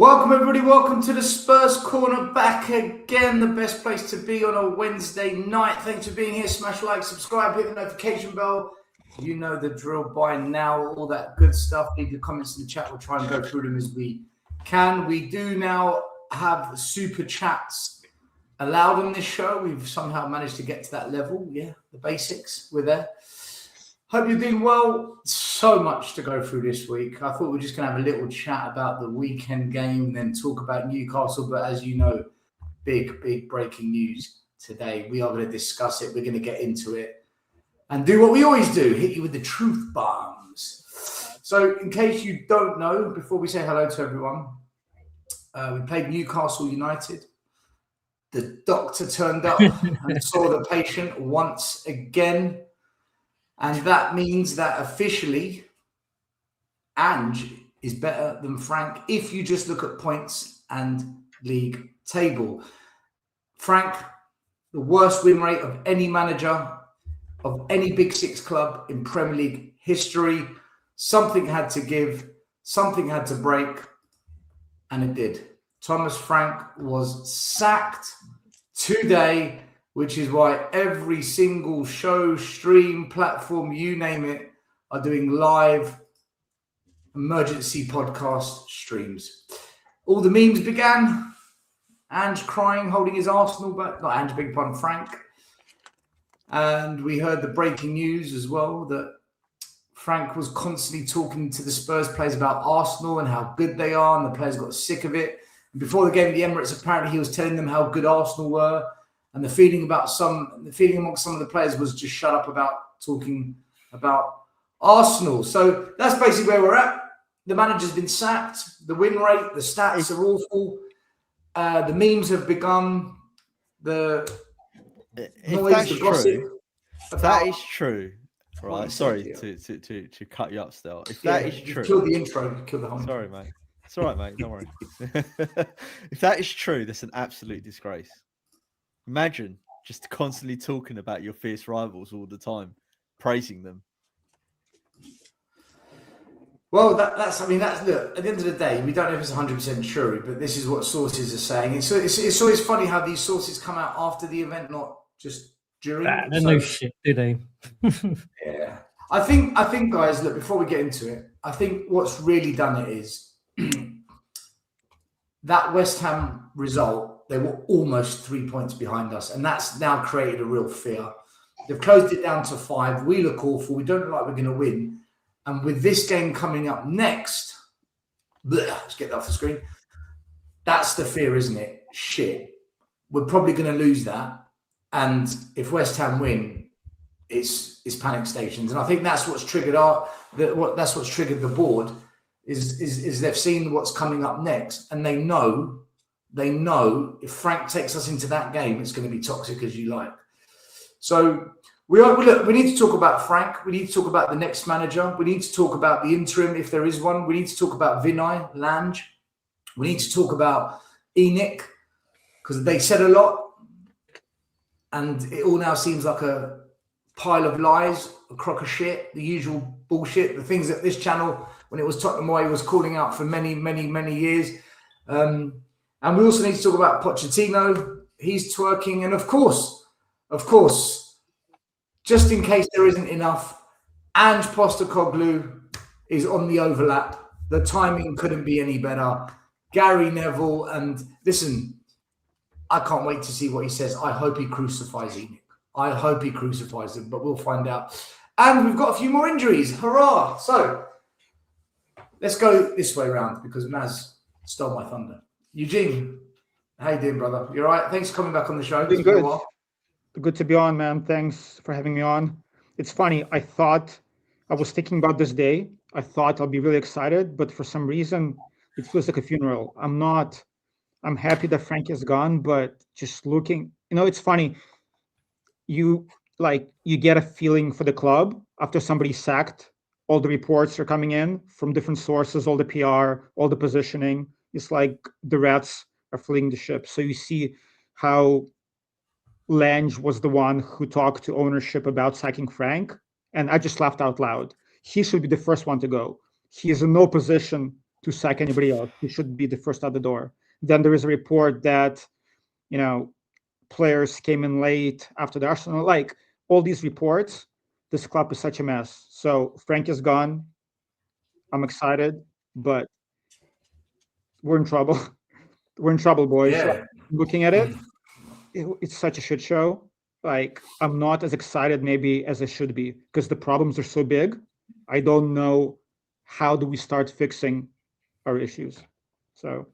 Welcome everybody, welcome to the Spurs Corner, back again, the best place to be on a Wednesday night. Thanks for being here. Smash like, subscribe, hit the notification bell. You know the drill by now, all that good stuff. Leave your comments in the chat, we'll try and go through them as we can. We do now have super chats allowed on this show. We've somehow managed to get to that level. Yeah, the basics, we're there. Hope you're doing well. So much to go through this week. I thought we were just going to have a little chat about the weekend game, then talk about Newcastle. But as you know, big breaking news today. We are going to discuss it. We're going to get into it and do what we always do, hit you with the truth bombs. So in case you don't know, before we say hello to everyone, we played Newcastle United. The doctor turned up and saw the patient once again. And that means that officially, Ange is better than Frank if you just look at points and league table. Frank, the worst win rate of any manager of any Big Six club in Premier League history. Something had to give, something had to break, and it did. Thomas Frank was sacked today, which is why every single show, stream, platform, you name it, are doing live emergency podcast streams. All the memes began. Ange crying, holding his Arsenal back. Not Ange, big pardon, Frank. And we heard the breaking news as well that Frank was constantly talking to the Spurs players about Arsenal and how good they are, and the players got sick of it. And before the game at the Emirates, apparently he was telling them how good Arsenal were. And the feeling amongst some of the players was just shut up about talking about Arsenal. So that's basically where we're at. The manager's been sacked. The win rate, the stats are awful. The memes have begun. The noise, the gossip. If that is true, right? Sorry to cut you up still. If that is true, kill the intro, kill the whole. Sorry, mate. It's all right, mate. Don't worry. If that is true, that's an absolute disgrace. Imagine just constantly talking about your fierce rivals all the time, praising them. Well, that's look, at the end of the day, we don't know if it's 100% true, but this is what sources are saying. It's always funny how these sources come out after the event, not just during. They know shit, do they? Yeah. I think, guys, look, before we get into it, I think what's really done it is that West Ham result. They were almost 3 points behind us, and that's now created a real fear. They've closed it down to 5. We look awful. We don't look like we're going to win. And with this game coming up next, let's get that off the screen. That's the fear, isn't it? Shit. We're probably going to lose that. And if West Ham win, it's panic stations. And I think that's what's triggered that's what's triggered the board is they've seen what's coming up next, and they know if Frank takes us into that game, it's going to be toxic as you like. So we need to talk about Frank. We need to talk about the next manager. We need to talk about the interim, if there is one. We need to talk about Vinay, Lange. We need to talk about Enoch, because they said a lot. And it all now seems like a pile of lies, a crock of shit, the usual bullshit, the things that this channel, when it was Tottenham Moyes, was calling out for many years. And we also need to talk about Pochettino. He's twerking. And of course, just in case there isn't enough, Ange Postecoglou is on the overlap. The timing couldn't be any better. Gary Neville. And listen, I can't wait to see what he says. I hope he crucifies Enoch. I hope he crucifies him, but we'll find out. And we've got a few more injuries. Hurrah. So let's go this way around because Maz stole my thunder. Eugene, how you doing, brother? You all right? Thanks for coming back on the show. Doing good. Good to be on, man. Thanks for having me on. It's funny. I was thinking about this day. I thought I'll be really excited, but for some reason, it feels like a funeral. I'm happy that Frank is gone, but just looking, it's funny. You get a feeling for the club after somebody's sacked. All the reports are coming in from different sources, all the PR, all the positioning. It's like the rats are fleeing the ship. So you see how Lange was the one who talked to ownership about sacking Frank. And I just laughed out loud. He should be the first one to go. He is in no position to sack anybody else. He should be the first out the door. Then there is a report that, players came in late after the Arsenal. Like all these reports, this club is such a mess. So Frank is gone. I'm excited, but we're in trouble. We're in trouble, boys. Yeah. Looking at it, it's such a shit show. Like I'm not as excited maybe as I should be because the problems are so big. I don't know how do we start fixing our issues. So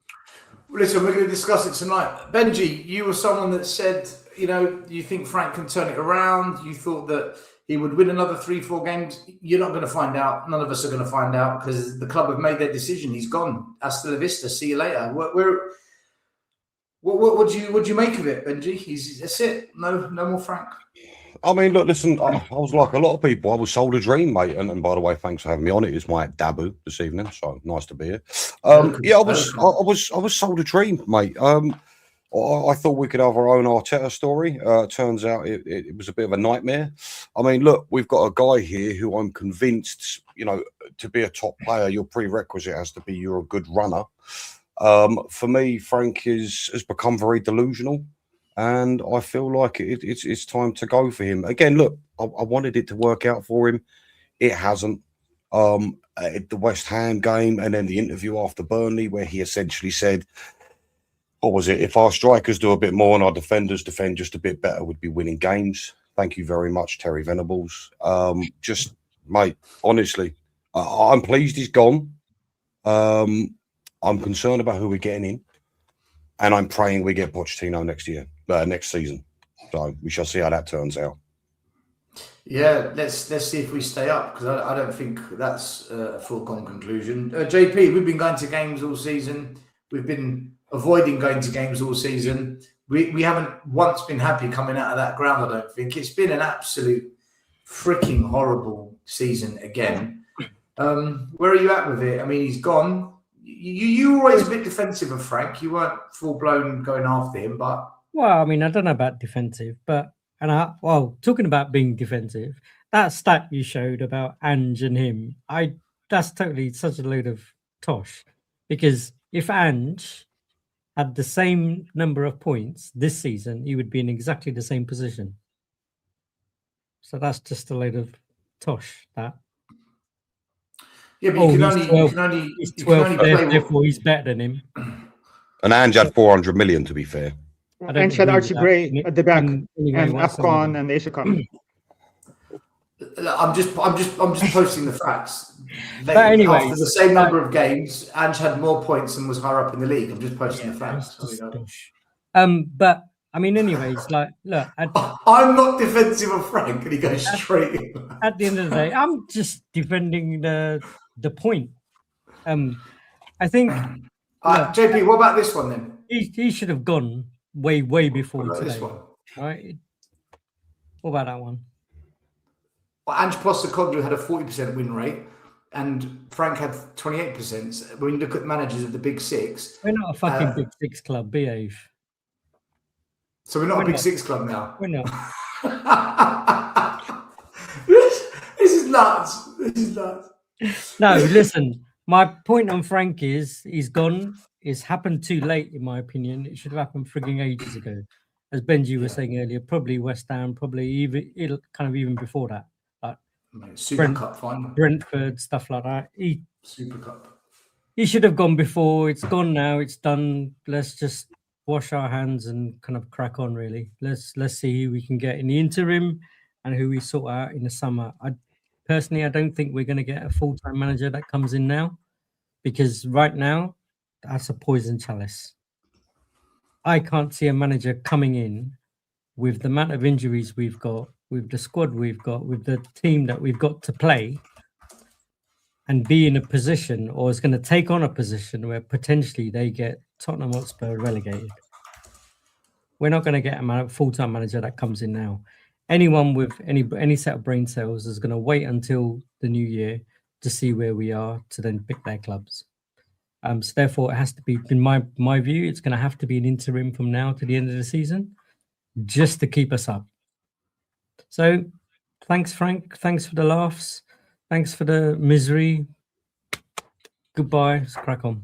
listen, we're going to discuss it tonight. Benji, you were someone that said, you think Frank can turn it around. You thought that he would win another 3-4 games. You're not going to find out. None of us are going to find out because the club have made their decision. He's gone. Hasta la vista. See you later. What do you make of it, Benji? That's it. No more Frank. I mean, look, listen, I was like a lot of people. I was sold a dream, mate. And by the way, thanks for having me on. It is my debut this evening, so nice to be here. Yeah, I was sold a dream, mate. I thought we could have our own Arteta story. Turns out it was a bit of a nightmare. I mean, look, we've got a guy here who I'm convinced, to be a top player, your prerequisite has to be you're a good runner. For me, Frank has become very delusional. And I feel like it's time to go for him. Again, look, I wanted it to work out for him. It hasn't. The West Ham game and then the interview after Burnley where he essentially said, what was it? If our strikers do a bit more and our defenders defend just a bit better, we'd be winning games. Thank you very much, Terry Venables. Just, mate, honestly, I'm pleased he's gone. I'm concerned about who we're getting in. And I'm praying we get Pochettino next season. So we shall see how that turns out. Yeah, let's see if we stay up because I don't think that's a foregone conclusion. JP, we've been going to games all season. We've been avoiding going to games all season. We haven't once been happy coming out of that ground, I don't think. It's been an absolute freaking horrible season again. Where are you at with it? I mean, he's gone. You were always a bit defensive of Frank. You weren't full blown going after him, but I mean, I don't know about defensive, but talking about being defensive, that stat you showed about Ange and him, that's totally such a load of tosh. Because if Ange had the same number of points this season, he would be in exactly the same position. So that's just a load of tosh. That. Yeah, but you can only play. Therefore, he's better than him. And Ange had 400 million, to be fair. And had Archie Gray at the back, and AFCON and Asia Cup. I'm just posting the facts. But anyway, after the same number of games, Ange had more points and was higher up in the league. I'm just posting the facts. But I mean, anyways, like, look, I'm not defensive of Frank, and he goes straight in. At the end of the day, I'm just defending the point. I think. JP, what about this one then? He should have gone way before today. This one? Right? What about that one? Well, Ange Postecoglou had a 40% win rate, and Frank had 28%. When you look at managers of the Big Six, we're not a fucking Big Six club. Behave. So we're not a Big Six club now. We're not. This is nuts. No, listen. My point on Frank is he's gone. It's happened too late, in my opinion. It should have happened frigging ages ago. As Benji was saying earlier, probably West Ham, probably even before that. Like Super Cup final. Brentford, stuff like that. Super Cup. He should have gone before. It's gone now. It's done. Let's just wash our hands and kind of crack on, really. Let's see who we can get in the interim and who we sort out in the summer. Personally, I don't think we're going to get a full-time manager that comes in now because right now, that's a poison chalice. I can't see a manager coming in with the amount of injuries we've got, with the squad we've got, with the team that we've got to play and be in a position or is going to take on a position where potentially they get Tottenham Hotspur relegated. We're not going to get a full-time manager that comes in now. Anyone with any set of brain cells is going to wait until the new year to see where we are to then pick their clubs. So therefore, it has to be, in my view, it's going to have to be an interim from now to the end of the season, just to keep us up. So, thanks, Frank. Thanks for the laughs. Thanks for the misery. goodbye. Let's crack on.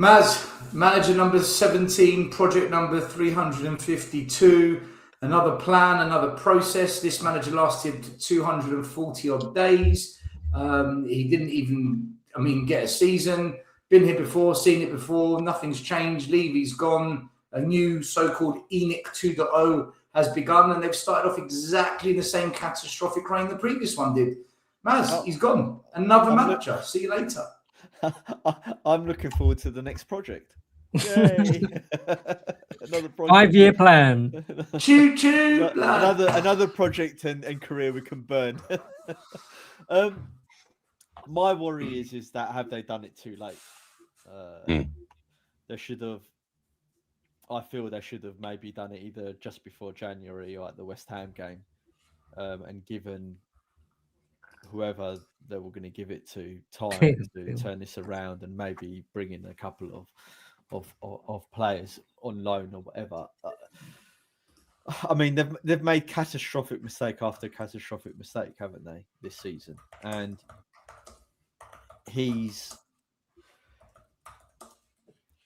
Maz, manager number 17, project number 352. Another plan, another process. This manager lasted 240 odd days. He didn't even, get a season. Been here before, seen it before. Nothing's changed. Levy's gone. A new so-called ENIC 2.0 has begun, and they've started off exactly in the same catastrophic reign the previous one did. Maz, he's gone. Another manager. See you later. I'm looking forward to the next project. Yay! Another project. 5-year plan. Choo choo. Another project and career we can burn. My worry is that have they done it too late? They should have. I feel they should have maybe done it either just before January or at the West Ham game, and given whoever they were going to give it to time to turn this around and maybe bring in a couple of players on loan or whatever. They've made catastrophic mistake after catastrophic mistake, haven't they, this season? And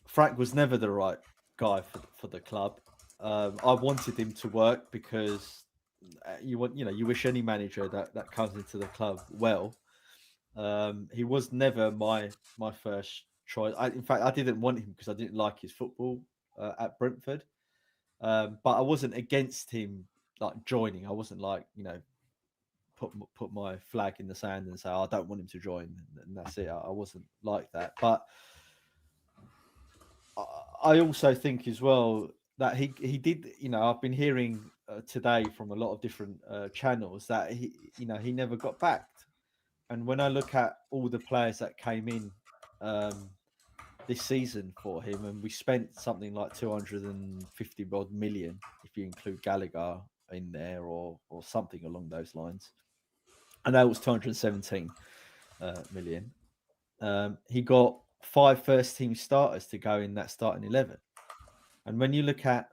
Frank was never the right guy for the club. I wanted him to work because you wish any manager that comes into the club well. He was never my first choice. In fact, I didn't want him because I didn't like his football at Brentford. But I wasn't against him like joining. I wasn't like, put my flag in the sand and say, I don't want him to join, and that's it. I wasn't like that. But I also think as well that he did, I've been hearing today from a lot of different channels that he never got backed. And when I look at all the players that came in this season for him, and we spent something like 250 odd million, if you include Gallagher in there or something along those lines. I know it was 217 million. He got 5 first-team starters to go in that starting 11. And when you look at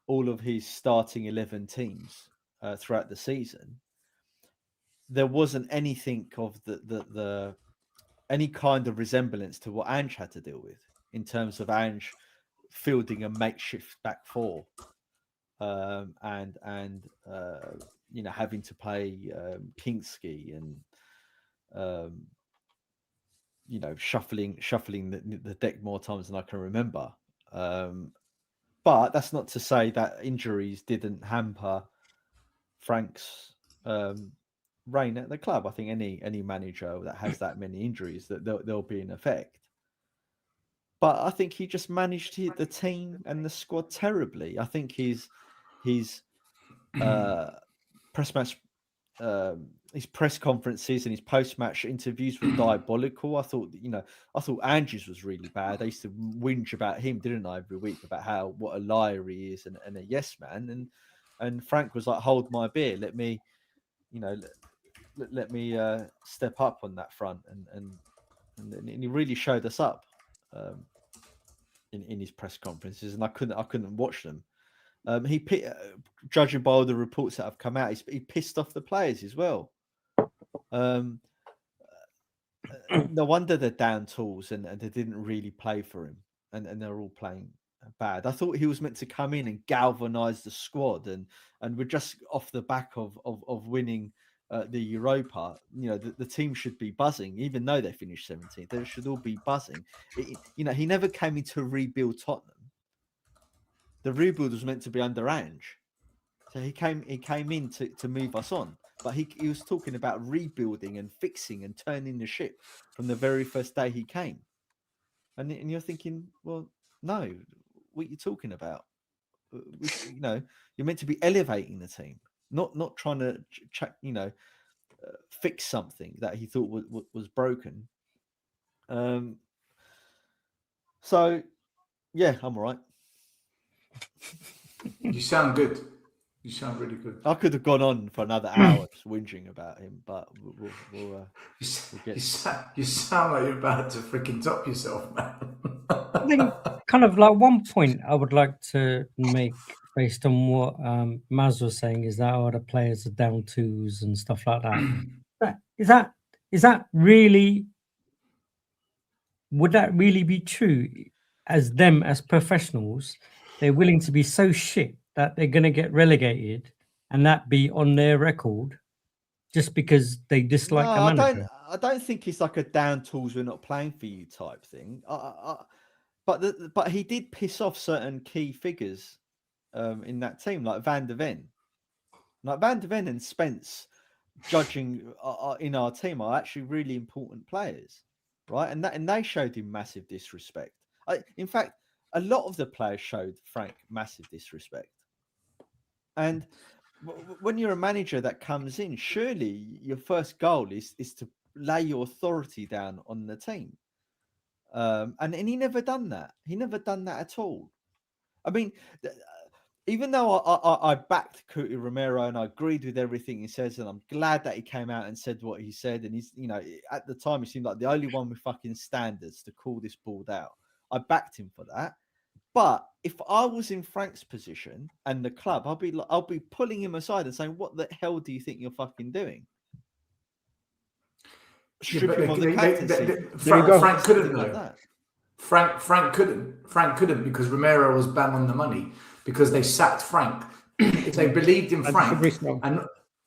all of his starting 11 teams throughout the season, there wasn't anything of the any kind of resemblance to what Ange had to deal with in terms of Ange fielding a makeshift back four, and having to play Kinski and shuffling the deck more times than I can remember. But that's not to say that injuries didn't hamper Frank's reign at the club. I think any manager that has that many injuries, that there'll be an effect. But I think he just managed the team and the squad terribly. I think his press match, his press conferences and his post-match interviews were diabolical. I thought Ange's was really bad. I used to whinge about him, didn't I, every week about what a liar he is and a yes man. And Frank was like, hold my beer, let me step up on that front, and he really showed us up in his press conferences, and I couldn't watch them. Judging by all the reports that have come out, he pissed off the players as well. No wonder they're down tools and they didn't really play for him, and they're all playing bad. I thought he was meant to come in and galvanise the squad, and we're just off the back of winning the Europa. The team should be buzzing, even though they finished 17th. They should all be buzzing. He never came in to rebuild Tottenham. The rebuild was meant to be under Ange, so he came in to move us on. But he was talking about rebuilding and fixing and turning the ship from the very first day he came. And you're thinking, well, no, what are you talking about? You're meant to be elevating the team, not trying to fix something that he thought was broken. So yeah, I'm all right. You sound good. You sound really good. I could have gone on for another hour just whinging about him, but we'll get... You sound like you're about to freaking top yourself, man. I think kind of like one point I would like to make based on what Maz was saying is that the players are down twos and stuff like that. Is that really would that really be true? As them, as professionals, they're willing to be so shit that they're going to get relegated, and that be on their record, just because they dislike a manager. I don't think it's like a down tools, we're not playing for you type thing. But he did piss off certain key figures in that team, like Van der Ven. Like Van der Ven and Spence, judging in our team, are actually really important players, right? And they showed him massive disrespect. In fact, a lot of the players showed Frank massive disrespect. And when you're a manager that comes in, surely your first goal is to lay your authority down on the team. And he never done that. He never done that at all. I mean, even though I backed Cuti Romero and I agreed with everything he says, and I'm glad that he came out and said what he said. And he's, at the time, he seemed like the only one with fucking standards to call this ball out. I backed him for that. But if I was in Frank's position and the club, I'll be pulling him aside and saying, "What the hell do you think you're fucking doing?" Strip him of the captaincy. Frank couldn't though. Frank couldn't because Romero was bang on the money because they sacked Frank. If they believed in Frank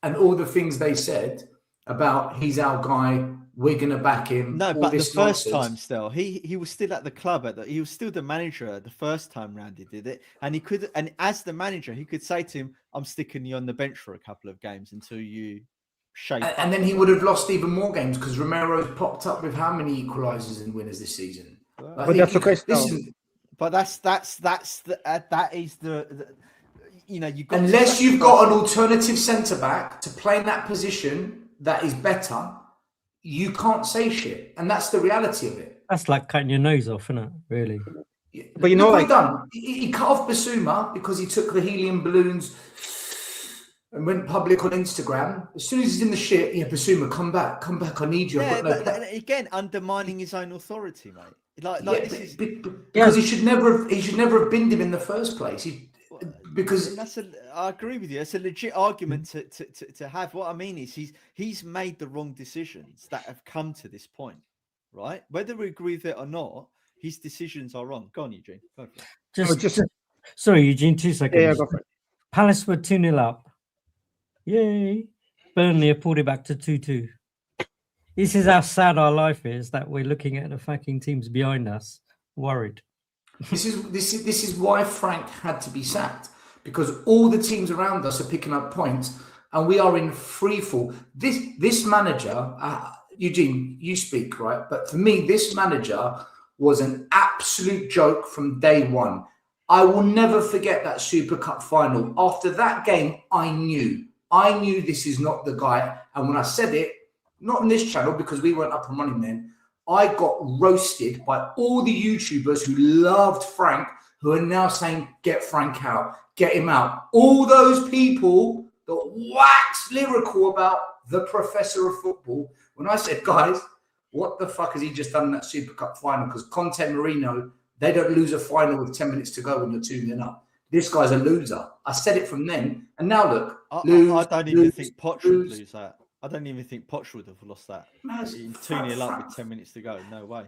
and all the things they said about he's our guy, we're gonna back him. No, but the first time still, he was still at the club he was still the manager the first time round he did it, and as the manager he could say to him, "I'm sticking you on the bench for a couple of games until you shape up." And then he would have lost even more games because Romero popped up with how many equalisers and winners this season? But that's okay. But that is the you got unless you've got an alternative centre back to play in that position that is better, you can't say shit, and that's the reality of it. That's like cutting your nose off, isn't it? Really. But you know what he done? He cut off Basuma because he took the helium balloons and went public on Instagram. As soon as he's in the shit, Basuma, come back, I need you. Yeah, but again, undermining his own authority, mate. Because he should never have binned him in the first place. I agree with you. It's a legit argument to have. What I mean is he's made the wrong decisions that have come to this point, right? Whether we agree with it or not, his decisions are wrong. Go on, Eugene. Go for it. Sorry, Eugene. 2 seconds. Yeah, go for it. Palace were 2-0 up. Yay! Burnley have pulled it back to 2-2. This is how sad our life is, that we're looking at the fucking teams behind us, worried. This is why Frank had to be sacked, because all the teams around us are picking up points and we are in free fall. This manager, Eugene, you speak, right? But for me, this manager was an absolute joke from day one. I will never forget that Super Cup final. After that game, I knew this is not the guy. And when I said it, not on this channel because we weren't up and running then, I got roasted by all the YouTubers who loved Frank, who are now saying, get Frank out, get him out. All those people that waxed lyrical about the professor of football. When I said, guys, what the fuck has he just done in that Super Cup final? Because Conte Marino, they don't lose a final with 10 minutes to go when you're 2-0 up. This guy's a loser. I said it from then. And now look. I don't even think Poch would lose that. I don't even think Poch would have lost that. 2-0 up with 10 minutes to go. No way.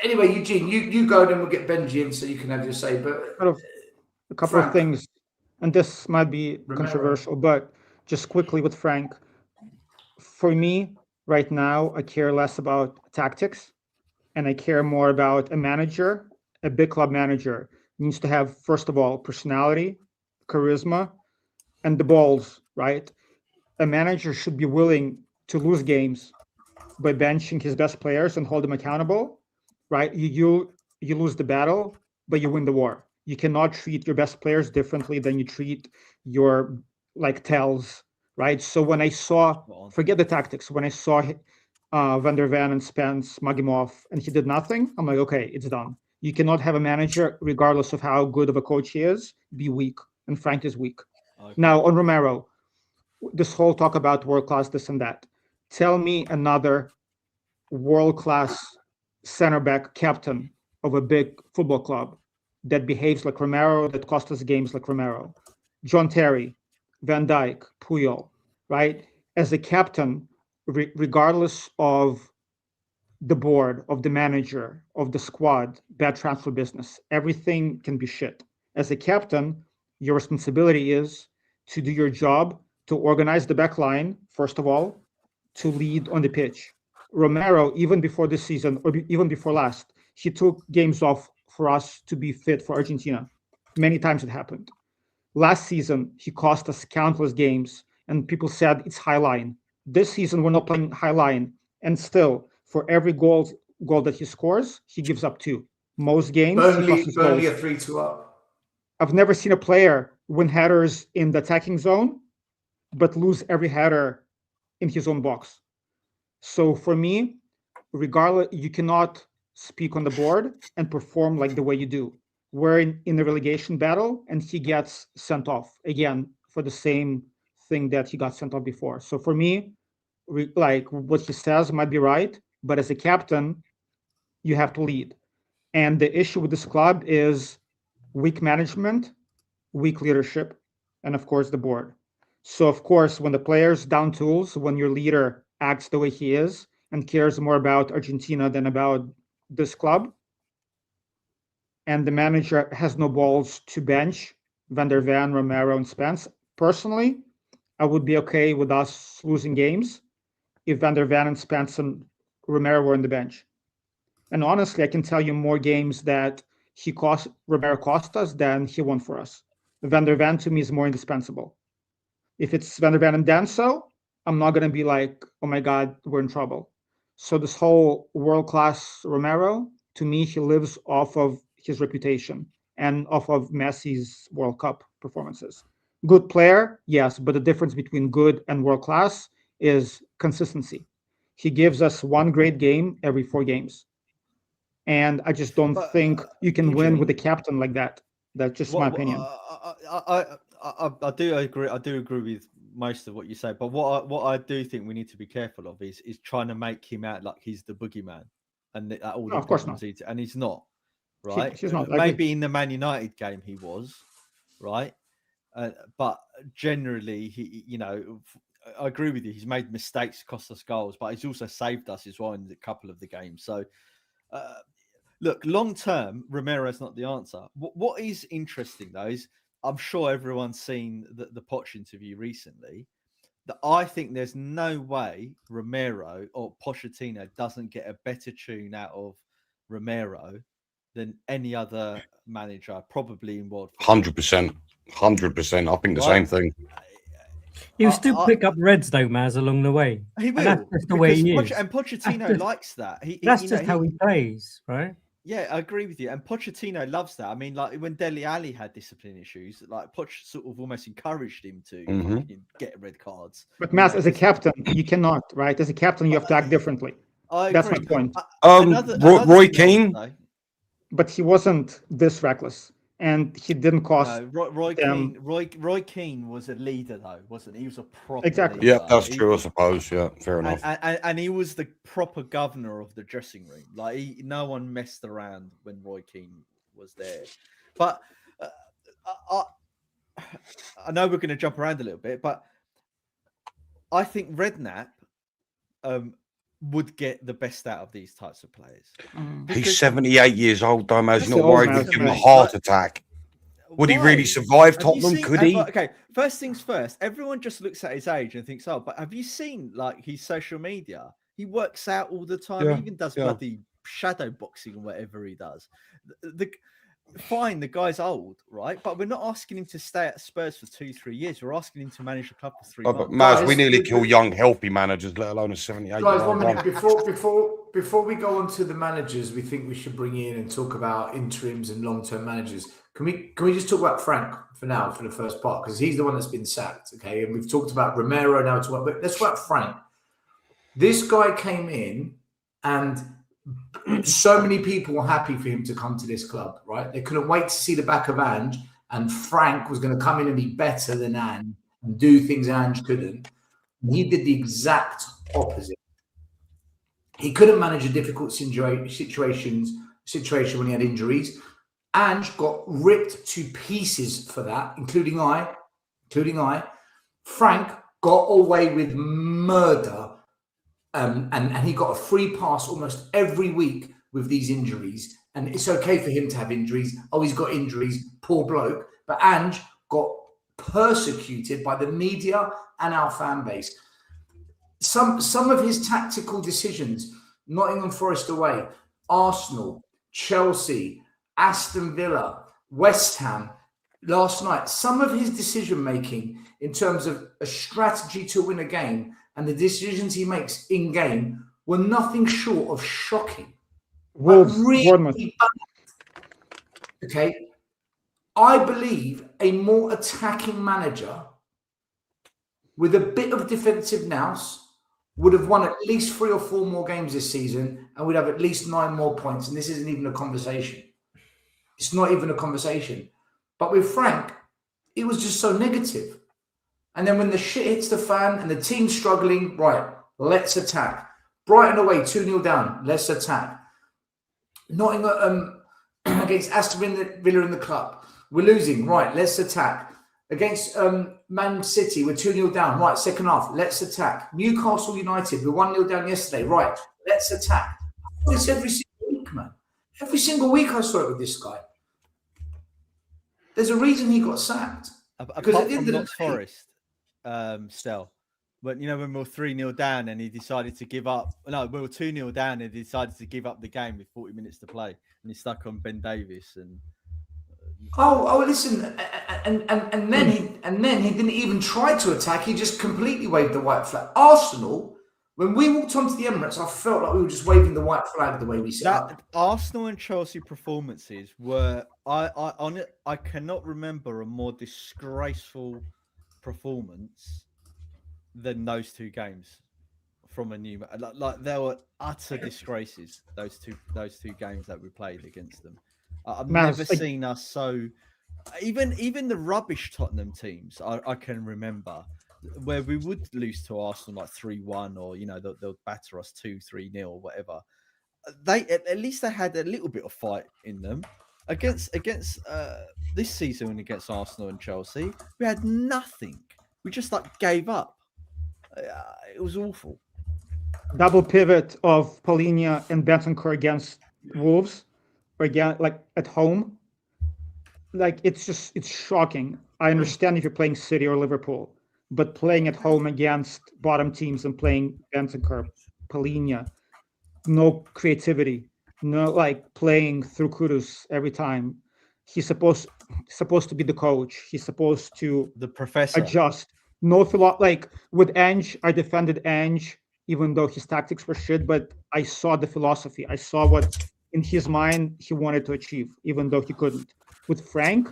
Anyway, Eugene, you go, then we'll get Benji in so you can have your say. But a couple of things, and this might be controversial, but just quickly with Frank. For me, right now, I care less about tactics, and I care more about a manager. A big club manager needs to have, first of all, personality, charisma, and the balls, right? A manager should be willing to lose games by benching his best players and hold them accountable, right? You lose the battle, but you win the war. You cannot treat your best players differently than you treat your tells, right? So when I saw, forget the tactics, when I saw Van der Ven and Spence mug him off and he did nothing, I'm like, okay, it's done. You cannot have a manager, regardless of how good of a coach he is, be weak. And Frank is weak. Okay. Now, on Romero, this whole talk about world-class, this and that. Tell me another world-class center back captain of a big football club that behaves like Romero, that cost us games like Romero. John Terry, Van Dijk, Puyol, right? As a captain, regardless of the board, of the manager, of the squad, bad transfer business. Everything can be shit. As a captain, your responsibility is to do your job, to organize the back line, first of all, to lead on the pitch. Romero, even before this season, or even before last, he took games off for us to be fit for Argentina. Many times it happened. Last season, he cost us countless games, and people said it's high line. This season, we're not playing high line, and still, for every goal that he scores, he gives up 2. Most games, Burnley are 3-2 up. I've never seen a player win headers in the attacking zone, but lose every header in his own box. So for me, regardless, you cannot speak on the board and perform like the way you do. We're in a relegation battle, and he gets sent off again for the same thing that he got sent off before. So for me, like what he says might be right, but as a captain, you have to lead. And the issue with this club is weak management, weak leadership, and of course the board. So of course, when the players down tools, when your leader acts the way he is and cares more about Argentina than about this club, and the manager has no balls to bench Van der Ven, Romero, and Spence, personally, I would be okay with us losing games if Van der Ven and Spence and Romero were on the bench. And honestly, I can tell you more games that Romero cost us than he won for us. Van der Ven to me is more indispensable. If it's Van der Ven and Danso, I'm not going to be like, oh my God, we're in trouble. So this whole world-class Romero, to me, he lives off of his reputation and off of Messi's World Cup performances. Good player, yes, but the difference between good and world-class is consistency. He gives us one great game every 4 games. And I just don't think you can win with a captain like that. That's just my opinion. I do agree. I do agree with most of what you say. But what I do think we need to be careful of is trying to make him out like he's the boogeyman, and that all the of course not. And he's not, right? He's not. Maybe in the Man United game he was, right? But generally, he, you know, I agree with you. He's made mistakes, cost us goals, but he's also saved us as well in a couple of the games. So. Look, long term, Romero's not the answer. What is interesting, though, is I'm sure everyone's seen the Poch interview recently, that I think there's no way Romero or Pochettino doesn't get a better tune out of Romero than any other manager, probably in world football. 100%. 100%. I think the same thing. He'll still pick up reds, though, Maz, along the way. He will. And that's just the way he is. And Pochettino likes that. That's just how he plays, right? Yeah, I agree with you. And Pochettino loves that. I mean, like when Dele Alli had discipline issues, like Poch sort of almost encouraged him to get red cards. But Matt, as a captain, you cannot, right? As a captain, you have to act differently. That's my point. Roy Keane, but he wasn't this reckless, and he didn't cost. No, Roy Keane was a leader, though, wasn't he? He was a proper exactly. leader. Yeah, that's true, I suppose. Yeah, fair enough. And he was the proper governor of the dressing room. Like no one messed around when Roy Keane was there. But I know we're going to jump around a little bit, but I think Redknapp would get the best out of these types of players. He's 78 years old, though, man. He's not worried with him a heart attack. Would he really survive Tottenham? Could he? Okay, first things first. Everyone just looks at his age and thinks, "Oh, but have you seen like his social media? He works out all the time. He even does bloody shadow boxing and whatever he does." Fine, the guy's old, right? But we're not asking him to stay at Spurs for 2-3 years. We're asking him to manage a club for 3 months. But Maz, we nearly kill young, healthy managers, let alone a 78. Guys, 1 minute before we go on to the managers, we think we should bring in and talk about interims and long-term managers. Can we just talk about Frank for now for the first part, because he's the one that's been sacked, okay? And we've talked about Romero now, but let's talk about Frank. This guy came in and so many people were happy for him to come to this club, right? They couldn't wait to see the back of Ange, and Frank was going to come in and be better than Ange and do things Ange couldn't. And he did the exact opposite. He couldn't manage a difficult situation when he had injuries. Ange got ripped to pieces for that, including I. Frank got away with murder and he got a free pass almost every week with these injuries. And it's okay for him to have injuries. Oh, he's got injuries, poor bloke. But Ange got persecuted by the media and our fan base. Some of his tactical decisions, Nottingham Forest away, Arsenal, Chelsea, Aston Villa, West Ham, last night, some of his decision making in terms of a strategy to win a game and the decisions he makes in game were nothing short of shocking. Wolves, really okay. I believe a more attacking manager with a bit of defensive nous would have won at least 3 or 4 more games this season and would have at least 9 more points. And this isn't even a conversation. It's not even a conversation. But with Frank, it was just so negative. And then when the shit hits the fan and the team's struggling, right, let's attack. Brighton away, 2-0 down, let's attack. Nottingham against Aston Villa in the club, we're losing, right, let's attack. Against Man City, we're 2-0 down, right, second half, let's attack. Newcastle United, we're 1-0 down yesterday, right, let's attack. It's every single week, man. Every single week I saw it with this guy. There's a reason he got sacked. Because apart from Notts Forest, Stel, but you know when we were 3-0 down and he decided to give up. No, we were 2-0 down and he decided to give up the game with 40 minutes to play, and he stuck on Ben Davies and. Oh, listen, and then he didn't even try to attack. He just completely waved the white flag. Arsenal, when we walked onto the Emirates, I felt like we were just waving the white flag the way we set up. Arsenal and Chelsea performances were I cannot remember a more disgraceful performance than those 2 games from a new like there were utter disgraces those two games that we played against them. I've never seen us so even the rubbish Tottenham teams I can remember where we would lose to Arsenal like 3-1 or you know they'll batter us 2-3-0 or whatever. They at least they had a little bit of fight in them. Against this season against Arsenal and Chelsea, we had nothing. We just like gave up. It was awful. Double pivot of Paulinho and Bentancur against Wolves, or again like at home. Like it's shocking. I understand if you're playing City or Liverpool, but playing at home against bottom teams and playing Bentancur, Paulinho, no creativity. No, like playing through Kudus every time. He's supposed to be the coach. He's supposed to the professor adjust. No like with Ange, I defended Ange even though his tactics were shit. But I saw the philosophy. I saw what in his mind he wanted to achieve, even though he couldn't. With Frank,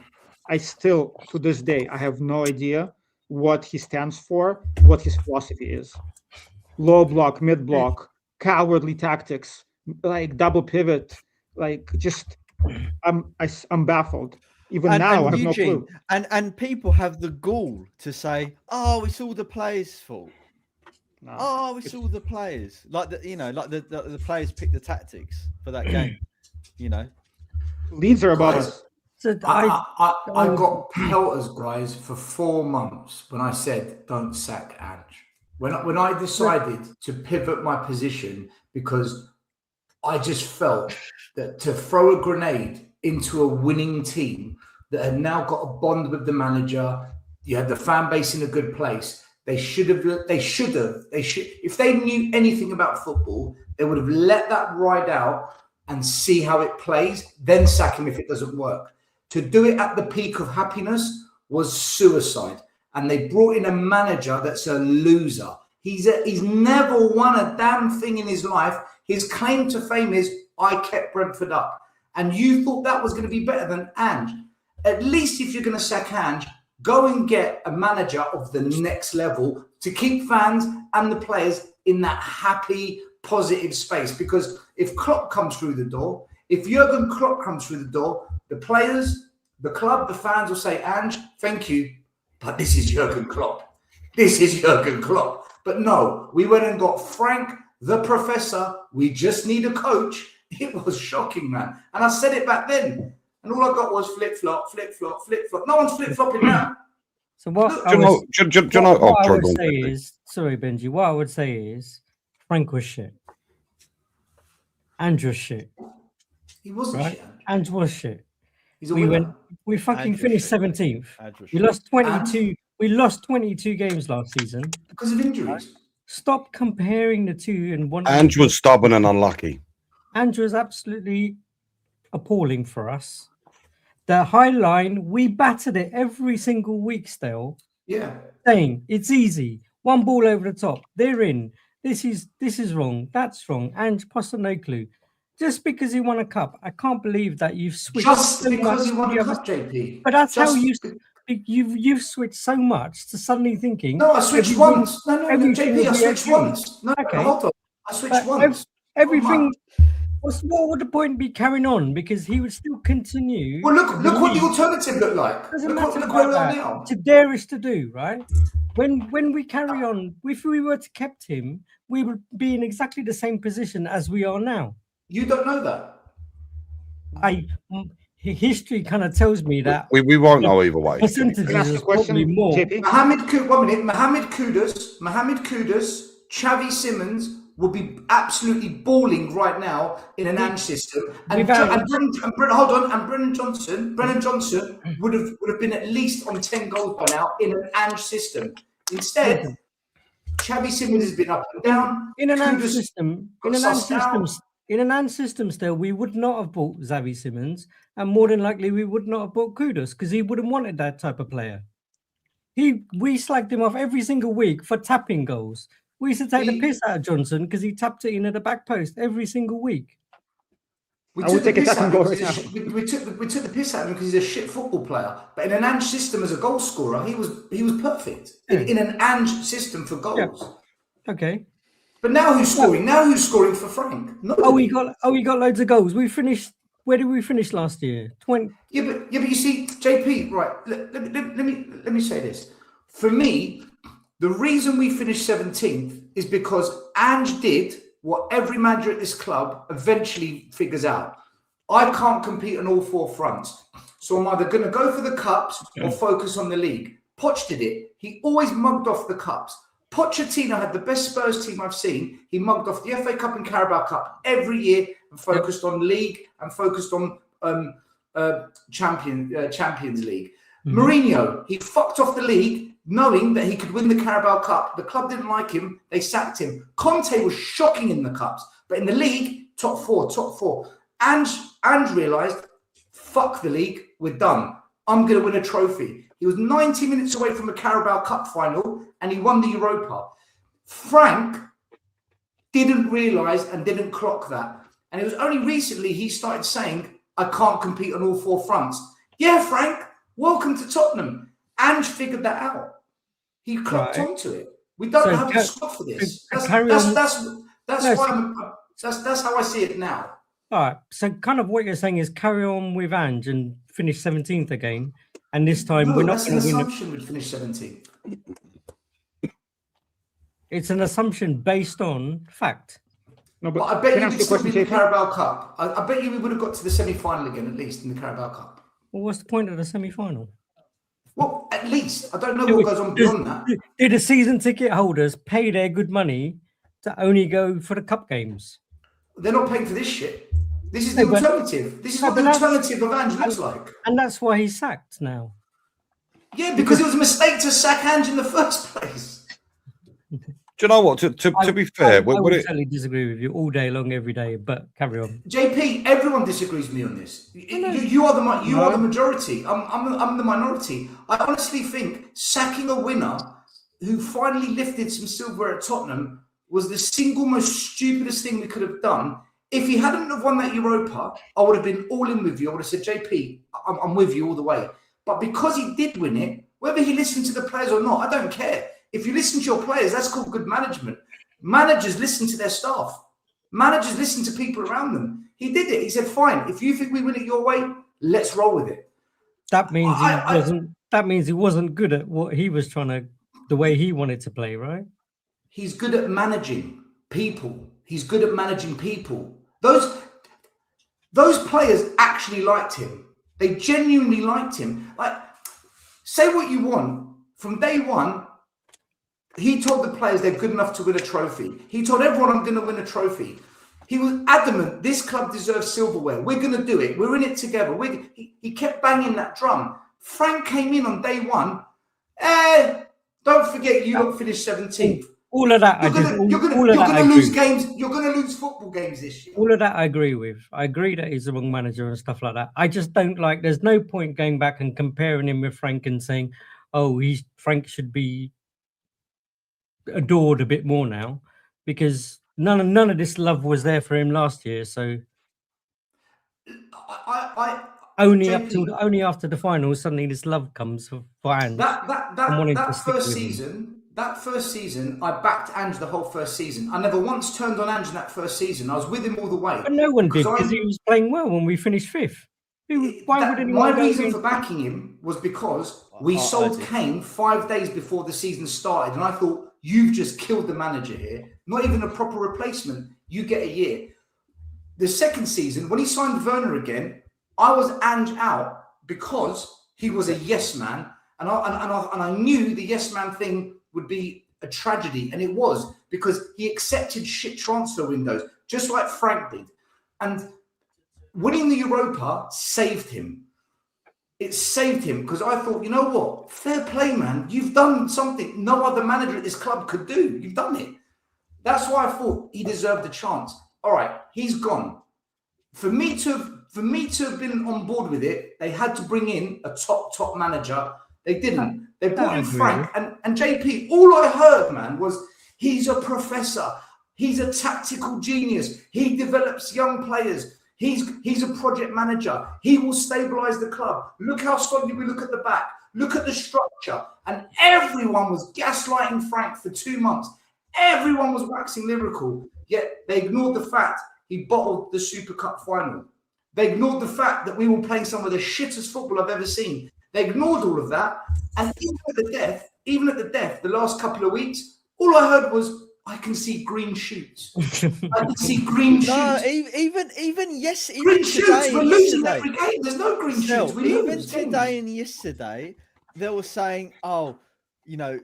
I still to this day I have no idea what he stands for, what his philosophy is. Low block, mid block, cowardly tactics. Like double pivot, like just I'm baffled. Even now, I have Eugene, no clue. And people have the gall to say, "Oh, it's all the players' fault." No, oh, it's all the players. Like the players pick the tactics for that game. You know, Leeds are about us. So I got pelters, guys, for 4 months when I said don't sack Ange. When I decided to pivot my position because I just felt that to throw a grenade into a winning team that had now got a bond with the manager, you had the fan base in a good place. They should have, if they knew anything about football, they would have let that ride out and see how it plays, then sack him if it doesn't work. To do it at the peak of happiness was suicide. And they brought in a manager that's a loser. He's never won a damn thing in his life. His claim to fame is, I kept Brentford up. And you thought that was going to be better than Ange. At least if you're going to sack Ange, go and get a manager of the next level to keep fans and the players in that happy, positive space. Because if Klopp comes through the door, if Jurgen Klopp comes through the door, the players, the club, the fans will say, Ange, thank you, but this is Jurgen Klopp. This is Jurgen Klopp. But no, we went and got Frank, the professor. We just need a coach. It was shocking, man. And I said it back then. And all I got was flip-flop, flip-flop, flip-flop. No one's flip-flopping now. So what I would say is, sorry, Benji, what I would say is, Frank was shit. Ange was shit. He wasn't Right? shit. Ange was shit. He's a We winner. fucking Ange was finished shit. 17th. Ange was We shit. lost 22. We lost 22 games last season. Because of injuries. Stop comparing the two and one. Ange was stubborn and unlucky. Ange was absolutely appalling for us. The high line, we battered it every single week still, Yeah. saying it's easy. One ball over the top. They're in. This is wrong. That's wrong. And Posta no clue. Just because he won a cup, I can't believe that you've switched. Just so because much he won to the a other- cup, JP. But that's Just how you've switched so much to suddenly thinking. No, I switched every once. No, everything JP, I will be switched okay. once. No, Okay. hold on. I switched But once. everything. What would the point be carrying on? Because he would still continue. Well, to look what the believe- alternative looked like. Doesn't Look matter where about we are that. now. To dare us to do, right? When we carry on, if we were to kept him, we would be in exactly the same position as we are now. You don't know that. History kind of tells me that We won't know either way. percentages Can I ask you is a question, probably more. JP? Mohamed Kudus, Xavi Simmons would be absolutely balling right now in an Ange system, and Brennan Johnson would have been at least on 10 goals by now in an Ange system. Instead, Xavi Simmons has been up and down. In an Ange Kudus system, got sussed out. in an Ange system, still, we would not have bought Xavi Simmons, and more than likely, we would not have bought Kudus because he wouldn't wanted that type of player. We slagged him off every single week for tapping goals. We used to take the piss out of Johnson because he tapped it in at the back post every single week. I would take a tapping goal right now. We took the piss out of him because he's a shit football player. But in an Ange system as a goal scorer, he was perfect. In an Ange system for goals. Yeah. Okay. But now who's scoring? Now who's scoring for Frank? We got loads of goals. We finished. Where did we finish last year? 20. Yeah, but you see, JP, right? Let me say this. For me, the reason we finished 17th is because Ange did what every manager at this club eventually figures out. I can't compete on all four fronts, so I'm either going to go for the cups or focus on the league. Poch did it. He always mugged off the cups. Pochettino had the best Spurs team I've seen. He mugged off the FA Cup and Carabao Cup every year and focused on league and focused on Champions League. Mourinho, he fucked off the league knowing that he could win the Carabao Cup. The club didn't like him. They sacked him. Conte was shocking in the cups, but in the league, top four. Ange realised, fuck the league, we're done. I'm going to win a trophy. He was 90 minutes away from a Carabao Cup final and he won the Europa. Frank didn't realise and didn't clock that. And it was only recently he started saying, I can't compete on all four fronts. Yeah, Frank, welcome to Tottenham. Ange figured that out. He clocked onto it. We don't have to stop for this. That's how I see it now. All right. So kind of what you're saying is carry on with Ange and finish 17th again. And this time we're not going to win. That's an assumption we'd finish 17th. It's an assumption based on fact. No, but I bet you we'd still be in the Carabao Cup. I bet you we would have got to the semi-final again, at least, in the Carabao Cup. Well, what's the point of the semi-final? Well, at least. I don't know what goes on beyond that. Do the season ticket holders pay their good money to only go for the cup games? They're not paying for this shit. This is the alternative. This is what the alternative of Ange looks like. And that's why he's sacked now. Yeah, because it was a mistake to sack Ange in the first place. Do you know what? To be fair, I would totally disagree with you all day long, every day. But carry on. JP, everyone disagrees with me on this. You are the majority. I'm the minority. I honestly think sacking a winner who finally lifted some silver at Tottenham was the single most stupidest thing we could have done. If he hadn't have won that Europa, I would have been all in with you. I would have said, JP, I'm with you all the way. But because he did win it, whether he listened to the players or not, I don't care. If you listen to your players, that's called good management. Managers listen to their staff. Managers listen to people around them. He did it. He said, fine, if you think we win it your way, let's roll with it. That means that means he wasn't good at what he was the way he wanted to play, right? He's good at managing people. He's good at managing people. Those players actually liked him. They genuinely liked him. Like, say what you want. From day one, He told the players they're good enough to win a trophy. He told everyone, I'm going to win a trophy. He was adamant, this club deserves silverware. We're going to do it. We're in it together. He kept banging that drum. Frank came in on day one. Don't forget, you lot finished 17th. All of that, You're going to lose games. You're going to lose football games this year. All of that I agree with. I agree that he's the wrong manager and stuff like that. I just don't like, there's no point going back and comparing him with Frank and saying, oh, Frank should be adored a bit more now, because none of this love was there for him last year. So only after the final, suddenly this love comes for fans. That first season, I backed Ange the whole first season. I never once turned on Ange in that first season. I was with him all the way. But no one did, because he was playing well when we finished 5th. My reason for backing him was because we sold Kane 5 days before the season started, and I thought, you've just killed the manager here. Not even a proper replacement. You get a year. The second season, when he signed Werner again, I was Ange out because he was a yes man, and I knew the yes man thing would be a tragedy, and it was, because he accepted shit transfer windows, just like Frank did. And winning the Europa saved him. It saved him, because I thought, you know what? Fair play, man. You've done something no other manager at this club could do. You've done it. That's why I thought he deserved a chance. All right, he's gone. For me to have been on board with it, they had to bring in a top manager. They didn't. They brought in Frank and JP. All I heard, man, was he's a professor. He's a tactical genius. He develops young players. He's a project manager. He will stabilize the club. Look how strongly we look at the back. Look at the structure. And everyone was gaslighting Frank for 2 months. Everyone was waxing lyrical. Yet they ignored the fact he bottled the Super Cup final. They ignored the fact that we were playing some of the shittest football I've ever seen. They ignored all of that. And even at the death, the last couple of weeks, all I heard was, I can see green shoots. I can see green shoots. No, even yes, even green today, shoots. We're losing every game. There's no green shoots. Even today and yesterday, they were saying, "Oh, you know,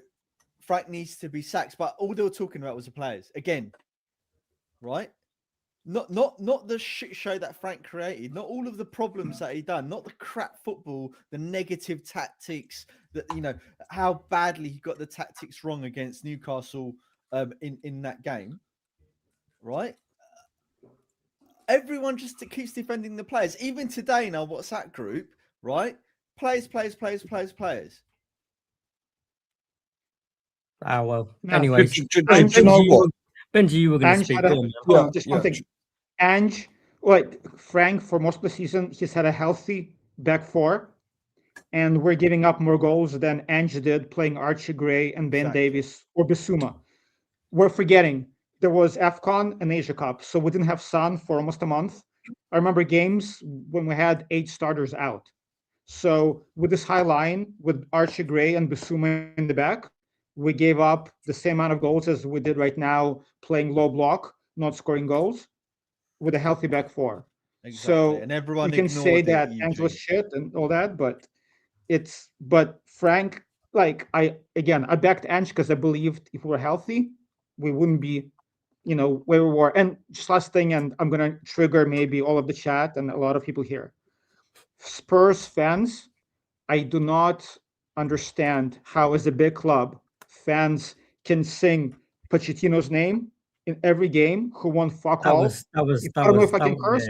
Frank needs to be sacked." But all they were talking about was the players again, right? Not the shit show that Frank created. Not all of the problems that he done. Not the crap football, the negative tactics. That how badly he got the tactics wrong against Newcastle. In that game, right? Everyone just keeps defending the players. Even today in our WhatsApp group, right? Players. Ah, well. No, Anyways, do you know what? Benji, you were going to speak. One thing. Ange, Frank, for most of the season, he's had a healthy back four, and we're giving up more goals than Ange did playing Archie Gray and Ben Davies or Bissouma. We're forgetting there was AFCON and Asia Cup, so we didn't have Son for almost a month. I remember games when we had 8 starters out. So with this high line, with Archie Gray and Bissouma in the back, we gave up the same amount of goals as we did right now, playing low block, not scoring goals, with a healthy back four. Exactly. So and everyone you can say that Ange was shit and all that, but Frank, I backed Ange because I believed if we were healthy, we wouldn't be, where we were. And just last thing, and I'm going to trigger maybe all of the chat and a lot of people here. Spurs fans, I do not understand how, as a big club, fans can sing Pochettino's name in every game, who won fuck all. I don't know if I can curse,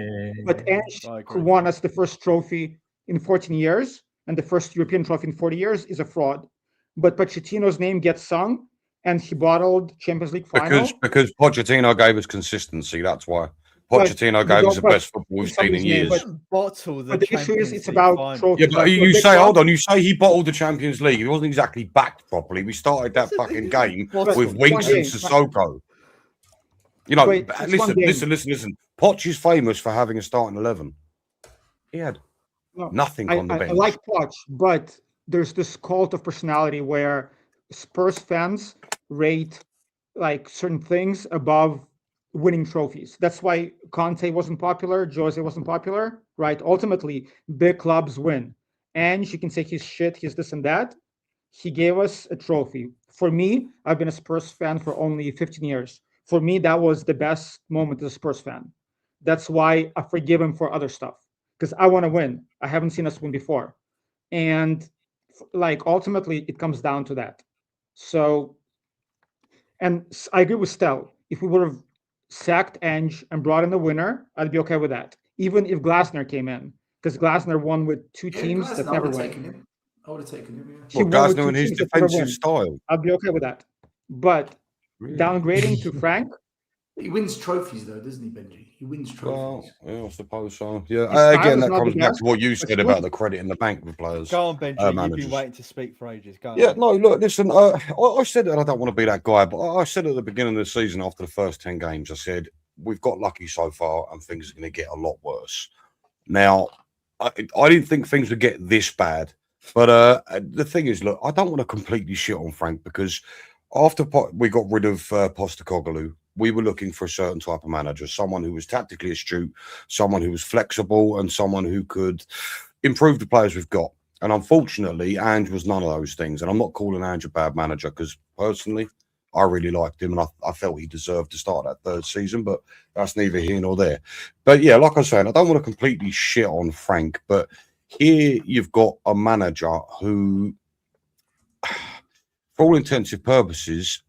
but Ange, who won us the first trophy in 14 years and the first European trophy in 40 years, is a fraud. But Pochettino's name gets sung, and he bottled Champions League final. Because Pochettino gave us consistency. That's why. Pochettino gave us the best football we've seen in years. But the issue is, it's about trophies. Yeah, but you say he bottled the Champions League. He wasn't exactly backed properly. We started that fucking game with Winks and Sissoko. Listen. Poch is famous for having a starting 11. He had nothing on the bench. I like Poch, but there's this cult of personality where Spurs fans rate certain things above winning trophies. That's why Conte wasn't popular, Jose wasn't popular, right? Ultimately, big clubs win. And you can say he's shit, he's this and that. He gave us a trophy. For me, I've been a Spurs fan for only 15 years. For me, that was the best moment as a Spurs fan. That's why I forgive him for other stuff because I want to win. I haven't seen us win before, and like ultimately, it comes down to that. So, and I agree with Stel. If we would have sacked Ange and brought in the winner, I'd be okay with that. Even if Glasner came in, because Glasner won with two Yeah, teams that Glasner, I never would have win. taken him. I would have taken him. Yeah. He Well, won with Gasner two and his teams that never defensive win. style. I'd be okay with that. But Really? downgrading to Frank, He wins trophies, though, doesn't he, Benji? He wins Well, trophies. yeah, I suppose so. Yeah, His style again, is that not the comes back best, to what you but said still- about the credit in the bank with players. Go on, Benji. You've managers. been waiting to speak for ages. Go on. Yeah, no, look, listen, I said that I don't want to be that guy, but I said at the beginning of the season after the first 10 games, I said, we've got lucky so far and things are going to get a lot worse. Now, I didn't think things would get this bad, but the thing is, look, I don't want to completely shit on Frank because after we got rid of Postecoglou, we were looking for a certain type of manager, someone who was tactically astute, someone who was flexible, and someone who could improve the players we've got. And unfortunately, Ange was none of those things. And I'm not calling Ange a bad manager because personally, I really liked him and I felt he deserved to start that third season, but that's neither here nor there. But yeah, like I was saying, I don't want to completely shit on Frank, but here you've got a manager who, for all intensive purposes,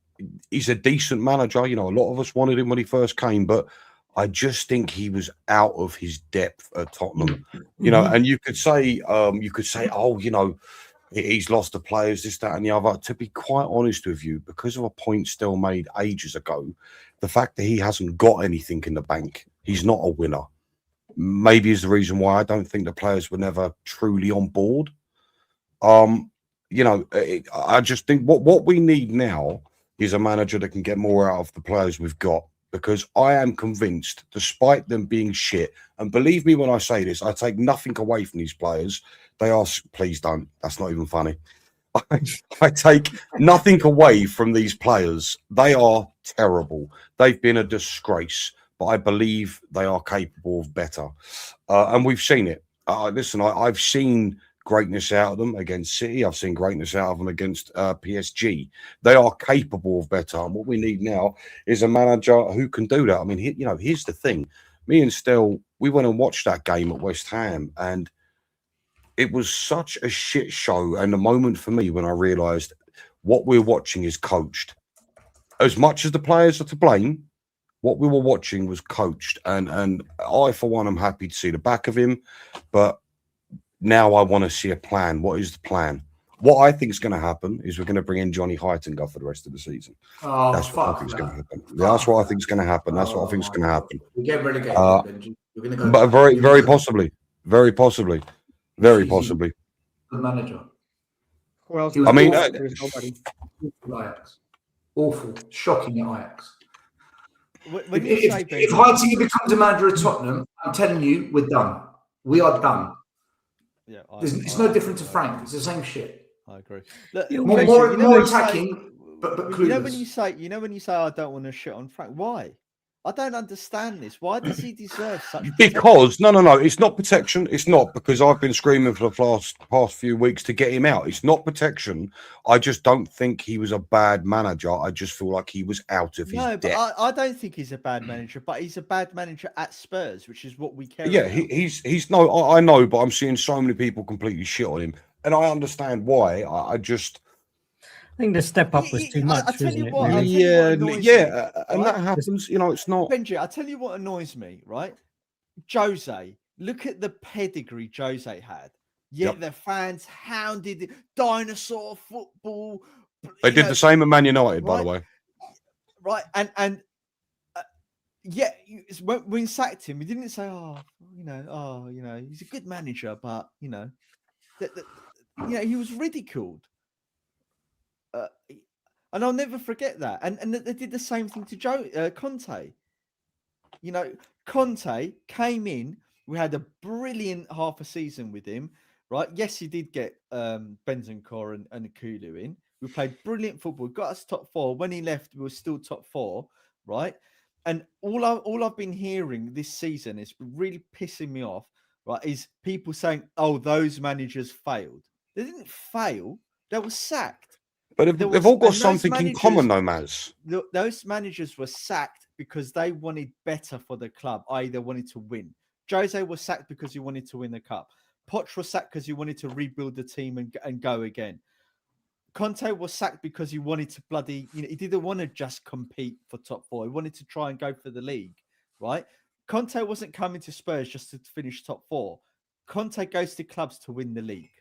he's a decent manager. You know, a lot of us wanted him when he first came, but I just think he was out of his depth at Tottenham. You know, and you could say, oh, you know, he's lost the players, this, that, and the other. To be quite honest with you, because of a point still made ages ago, the fact that he hasn't got anything in the bank, he's not a winner. Maybe is the reason why I don't think the players were never truly on board. You know, I just think what we need now is a manager that can get more out of the players we've got. Because I am convinced, despite them being shit, and believe me when I say this, I take nothing away from these players. They are, please don't. That's not even funny. I take nothing away from these players. They are terrible. They've been a disgrace, but I believe they are capable of better. And we've seen it. Listen, I've seen greatness out of them against City. I've seen greatness out of them against PSG. They are capable of better. And what we need now is a manager who can do that. I mean, you know, here's the thing. Me and Stel, we went and watched that game at West Ham, and it was such a shit show. And the moment for me when I realised what we're watching is coached. As much as the players are to blame, what we were watching was coached. And I, for one, am happy to see the back of him. But now I want to see a plan. What is the plan? What I think is going to happen is we're going to bring in Johnny Heitinger for the rest of the season. Oh, That's what I fuck think is that. going to happen. That's what I think is going to happen. That's what I think is going to happen. We get relegated, Benji. We're going to go. But very possibly. Very possibly. Very possibly. The manager. who else? He was I mean, awful. There's nobody. Ajax. Awful. Shocking at Ajax. When you say If Heitinger becomes a manager of Tottenham, I'm telling you, we're done. We are done. yeah, It's no different to Frank. It's the same shit. I agree. Look, More Benji, more when you attacking, but you clueless. know when you say I don't want to shit on Frank, why? I don't understand this. Why does he deserve such Because no, it's not protection. It's not because I've been screaming for the past few weeks to get him out. It's not protection. I just don't think he was a bad manager. I just feel like he was out of his depth. But I don't think he's a bad manager, but he's a bad manager at Spurs, which is what we care Yeah, about. he's no, I know, but I'm seeing so many people completely shit on him, and I understand why. I just. I think the step up was too much, wasn't it? Really? And that happens. You know, it's not. Benji, I tell you what annoys me, right? Jose, look at the pedigree Jose had. Yet the fans hounded it. Dinosaur football. They did the same at Man United, by the way. Right, and when we sacked him, we didn't say, he's a good manager, but he was ridiculed. And I'll never forget that. And they did the same thing to Conte. You know, Conte came in. We had a brilliant half a season with him, right? Yes, he did get Bentancur and Kulu in. We played brilliant football. Got us top four. When he left, we were still top four, right? And all I've been hearing this season is really pissing me off, right? Is people saying, "Oh, those managers failed." They didn't fail. They were sacked. But There they've was- all got and those something in managers- common, though, Maz. Those managers were sacked because they wanted better for the club, i.e. they wanted to win. Jose was sacked because he wanted to win the cup. Poch was sacked because he wanted to rebuild the team and go again. Conte was sacked because he wanted to he didn't want to just compete for top four. He wanted to try and go for the league, right? Conte wasn't coming to Spurs just to finish top four. Conte goes to clubs to win the league,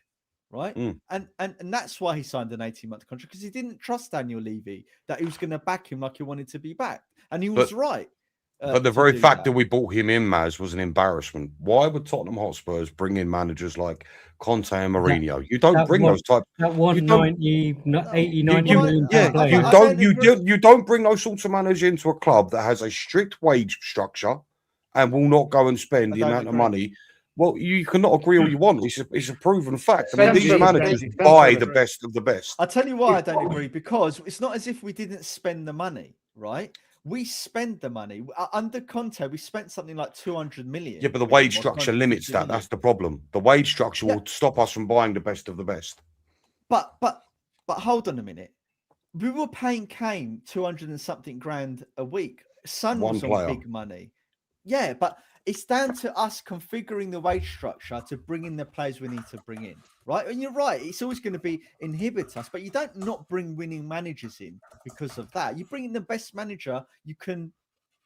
right? And that's why he signed an 18-month contract, because he didn't trust Daniel Levy that he was going to back him like he wanted to be backed. And he was right. But the very fact that we brought him in, Maz, was an embarrassment. Why would Tottenham Hotspurs bring in managers like Conte and Mourinho? You don't bring those types. That 190, 80, 90 million Yeah, you don't bring those sorts of managers into a club that has a strict wage structure and will not go and spend the amount of money. Well, you cannot agree all you want. It's a proven fact. I mean, these managers buy the best of the best. I'll tell you why I don't agree, because it's not as if we didn't spend the money, right? We spend the money. Under Conte, we spent something like 200 million. Yeah, but the wage structure limits that. That's the problem. The wage structure will stop us from buying the best of the best. But hold on a minute. We were paying Kane 200 and something grand a week. Son was on big money. Yeah, but it's down to us configuring the wage structure to bring in the players we need to bring in, right? And you're right, it's always going to inhibit us, but you don't not bring winning managers in because of that. You bring in the best manager you can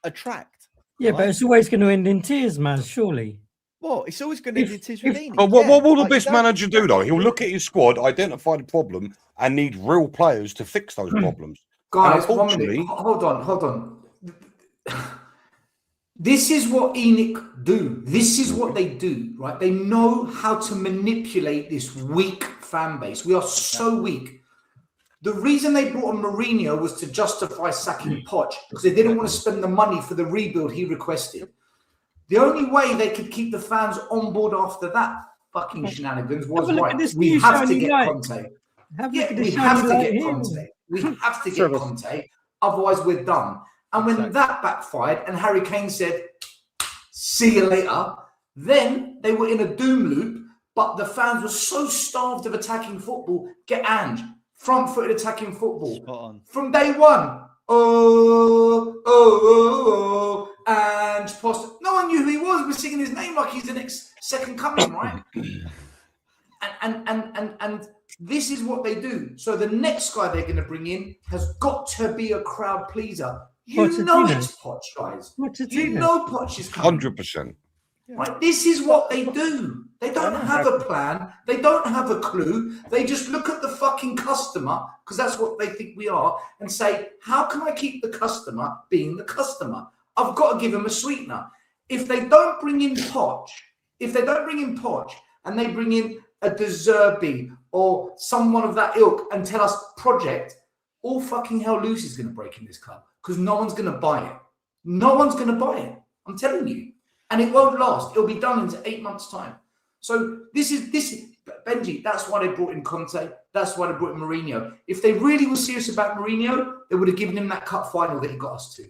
attract. Yeah, right? But it's always going to end in tears, man, surely. Well, it's always going to end in tears with Leaning. But what will the best manager do, though? He'll look at his squad, identify the problem, and need real players to fix those problems. Guys, 1 minute. Hold on. This is what Enoch do. This is what they do, right? They know how to manipulate this weak fan base. We are so weak. The reason they brought on Mourinho was to justify sacking Poch, because they didn't want to spend the money for the rebuild he requested. The only way they could keep the fans on board after that fucking shenanigans was we have to get Conte. We have to get Conte. We have to get Conte. Otherwise, we're done. And when that backfired and Harry Kane said, see you later, then they were in a doom loop, but the fans were so starved of attacking football. Get Ange, front-footed attacking football. From day one, Ange Post. No one knew who he was. We're singing his name like he's the next second coming, right? and this is what they do. So the next guy they're going to bring in has got to be a crowd pleaser. You know it's Poch, guys. You know Poch is coming. 100%. Right? This is what they do. They don't have a plan. They don't have a clue. They just look at the fucking customer, because that's what they think we are, and say, how can I keep the customer being the customer? I've got to give him a sweetener. If they don't bring in Poch, and they bring in a De Zerbi or someone of that ilk and tell us project, all fucking hell loose is going to break in this club, because no one's going to buy it. No one's going to buy it. I'm telling you. And it won't last. It'll be done in 8 months' time. So this is Benji. That's why they brought in Conte. That's why they brought in Mourinho. If they really were serious about Mourinho, they would have given him that cup final that he got us to.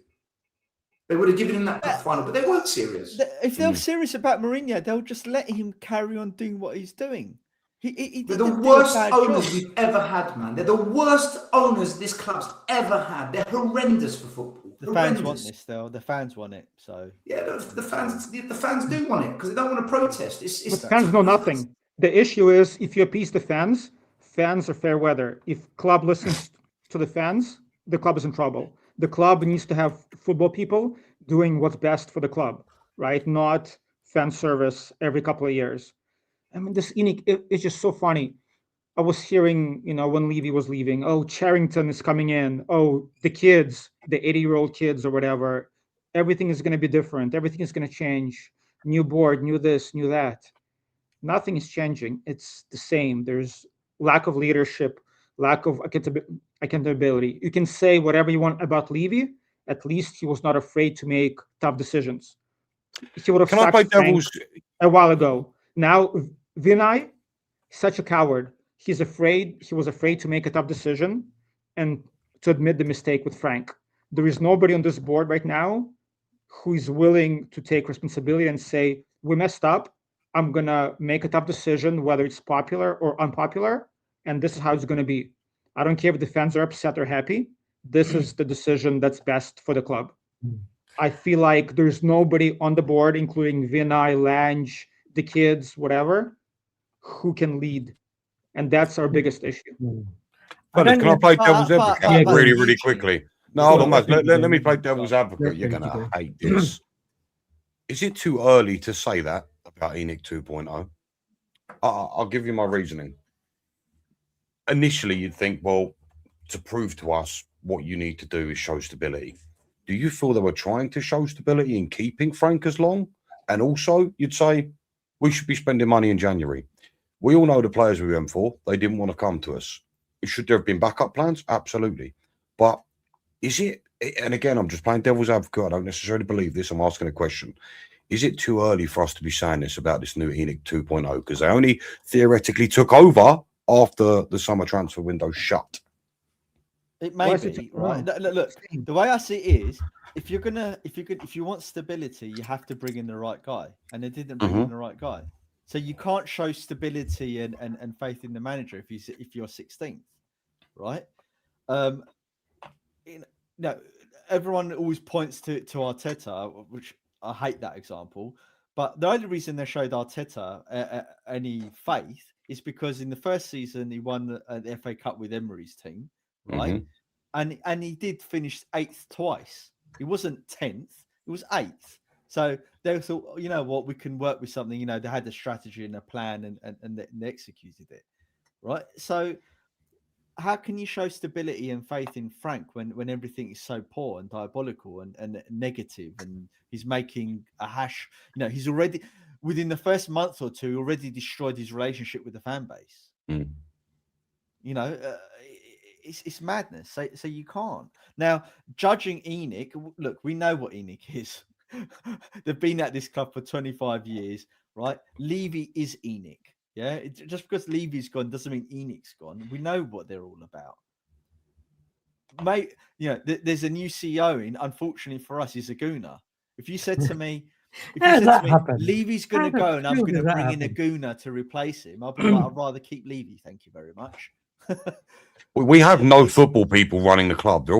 They would have given him that cup final, but they weren't serious. If they were serious about Mourinho, they'll just let him carry on doing what he's doing. They're the worst owners we've ever had, man. They're the worst owners this club's ever had. They're horrendous for football. The fans want this, though. The fans want it. So yeah, the fans do want it because they don't want to protest. The fans know nothing. The issue is if you appease the fans are fair weather. If club listens to the fans, the club is in trouble. The club needs to have football people doing what's best for the club, right? Not fan service every couple of years. I mean, it's just so funny. I was hearing, when Levy was leaving, Charrington is coming in. The kids, the 80-year-old kids or whatever, everything is going to be different. Everything is going to change. New board, new this, new that. Nothing is changing. It's the same. There's lack of leadership, lack of accountability. You can say whatever you want about Levy. At least he was not afraid to make tough decisions. He would have sacked Frank a while ago. Now, Vinay, such a coward. He was afraid to make a tough decision and to admit the mistake with Frank. There is nobody on this board right now who is willing to take responsibility and say, we messed up. I'm going to make a tough decision, whether it's popular or unpopular. And this is how it's going to be. I don't care if the fans are upset or happy. This is the decision that's best for the club. I feel like there's nobody on the board, including Vinay, Lange, the kids, whatever, who can lead. And that's our biggest issue. Fellas, can I play devil's but- advocate but really, Eugene- really quickly? No, Go hold on, on, mate. go Let me on. play devil's advocate. You're Go, going to go. hate this. Is it too early to say that about ENIC 2.0? I'll give you my reasoning. Initially, you'd think, well, to prove to us what you need to do is show stability. Do you feel they were trying to show stability in keeping Frank as long? And also, you'd say, we should be spending money in January. We all know the players we went for. They didn't want to come to us. Should there have been backup plans? Absolutely. But is it, and again, I'm just playing devil's advocate. I don't necessarily believe this. I'm asking a question. Is it too early for us to be saying this about this new ENIC 2.0? Because they only theoretically took over after the summer transfer window shut. It may be, right? Look, the way I see it is, if you want stability, you have to bring in the right guy, and they didn't bring in the right guy. So you can't show stability and faith in the manager if you're 16th, right? Everyone always points to Arteta, which I hate that example. But the only reason they showed Arteta any faith is because in the first season he won the FA Cup with Emery's team, right? And he did finish 8th twice. He wasn't 10th; he was 8th. So they thought, you know what, we can work with something. You know, they had a strategy and a plan, and they executed it, right? So how can you show stability and faith in Frank when everything is so poor and diabolical and negative, and he's making a hash? You know, he's already within the first month or two already destroyed his relationship with the fan base. You know, it's madness. So you can't. Now, judging ENIC, look, we know what ENIC is. They've been at this club for 25 years, right? Levy is ENIC. Yeah, just because Levy's gone doesn't mean ENIC's gone. We know what they're all about. Mate, you know, there's a new CEO in. Unfortunately for us, he's a gooner. If you said to me, Levy's going to go and I'm going to bring in a gooner to replace him, I'll be like, I'd rather keep Levy. Thank you very much. We have no football people running the club. They're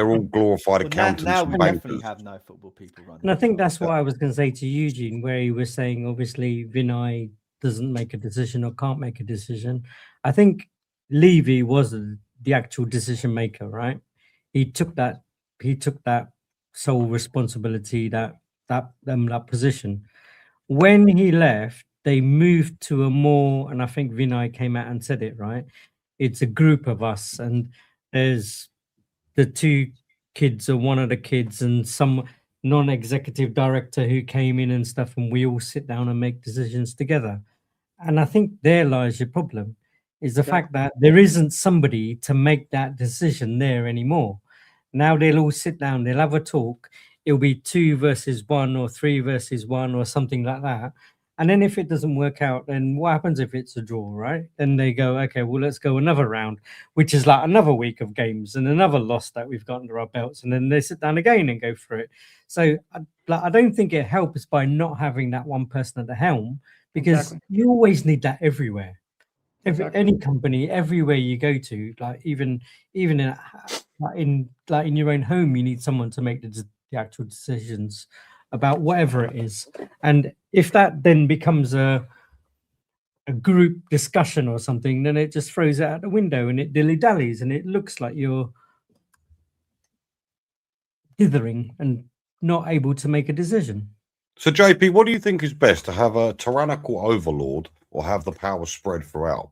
all glorified accountants. Now and we bankers. definitely have no football people running. And I think that's what I was going to say to Eugene, where he was saying, obviously, Vinay doesn't make a decision or can't make a decision. I think Levy was the actual decision maker, right? He took that sole responsibility, that position. When he left, they moved to a more, and I think Vinay came out and said it, right? It's a group of us, and there's the two kids or one of the kids and some non-executive director who came in and stuff, and we all sit down and make decisions together. And I think there lies your problem, is the fact that there isn't somebody to make that decision there anymore. Now they'll all sit down, they'll have a talk. It'll be 2 versus 1 or 3 versus 1 or something like that. And then if it doesn't work out, then what happens if it's a draw, right? Then they go, okay, well, let's go another round, which is like another week of games and another loss that we've got under our belts. And then they sit down again and go for it. So I don't think it helps by not having that one person at the helm, because you always need that everywhere. Any company, everywhere you go to, like even in your own home, you need someone to make the actual decisions about whatever it is. And if that then becomes a group discussion or something, then it just throws it out the window and it dilly-dallies and it looks like you're dithering and not able to make a decision. So, JP, what do you think is best, to have a tyrannical overlord or have the power spread throughout?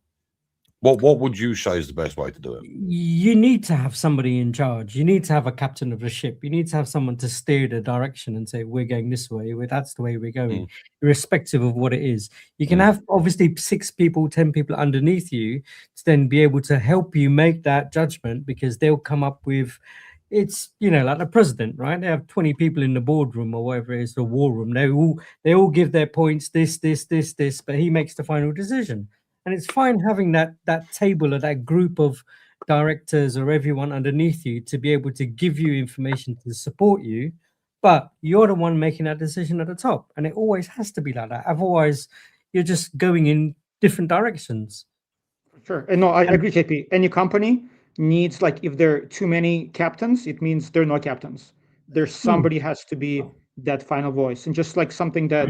What would you say is the best way to do it? You need to have somebody in charge. You need to have a captain of a ship. You need to have someone to steer the direction and say, we're going this way, that's the way we're going, irrespective of what it is. You can have obviously 6 people, 10 people underneath you to then be able to help you make that judgment, because they'll come up with, it's, you know, like the president, right? They have 20 people in the boardroom or whatever it is, the war room. They all give their points, this, but he makes the final decision. And it's fine having that table or that group of directors or everyone underneath you to be able to give you information to support you, but you're the one making that decision at the top. And it always has to be like that. Otherwise, you're just going in different directions. Sure. And no, I agree, JP. Any company, needs, like, if there are too many captains, it means there are no captains. There's somebody has to be that final voice. And just like something that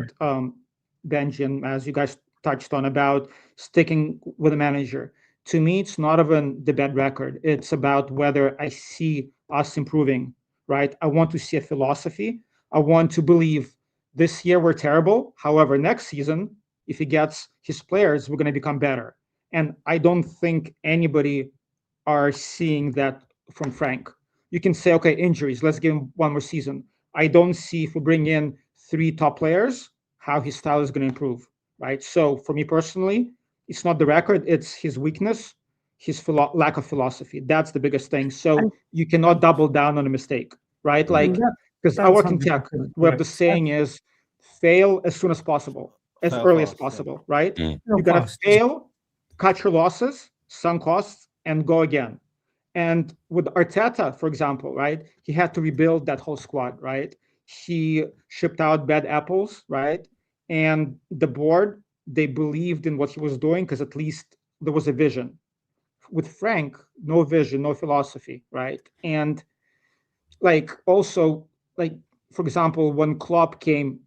Benji and as you guys touched on about sticking with a manager, to me, it's not even the bad record. It's about whether I see us improving, right? I want to see a philosophy. I want to believe this year we're terrible. However, next season, if he gets his players, we're going to become better. And I don't think anybody are seeing that from Frank. You can say, okay, injuries, let's give him one more season. I don't see if we bring in 3 top players, how his style is going to improve, right? So for me personally, it's not the record, it's his weakness, his lack of philosophy. That's the biggest thing. So you cannot double down on a mistake, right? Like, because I work in tech, where the saying is fail as soon as possible, as early as possible, right? You got to fail, cut your losses, sunk costs, and go again. And with Arteta, for example, right, he had to rebuild that whole squad, right? He shipped out bad apples, right? And the board, they believed in what he was doing because at least there was a vision. With Frank, no vision, no philosophy, right? And like also, like, for example, when Klopp came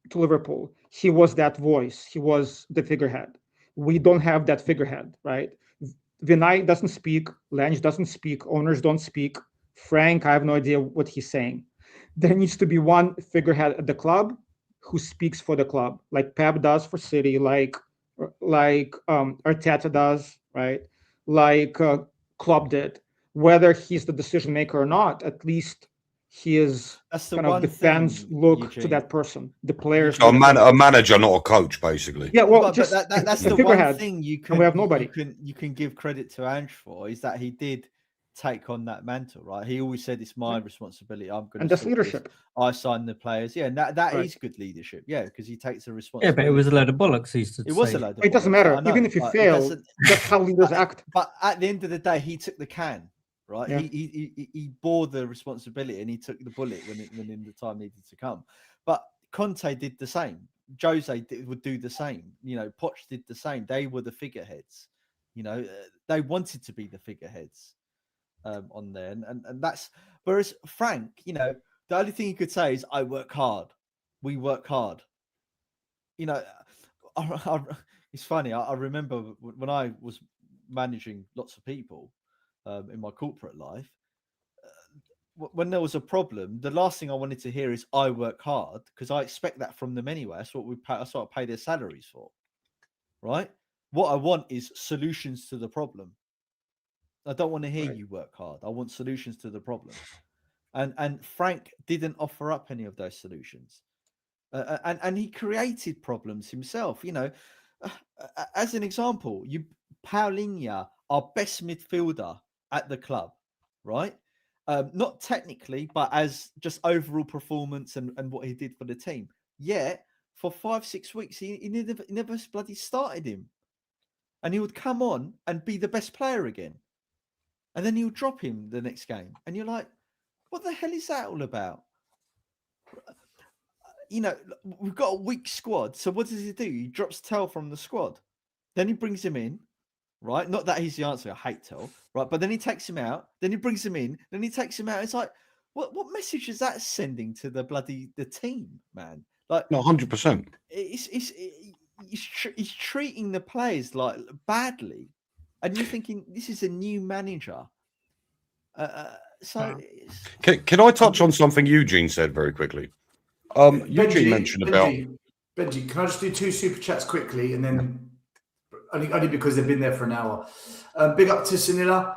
to Liverpool, he was that voice. He was the figurehead. We don't have that figurehead, right? Vinay doesn't speak, Lange doesn't speak, owners don't speak. Frank, I have no idea what he's saying. There needs to be one figurehead at the club who speaks for the club, like Pep does for City, like Arteta does, right? Like Klopp did. Whether he's the decision maker or not, at least he is kind of the fans look to that person. The players. So a manager, not a coach, basically. Yeah, well, but just that's the the figurehead. one thing you And we have nobody. you can give credit to Ange for is that he did take on that mantle, right? He always said it's my responsibility. I'm going to. And that's leadership. I signed the players. Yeah, and that Right. is good leadership. Yeah, because he takes the Yeah, responsibility. but it was a load of bollocks. He used to It was say. a load of It doesn't bollocks, matter. I know, Even if you but fail, that's how leaders act. But at the end of the day, he took the can, right? Yeah. He bore the responsibility and he took the bullet when in the time needed to come. But Conte did the same. Jose would do the same. You know, Poch did the same. They were the figureheads. You know, they wanted to be the figureheads on there, and that's. Whereas Frank, you know, the only thing he could say is, "I work hard. We work hard." You know, it's funny. I remember when I was managing lots of people in my corporate life. When there was a problem, the last thing I wanted to hear is "I work hard" because I expect that from them anyway. That's what we pay. That's what I pay their salaries for, right? What I want is solutions to the problem. I don't want to hear you work hard. I want solutions to the problem. And Frank didn't offer up any of those solutions, and he created problems himself. You know, as an example, Paulinho, our best midfielder at the club, right? Not technically, but as just overall performance and what he did for the team. Yet for 5-6 weeks, he never bloody started him, and he would come on and be the best player again, and then he would drop him the next game, and you're like, what the hell is that all about? You know, we've got a weak squad, so what does he do? He drops Tell from the squad, then he brings him in. Right, not that he's the answer. I hate Tell, right? But then he takes him out. Then he brings him in. Then he takes him out. It's like, what message is that sending to the team, man? Like, no, 100%. He's treating the players like badly, and you're thinking this is a new manager. Can I touch on something Eugene said very quickly? Eugene mentioned about Benji. Can I just do 2 super chats quickly, and then. Only because they've been there for an hour. Big up to Sanilla.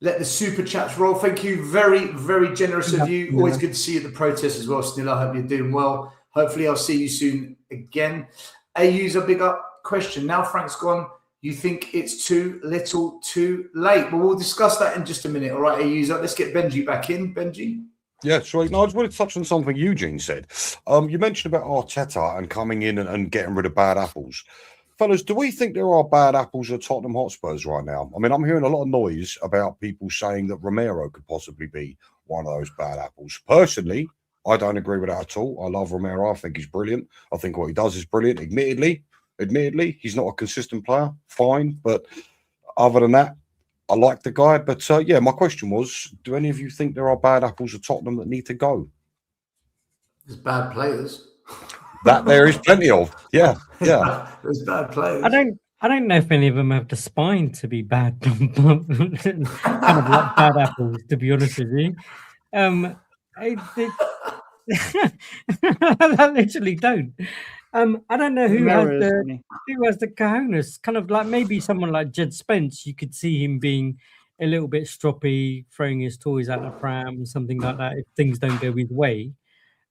Let the super chats roll. Thank you. Very, very generous of you. Always good to see you at the protest as well, Sanilla. I hope you're doing well. Hopefully, I'll see you soon again. AU's a big up question. Now Frank's gone. You think it's too little, too late? But we'll discuss that in just a minute. All right, AU's up. Let's get Benji back in. Benji? Yeah, sure. No, I just wanted to touch on something Eugene said. You mentioned about Arteta and coming in and getting rid of bad apples. Fellas, do we think there are bad apples at Tottenham Hotspurs right now? I mean, I'm hearing a lot of noise about people saying that Romero could possibly be one of those bad apples. Personally, I don't agree with that at all. I love Romero. I think he's brilliant. I think what he does is brilliant. Admittedly, he's not a consistent player. Fine. But other than that, I like the guy, but yeah, my question was: do any of you think there are bad apples at Tottenham that need to go? There's bad players. That there is plenty of. Yeah, yeah. There's bad players. I don't know if any of them have the spine to be bad, kind of like bad apples. To be honest with you, I literally don't. I don't know who has the cojones. Kind of like maybe someone like Jed Spence. You could see him being a little bit stroppy, throwing his toys out the pram, something like that. If things don't go his way,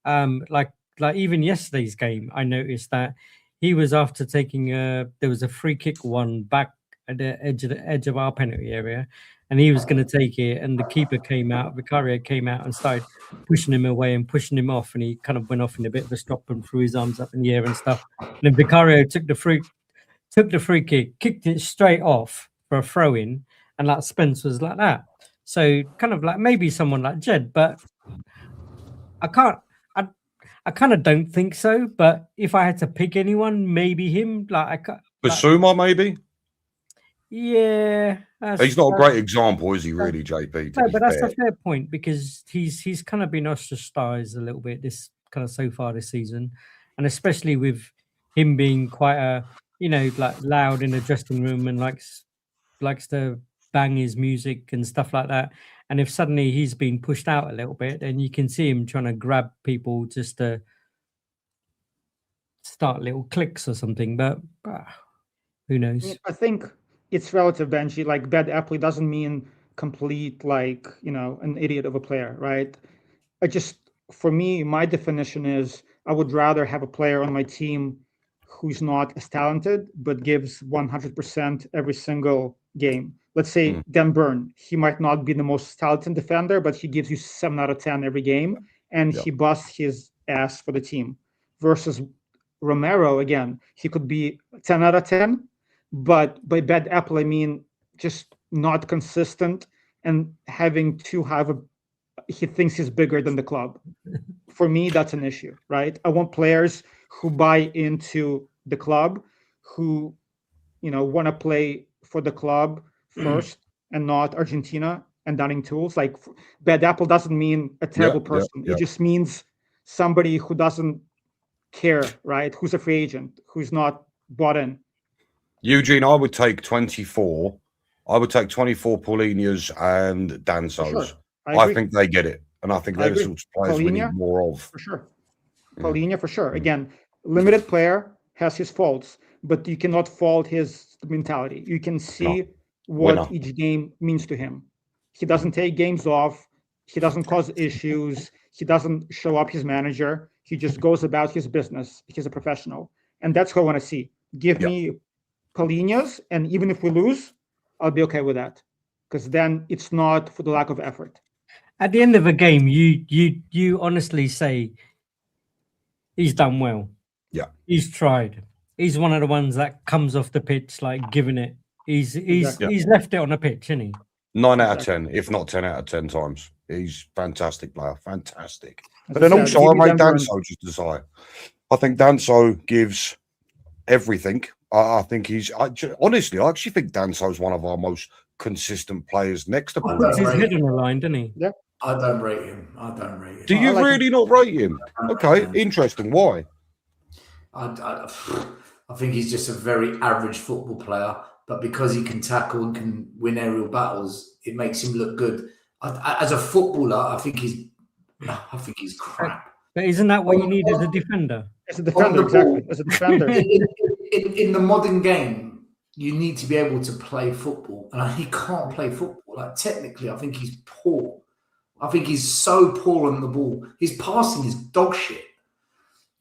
like even yesterday's game, I noticed that he was after taking there was a free kick one back at the edge of our penalty area, and he was going to take it, and the keeper came out, Vicario came out and started pushing him away and pushing him off, and he kind of went off in a bit of a strop and threw his arms up in the air and stuff. And then Vicario took the free kick, kicked it straight off for a throw in, and like Spence was like that. So kind of like maybe someone like Jed, but I kind of don't think so, but if I had to pick anyone, maybe him. Basuma, maybe. Yeah, he's not a great example, is he? Really, JP? No, but that's a fair point because he's kind of been ostracized a little bit this kind of so far this season, and especially with him being quite a like loud in the dressing room and likes to bang his music and stuff like that. And if suddenly he's been pushed out a little bit, then you can see him trying to grab people just to start little clicks or something. But who knows? I think it's relative, Benji. Like bad apple doesn't mean complete, like, an idiot of a player, right? For me, my definition is I would rather have a player on my team who's not as talented, but gives 100% every single game. Let's say Dan Burn, he might not be the most talented defender, but he gives you 7 out of 10 every game, and he busts his ass for the team. Versus Romero, again, he could be 10 out of 10, but by bad apple, I mean just not consistent and having too high of he thinks he's bigger than the club. For me, that's an issue, right? I want players who buy into the club, who, want to play for the club first and not Argentina and Dunning Tools. Like bad apple doesn't mean a terrible person. It just means somebody who doesn't care, right? Who's a free agent, who's not bought in. Eugene, I would take 24. I would take 24 Paulinhas and Dansos. Sure. I think they get it. And I think they're the sorts of players we need more of. For sure. Paulinho, for sure. Again, limited player, has his faults, but you cannot fault his mentality. You can see what each game means to him. He doesn't take games off. He doesn't cause issues. He doesn't show up his manager. He just goes about his business. He's a professional. And that's what I want to see. Give me Paulinhos, and even if we lose, I'll be okay with that. Because then it's not for the lack of effort. At the end of a game, you honestly say he's done well. Yeah. He's tried. He's one of the ones that comes off the pitch like giving it. He's left it on the pitch, isn't he? 9 out of 10, if not 10 out of 10 times. He's fantastic player, fantastic. But then also, I made Danso just decide. I think Danso gives everything. I think honestly, I actually think Danso is one of our most consistent players next to Paul. He's hit on the line, didn't he? Yeah. I don't rate him. Do you really not rate him? Okay, interesting. Why? I think he's just a very average football player, but because he can tackle and can win aerial battles, it makes him look good. As a footballer, I think he's crap. But isn't that what you need as a defender? As a defender, exactly. As a defender. In the modern game, you need to be able to play football, and he can't play football. Like technically, I think he's poor. I think he's so poor on the ball. His passing is dog shit.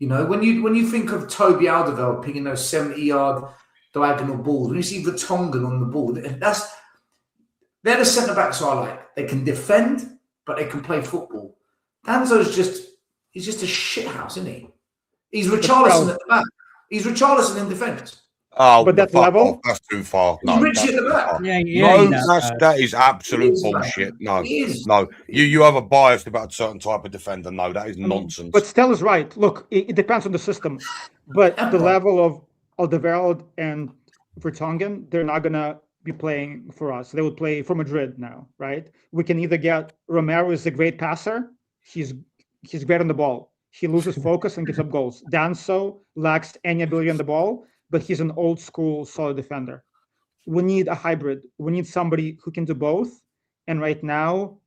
When you think of Toby Alderweireld picking those 70-yard diagonal balls, when you see Vertonghen on the ball, they're the centre backs I like. They can defend, but they can play football. Danzo's just a shit house, isn't he? He's Richarlison at the back. He's Richarlison in defence. Oh, but that level, that's too far. No, Richie at the back. That is absolute bullshit. No. You have a bias about a certain type of defender. No, that is nonsense. But Stell is right. Look, it depends on the system. But the level of Alderweireld and Vertonghen, they're not gonna be playing for us. They would play for Madrid now, right? We can either get Romero is a great passer. He's great on the ball. He loses focus and gives up goals. Danso lacks any ability on the ball, but he's an old school solid defender. We need a hybrid. We need somebody who can do both. And right now,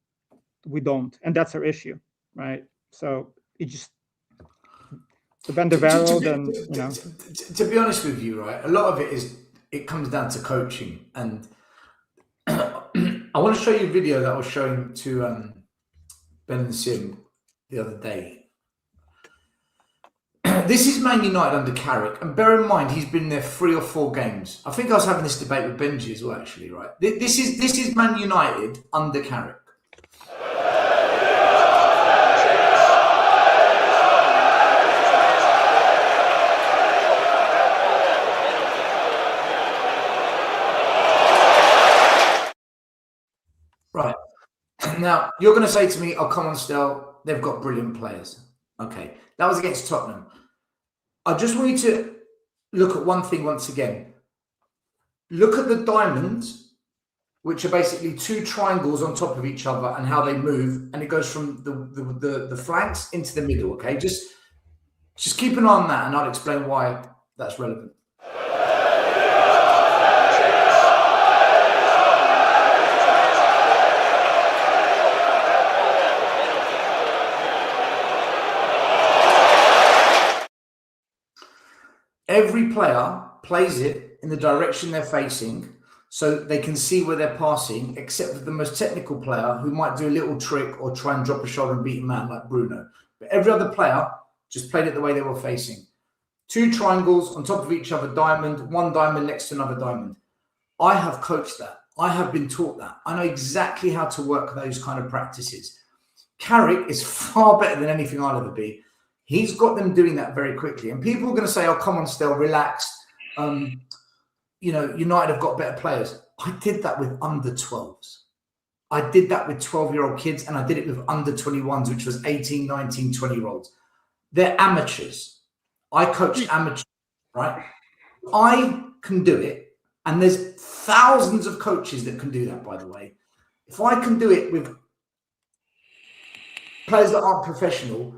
we don't. And that's our issue, right? So it just the Bandevero, then, you know. To be honest with you, right, a lot of it comes down to coaching. And I want to show you a video that I was showing to Ben and Sim the other day. This is Man United under Carrick, and bear in mind he's been there 3 or 4 games. I think I was having this debate with Benji as well, actually. Right, this is Man United under Carrick. Right now, you're going to say to me, "Oh, come on, Stel, they've got brilliant players." Okay, that was against Tottenham. I just want you to look at one thing once again. Look at the diamonds, which are basically 2 triangles on top of each other, and how they move, and it goes from the flanks into the middle. Okay, just keep an eye on that, and I'll explain why that's relevant. Every player plays it in the direction they're facing so they can see where they're passing, except for the most technical player who might do a little trick or try and drop a shoulder and beat a man like Bruno. But every other player just played it the way they were facing. 2 triangles on top of each other, diamond, 1 diamond next to another diamond. I have coached that. I have been taught that. I know exactly how to work those kind of practices. Carrick is far better than anything I'll ever be. He's got them doing that very quickly. And people are going to say, "Oh, come on, Stel, relax. United have got better players." I did that with under 12s. I did that with 12-year-old kids, and I did it with under 21s, which was 18, 19, 20-year-olds. They're amateurs. I coached amateurs, right? I can do it. And there's thousands of coaches that can do that, by the way. If I can do it with players that aren't professional,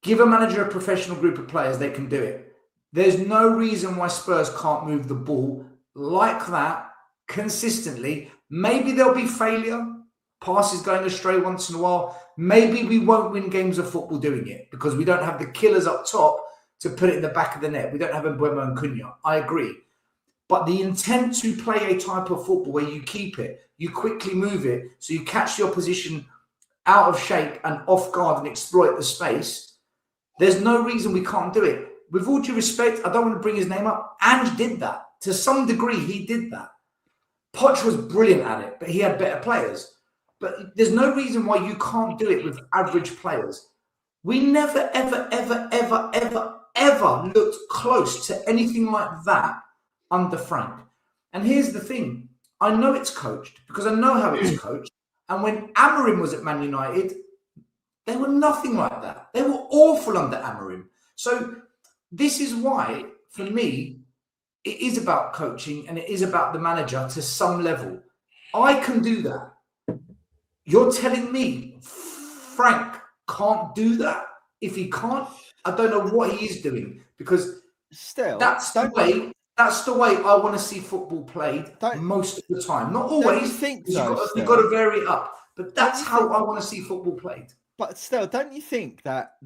give a manager a professional group of players, they can do it. There's no reason why Spurs can't move the ball like that consistently. Maybe there'll be failure, passes going astray once in a while. Maybe we won't win games of football doing it because we don't have the killers up top to put it in the back of the net. We don't have Mbeumo and Cunha. I agree. But the intent to play a type of football where you keep it, you quickly move it, so you catch the opposition out of shape and off guard and exploit the space. There's no reason we can't do it. With all due respect, I don't want to bring his name up. Ange did that. To some degree, he did that. Poch was brilliant at it, but he had better players. But there's no reason why you can't do it with average players. We never, ever, ever, ever, ever, ever looked close to anything like that under Frank. And here's the thing. I know it's coached because I know how it's coached. And when Amorim was at Man United, they were nothing like that. They were awful under Amorim. So this is why, for me, it is about coaching and it is about the manager to some level. I can do that. You're telling me Frank can't do that? If he can't, I don't know what he is doing, because still that's the way I want to see football played most of the time. Not always. You've got to vary it up. But that's how I want to see football played. But still, don't you think that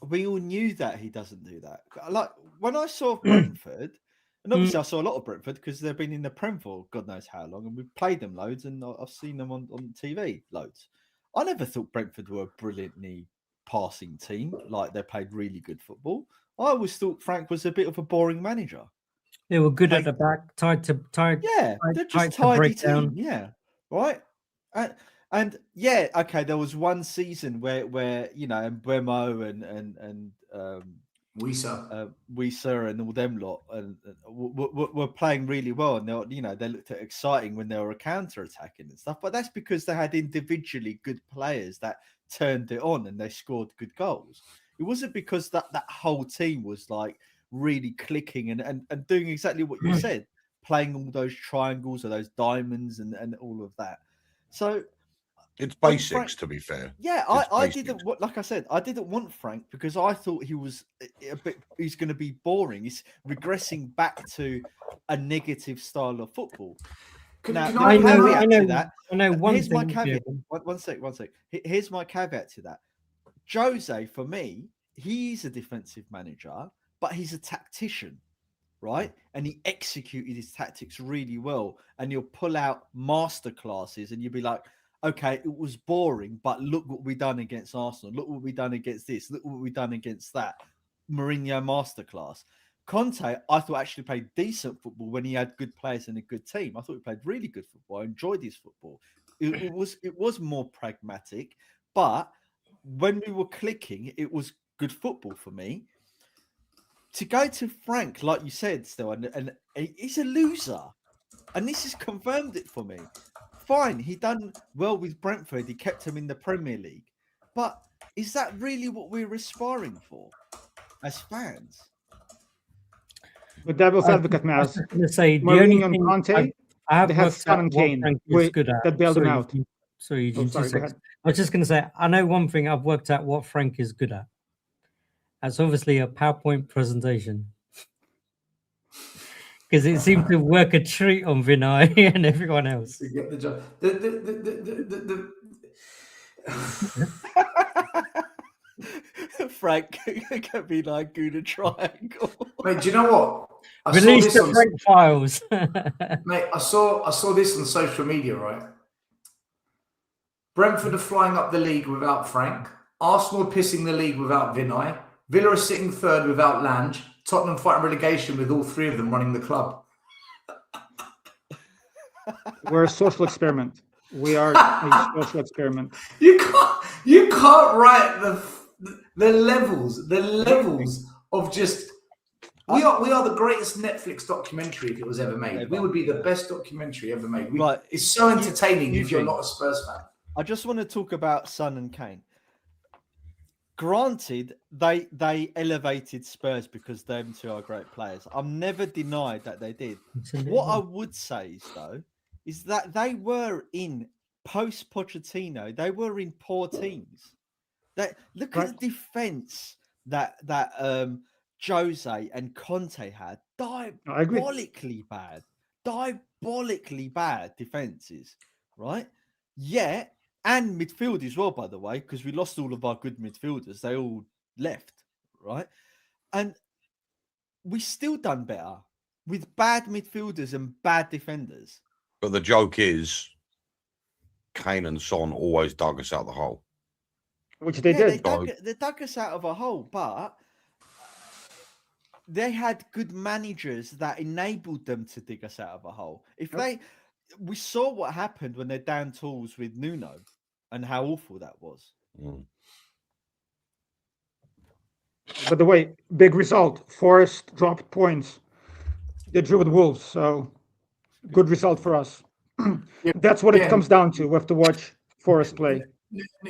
we all knew that he doesn't do that? Like when I saw Brentford, and obviously I saw a lot of Brentford because they've been in the Prem for God knows how long, and we've played them loads, and I've seen them on TV loads. I never thought Brentford were a brilliantly passing team, like they played really good football. I always thought Frank was a bit of a boring manager. They were good at the back, tied. Yeah, they're just tidy team. Yeah, right. And yeah, okay. There was one season where Mbeumo and Wisa and all them lot and were playing really well, and they looked at exciting when they were counter attacking and stuff. But that's because they had individually good players that turned it on and they scored good goals. It wasn't because that whole team was like really clicking and doing exactly what you said. playing all those triangles or those diamonds and all of that. So it's basics, to be fair. Yeah, I didn't, like I said, I didn't want Frank because I thought he was he's going to be boring. He's regressing back to a negative style of football. I know one here's thing. my caveat. One sec. Here's my caveat to that. Jose, for me, he's a defensive manager, but he's a tactician, right? And he executed his tactics really well. And you'll pull out masterclasses and you'll be like, okay, it was boring, but look what we done against Arsenal. Look what we done against this. Look what we done against that. Mourinho masterclass. Conte, I thought actually played decent football when he had good players and a good team. I thought he played really good football. I enjoyed his football. It was more pragmatic, but when we were clicking, it was good football for me. To go to Frank, like you said, still, and he's a loser, and this has confirmed it for me. Fine, he done well with Brentford. He kept him in the Premier League, but is that really what we're aspiring for as fans? But devil's advocate, I was Maz. going to say the Mourinho only and thing Conte, I have they have worked out Son and what Kane Frank is good at. that bailed him out. Sorry, Oh, sorry, go ahead. I was just going to say, I know one thing. I've worked out what Frank is good at. That's obviously a PowerPoint presentation. Because it seemed to work a treat on Vinay and everyone else. To get the job. Frank can be like Gouda triangle. Mate, do you know what? Release the Frank files. Mate, I saw this on social media, right? Brentford are flying up the league without Frank. Arsenal are pissing the league without Vinay. Villa are sitting third without Lange. Tottenham fighting relegation with all three of them running the club. We're a social experiment. We are a social experiment. You can't write the levels of just. We are the greatest Netflix documentary if it was ever made. We would be the best documentary ever made. Right. It's so entertaining if you're not a Spurs fan. I just want to talk about Son and Kane. Granted, they elevated Spurs because them two are great players. I'm never denied that they did. What I would say is, though, is that they were in post Pochettino. They were in poor teams. Look at the defense that Jose and Conte had. Diabolically bad defenses, right? Yeah. And midfield as well, by the way, because we lost all of our good midfielders. They all left, right? And we still done better with bad midfielders and bad defenders. But the joke is, Kane and Son always dug us out of the hole. Which they did. They dug us out of a hole, but they had good managers that enabled them to dig us out of a hole. We saw what happened when they're down tools with Nuno and how awful that was. Mm. By the way, big result. Forest dropped points. They drew with Wolves, so good result for us. That's what it comes down to. We have to watch Forest play.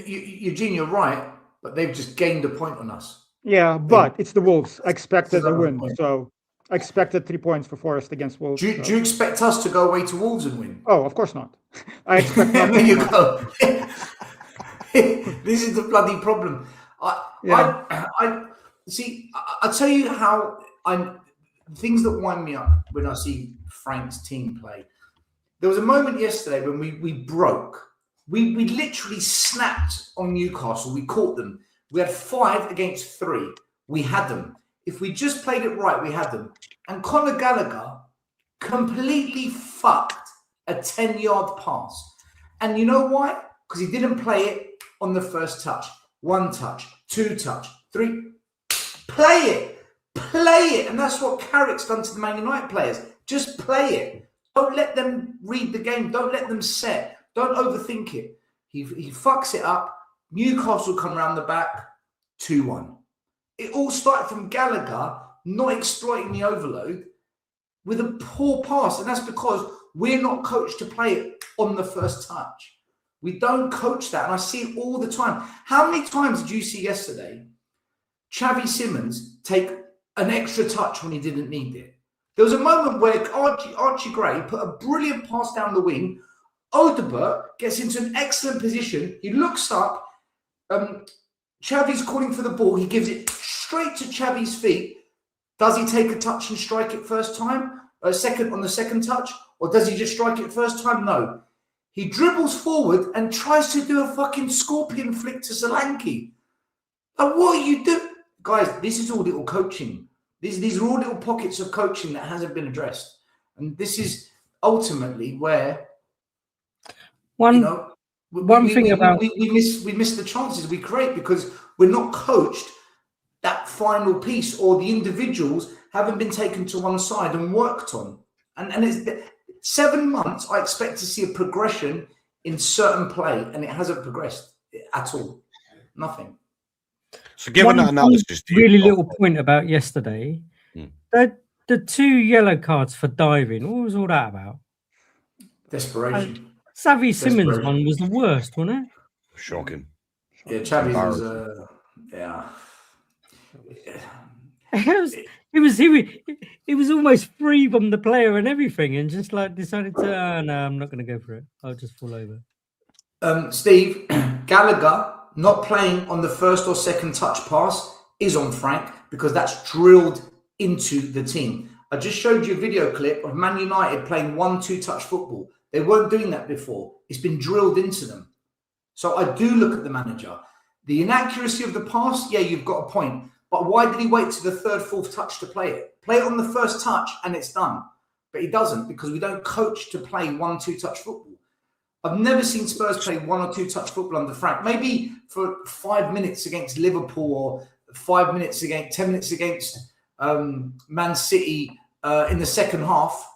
Eugene, you're right, but they've just gained a point on us. Yeah, but it's the Wolves. I expected a win, so I expected 3 points for Forest against Wolves. Do you expect us to go away to Wolves and win? Oh, of course not. I expect nothing. There you go. This is the bloody problem. I see. I'll tell you how things that wind me up when I see Frank's team play. There was a moment yesterday when we broke. We literally snapped on Newcastle. We caught them. We had 5 against 3. We had them. If we just played it right, we had them. And Conor Gallagher completely fucked a 10-yard pass. And you know why? Because he didn't play it on the first touch. 1 touch, 2 touch, 3. Play it. And that's what Carrick's done to the Man United players. Just play it. Don't let them read the game. Don't let them set. Don't overthink it. He fucks it up. Newcastle come round the back, 2-1. It all started from Gallagher not exploiting the overload with a poor pass. And that's because we're not coached to play it on the first touch. We don't coach that. And I see it all the time. How many times did you see yesterday Xavi Simons take an extra touch when he didn't need it? There was a moment where Archie Gray put a brilliant pass down the wing. Odebert gets into an excellent position. He looks up. Xavi's calling for the ball. He gives it straight to Xavi's feet. Does he take a touch and strike it first time? On the second touch? Or does he just strike it first time? No. He dribbles forward and tries to do a fucking scorpion flick to Solanke. Like, what are you doing? Guys, this is all little coaching. These are all little pockets of coaching that hasn't been addressed. And this is ultimately where, we miss the chances we create because we're not coached. That final piece or the individuals haven't been taken to one side and worked on. And it's 7 months, I expect to see a progression in certain play, and it hasn't progressed at all. Nothing. So given that analysis... Really little point about yesterday, the 2 yellow cards for diving, what was all that about? Desperation. Xavi Simons one was the worst, wasn't it? Shocking. Yeah, Xavi was... yeah. It was almost free from the player and everything, and just like decided to, no, I'm not going to go for it. I'll just fall over. Steve, Gallagher not playing on the first or second touch pass is on Frank because that's drilled into the team. I just showed you a video clip of Man United playing 1-2 touch football. They weren't doing that before. It's been drilled into them. So I do look at the manager. The inaccuracy of the pass, yeah, you've got a point. But why did he wait to the third, fourth touch to play it? Play it on the first touch and it's done. But he doesn't because we don't coach to play 1-2 touch football. I've never seen Spurs play 1 or 2 touch football under Frank. Maybe for 5 minutes against Liverpool or 10 minutes against Man City in the second half.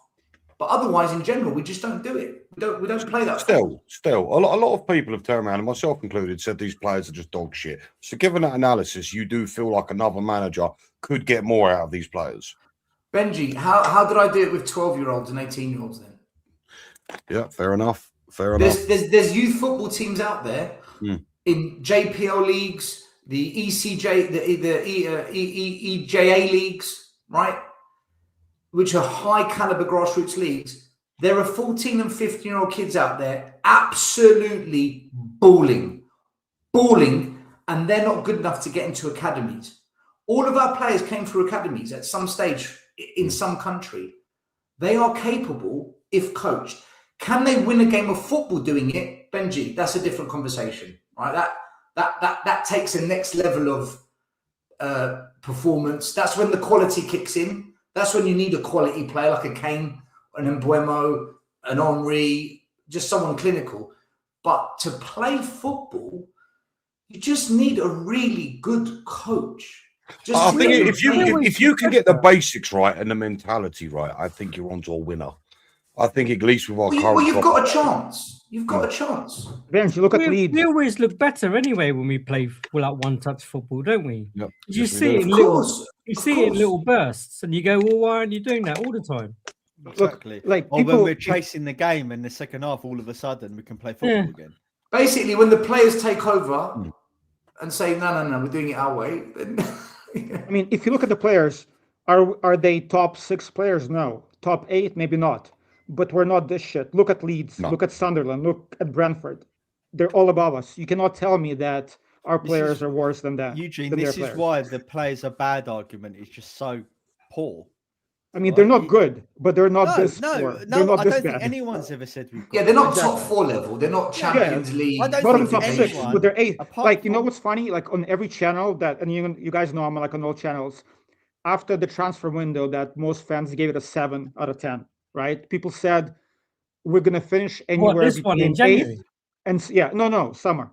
But otherwise, in general, we just don't do it. We don't play that. Still, a lot of people have turned around, and myself included, said these players are just dog shit. So given that analysis, you do feel like another manager could get more out of these players. Benji, how did I do it with 12-year-olds and 18-year-olds then? Yeah, fair enough. There's youth football teams out there in JPL leagues, the ECJ, the EJA leagues, right? Which are high caliber grassroots leagues. There are 14 and 15-year-old kids out there absolutely balling, and they're not good enough to get into academies. All of our players came through academies at some stage in some country. They are capable if coached. Can they win a game of football doing it? Benji, that's a different conversation, right? That takes a next level of performance. That's when the quality kicks in. That's when you need a quality player like a Kane, an Mbuemo, an Henry, just someone clinical. But to play football, you just need a really good coach. I think if you can get the basics right and the mentality right, I think you're onto a winner. I think at least with our current... Well, you've got a chance. You've got a chance. Vince, you look at Leeds. We always look better anyway when we play one-touch football, don't we? Yep. You see it in little bursts, and you go, well, why aren't you doing that all the time? Exactly. Look, or when we're chasing the game in the second half, all of a sudden we can play football again. Basically, when the players take over and say, no, we're doing it our way. Then I mean, if you look at the players, are they top 6 players? No. Top 8? Maybe not. But we're not this shit. Look at Leeds. No. Look at Sunderland. Look at Brentford. They're all above us. You cannot tell me that our players are worse than that. Eugene, this is why the players are bad argument is just so poor. I mean, they're not good, but they're not this poor. They're not I this don't bad. think anyone's ever said we've got... Yeah, they're not top 4 level. They're not Champions League. Not even top 6, but they're 8. Like, you know what's funny? Like, on every channel that, and you guys know I'm like on all channels, after the transfer window that most fans gave it a 7 out of 10, right? People said, we're going to finish anywhere between 8th and... summer.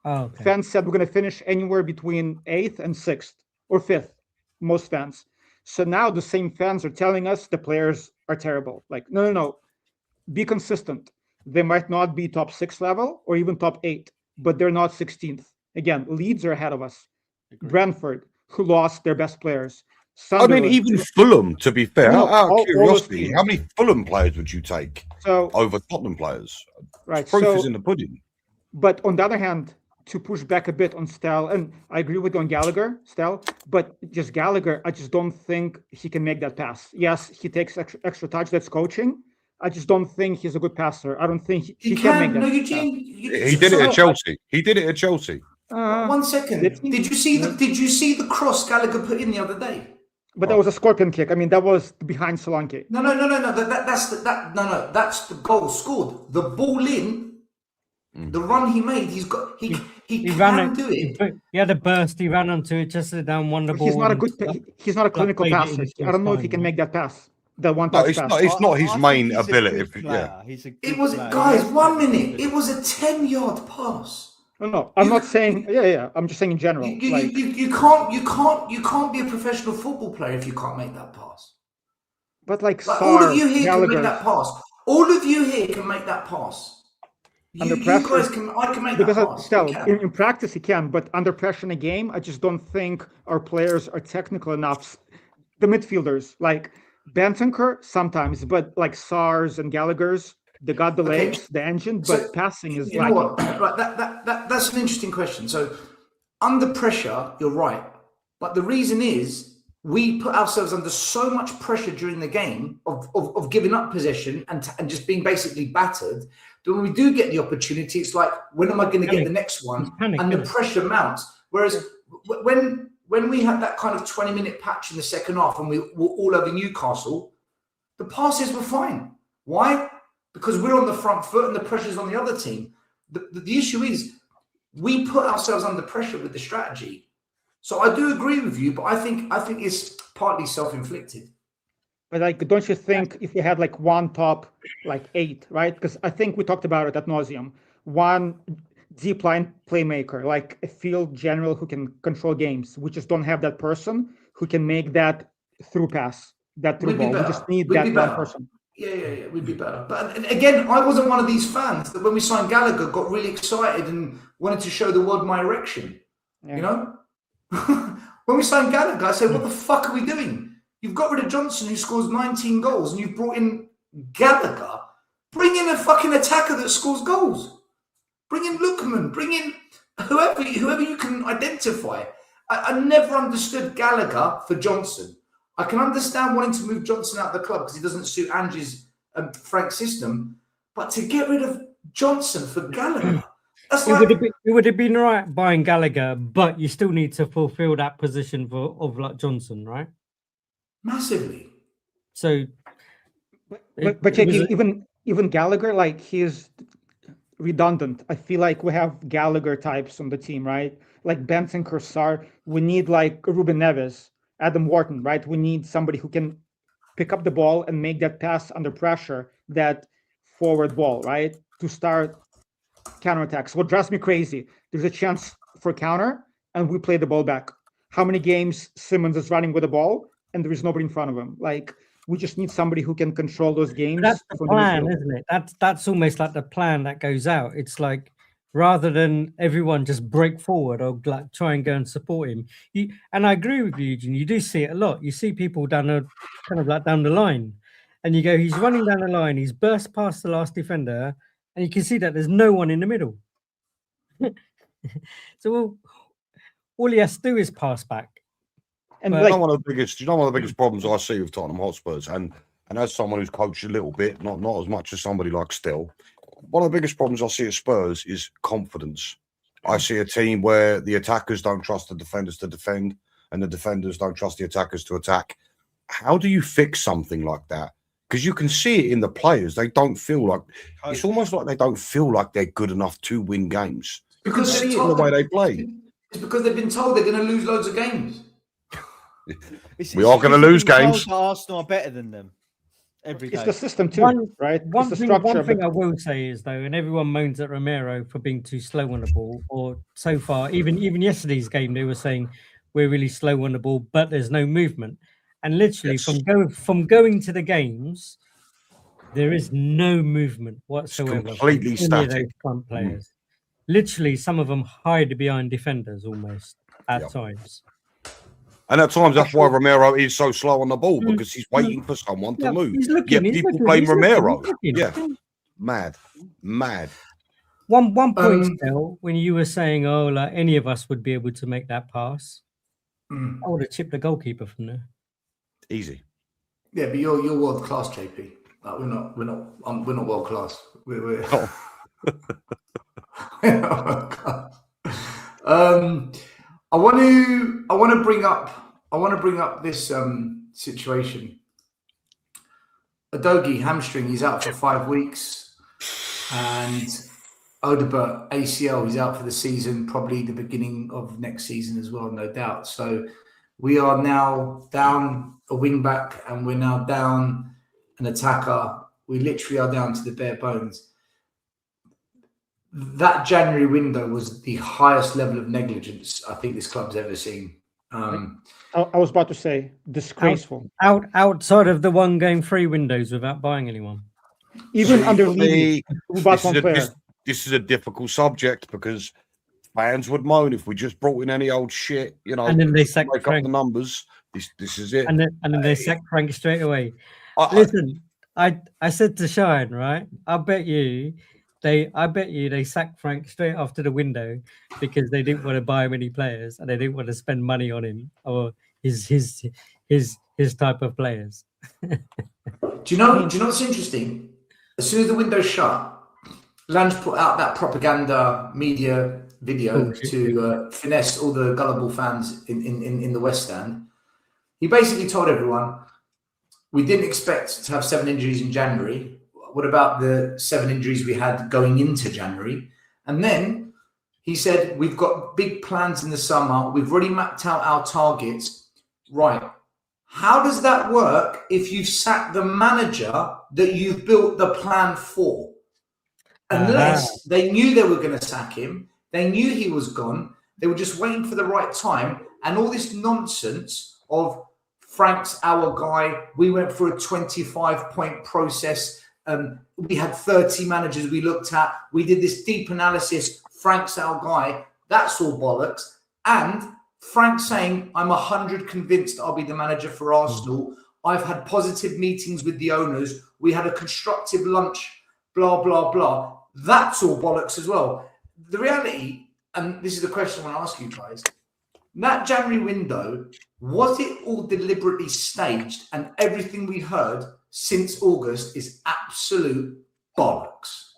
Oh, okay. Fans said we're going to finish anywhere between 8th and 6th or 5th, most fans. So now the same fans are telling us the players are terrible. Like, no. Be consistent. They might not be top 6 level or even top 8, but they're not 16th. Again, Leeds are ahead of us. Agreed. Brentford, who lost their best players. Sunderland. I mean, even Fulham, to be fair, out of curiosity, how many Fulham players would you take over Tottenham players? Right. Proof is in the pudding. But on the other hand, to push back a bit on Stel, and I agree with you on Gallagher, Stel, but just Gallagher, I just don't think he can make that pass. Yes, he takes extra touch, that's coaching. I just don't think he's a good passer. I don't think he can make that. No, pass. He did it at Chelsea. He did it at Chelsea. 1 second. Did you see the cross Gallagher put in the other day? But that was a scorpion kick. I mean, that was behind Solanke. No. That's the goal scored. The ball in, the run he made. He can do it. He had a burst. He ran onto it, just down one the ball. He's not a clinical passer. I don't know if he can make that pass. That one touch pass. It's not his main ability. It was, guys, 1 minute. It was a 10-yard pass. No, I'm not saying. Yeah. I'm just saying in general. You can't be a professional football player if you can't make that pass. But all of you here can make that pass. All of you here can make that pass. Under pressure, I can make that pass. In practice, he can, but under pressure in a game, I just don't think our players are technical enough. The midfielders, like Bentancur, sometimes, but like SARS and Gallagher's, they got the legs, the engine, but passing is lacking. Right, that's an interesting question. So, under pressure, you're right, but the reason is we put ourselves under so much pressure during the game of giving up possession and just being basically battered. That when we do get the opportunity, it's like, when am I going to get the next one? And the pressure mounts. Whereas when we had that kind of 20-minute patch in the second half and we were all over Newcastle, the passes were fine. Why? Because we're on the front foot and the pressure's on the other team. The issue is we put ourselves under pressure with the strategy. So I do agree with you, but I think it's partly self-inflicted. But don't you think if we had one top 8, right? Because I think we talked about it ad nauseum. One deep line playmaker, like a field general who can control games. We just don't have that person who can make that through pass, that through ball. We just need that one person. Yeah, we'd be better. But again, I wasn't one of these fans that when we signed Gallagher got really excited and wanted to show the world my erection. Yeah. You know? When we signed Gallagher, I said, what the fuck are we doing? You've got rid of Johnson, who scores 19 goals, and you've brought in Gallagher. Bring in a fucking attacker that scores goals. Bring in Lookman. Bring in whoever you can identify. I never understood Gallagher for Johnson. I can understand wanting to move Johnson out of the club because he doesn't suit Angie's Frank system, but to get rid of Johnson for Gallagher, it would have been right buying Gallagher, but you still need to fulfill that position of Johnson, right? Massively. So, but even Gallagher, he is redundant. I feel like we have Gallagher types on the team, right? Like Benson, Corsar. We need Ruben Neves. Adam Wharton, right? We need somebody who can pick up the ball and make that pass under pressure, that forward ball, right? To start counterattacks. What drives me crazy, there's a chance for counter and we play the ball back. How many games Simmons is running with the ball and there is nobody in front of him? We just need somebody who can control those games. That's the plan, isn't it? That's almost like the plan that goes out. It's like, rather than everyone just break forward or try and go and support him. And I agree with you, Eugene. You do see it a lot. You see people down the line, and you go, he's running down the line, he's burst past the last defender, and you can see that there's no one in the middle. So all he has to do is pass back. And one of the biggest problems I see with Tottenham Hotspurs, and as someone who's coached a little bit, not as much as somebody like Still. One of the biggest problems I see at Spurs is confidence. I see a team where the attackers don't trust the defenders to defend and the defenders don't trust the attackers to attack. How do you fix something like that? Because you can see it in the players. They don't feel like – it's almost like they don't feel like they're good enough to win games. Because you see it in the way they play. It's because they've been told they're going to lose loads of games. We are going to lose games. Arsenal are better than them. Every day. It's the system too, right? One thing I will say is, though, and everyone moans at Romero for being too slow on the ball, or so far, even yesterday's game, they were saying we're really slow on the ball, but there's no movement. And literally, from going to the games, there is no movement whatsoever. It's completely static. Those front players. Literally, some of them hide behind defenders almost at times. And at times, that's why Romero is so slow on the ball, because he's waiting for someone to move. He's looking, people blame Romero. Yeah. Mad. One point still, when you were saying, "Oh, like any of us would be able to make that pass," I would have chipped the goalkeeper from there. Easy. Yeah, but you're world class, JP. Like, we're not world class. We're Oh. we're not world class. I want to bring up this situation. Udogie hamstring, he's out for 5 weeks, and Odebert ACL, he's out for the season, probably the beginning of next season as well, no doubt. So we are now down a wing back, and we're now down an attacker. We literally are down to the bare bones. That January window was the highest level of negligence I think this club's ever seen. I was about to say disgraceful. Outside of the one game free windows without buying anyone. Even under Levy, who bought one player. This is a difficult subject because fans would moan if we just brought in any old shit, you know, and then they sack make Frank. up the numbers. This is it. And then they sack Frank straight away. Listen, I said to Shine, right? I bet you they sacked Frank straight after the window because they didn't want to buy many players and they didn't want to spend money on him or his type of players. Do you know what's interesting? As soon as the window shut, Lange put out that propaganda media video to finesse all the gullible fans in the West Stand. He basically told everyone, we didn't expect to have 7 injuries in January. What about the 7 injuries we had going into January? And then he said, we've got big plans in the summer. We've already mapped out our targets. Right. How does that work if you've sacked the manager that you've built the plan for? Unless they knew they were going to sack him. They knew he was gone. They were just waiting for the right time. And all this nonsense of Frank's our guy. We went through a 25-point process. We had 30 managers we looked at. We did this deep analysis. Frank's our guy. That's all bollocks. And Frank saying, I'm 100% convinced I'll be the manager for Arsenal. I've had positive meetings with the owners. We had a constructive lunch, blah, blah, blah. That's all bollocks as well. The reality, and this is the question I want to ask you guys, that January window, was it all deliberately staged and everything we heard since August is absolute bollocks?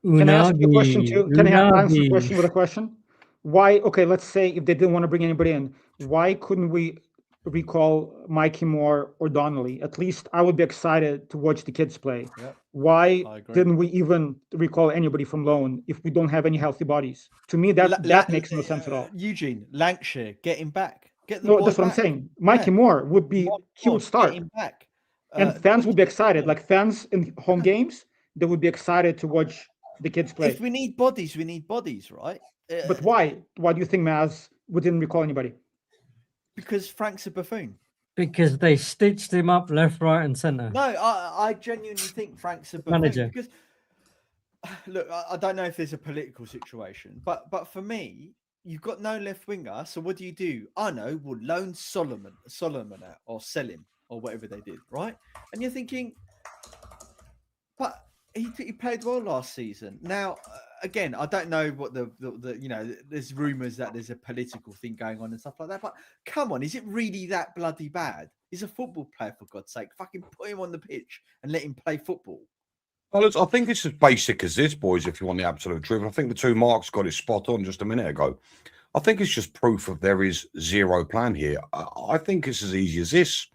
Can I ask you a question too? Can I answer the question with a question? Why, okay, let's say if they didn't want to bring anybody in, why couldn't we recall Mikey Moore or Donnelly? At least I would be excited to watch the kids play. Yep. Why didn't we even recall anybody from loan if we don't have any healthy bodies? To me, that makes no sense at all. Eugene, Lancashire, get him back. That's what I'm saying. Mikey Moore would be, he would start. Get him back. And fans would be excited. Like fans in home games, they would be excited to watch the kids play. If we need bodies, we need bodies, right? But why? Why do you think Maz didn't recall anybody? Because Frank's a buffoon. Because they stitched him up left, right, and centre. No, I genuinely think Frank's a buffoon. Manager. Because look, I don't know if there's a political situation, but for me, you've got no left winger. So what do? I know, we'll loan Solomon out or sell him or whatever they did, right? And you're thinking, but he played well last season. Now, again, I don't know what the there's rumours that there's a political thing going on and stuff like that. But come on, is it really that bloody bad? He's a football player, for God's sake. Fucking put him on the pitch and let him play football. Well, I think it's as basic as this, boys, if you want the absolute truth. I think the two Marks got it spot on just a minute ago. I think it's just proof of there is zero plan here. I think it's as easy as this.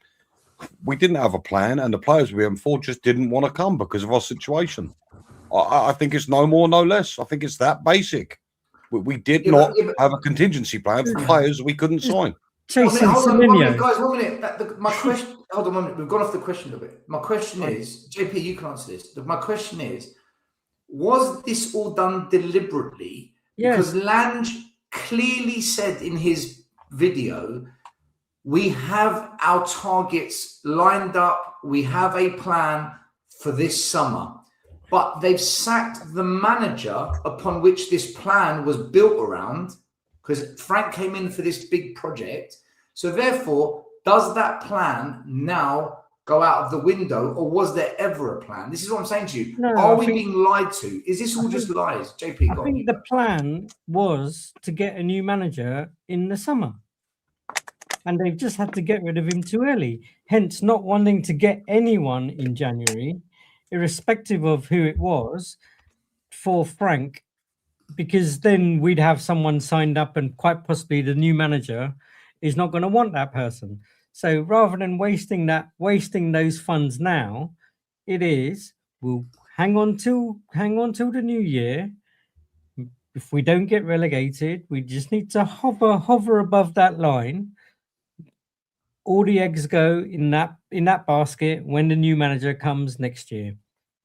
We didn't have a plan, and the players we had just didn't want to come because of our situation. I think it's no more, no less. I think it's that basic. We did not have a contingency plan for players we couldn't sign. Hold on 1 minute, guys, 1 minute. My question, hold on 1 minute. We've gone off the question a bit. My question is, JP, you can answer this. My question is, was this all done deliberately? Yes. Because Lange clearly said in his video, we have our targets lined up. We have a plan for this summer. But they've sacked the manager upon which this plan was built around, because Frank came in for this big project. So therefore, does that plan now go out of the window, or was there ever a plan? This is what I'm saying to you. No, Are I we think- being lied to? Is this all just lies? JP, I go on, think you the go. plan was to get a new manager in the summer. And they've just had to get rid of him too early. Hence, not wanting to get anyone in January, irrespective of who it was, for Frank, because then we'd have someone signed up and quite possibly the new manager is not going to want that person. So rather than wasting those funds now, we'll hang on till the new year. If we don't get relegated, we just need to hover above that line. All the eggs go in that basket when the new manager comes next year.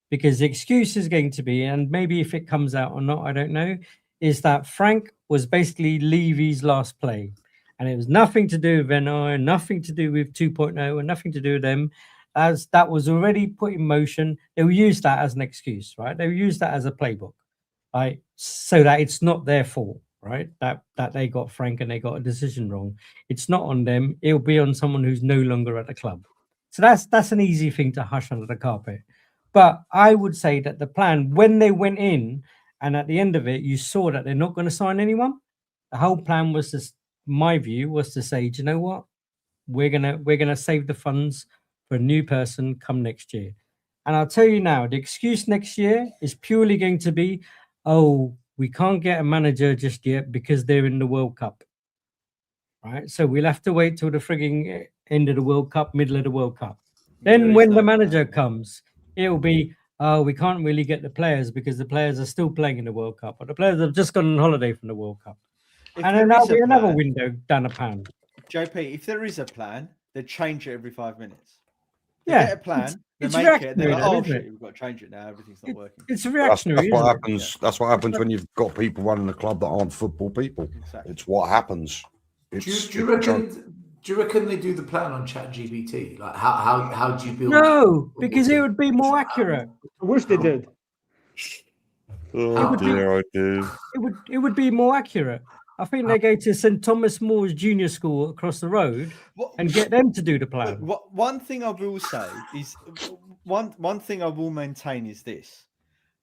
Because the excuse is going to be, and maybe if it comes out or not, I don't know, is that Frank was basically Levy's last play. And it was nothing to do with NI, nothing to do with 2.0, and nothing to do with them. As that was already put in motion, they will use that as an excuse, right? They will use that as a playbook, right? So that it's not their fault, right? That they got Frank and they got a decision wrong. It's not on them. It'll be on someone who's no longer at the club. So that's an easy thing to hush under the carpet. But I would say that the plan, when they went in, and at the end of it, you saw that they're not going to sign anyone. The whole plan was to, my view, was to say, do you know what? We're gonna save the funds for a new person come next year. And I'll tell you now, the excuse next year is purely going to be, oh, we can't get a manager just yet because they're in the World Cup. Right? So we'll have to wait till the frigging end of the World Cup, middle of the World Cup. Then when the manager comes, it'll be, oh, we can't really get the players because the players are still playing in the World Cup, or the players have just gone on holiday from the World Cup. And then that'll be another window down the pan. JP, if there is a plan, they change it every 5 minutes. They Yeah, get a plan, they it's make it, they're reactionary like, though, oh isn't shit, it? we've got to change it now, everything's not working. It's That's reactionary. what isn't it? happens. That's what happens when you've got people running the club that aren't football people. Exactly. It's what happens. Do you reckon they do the plan on ChatGPT? Like how do you build? No, because it would be more accurate. I wish they did. Oh dear, I do. It would be more accurate. I think they go to St Thomas More's junior school across the road and get them to do the plan. One thing I will say is one thing I will maintain is this: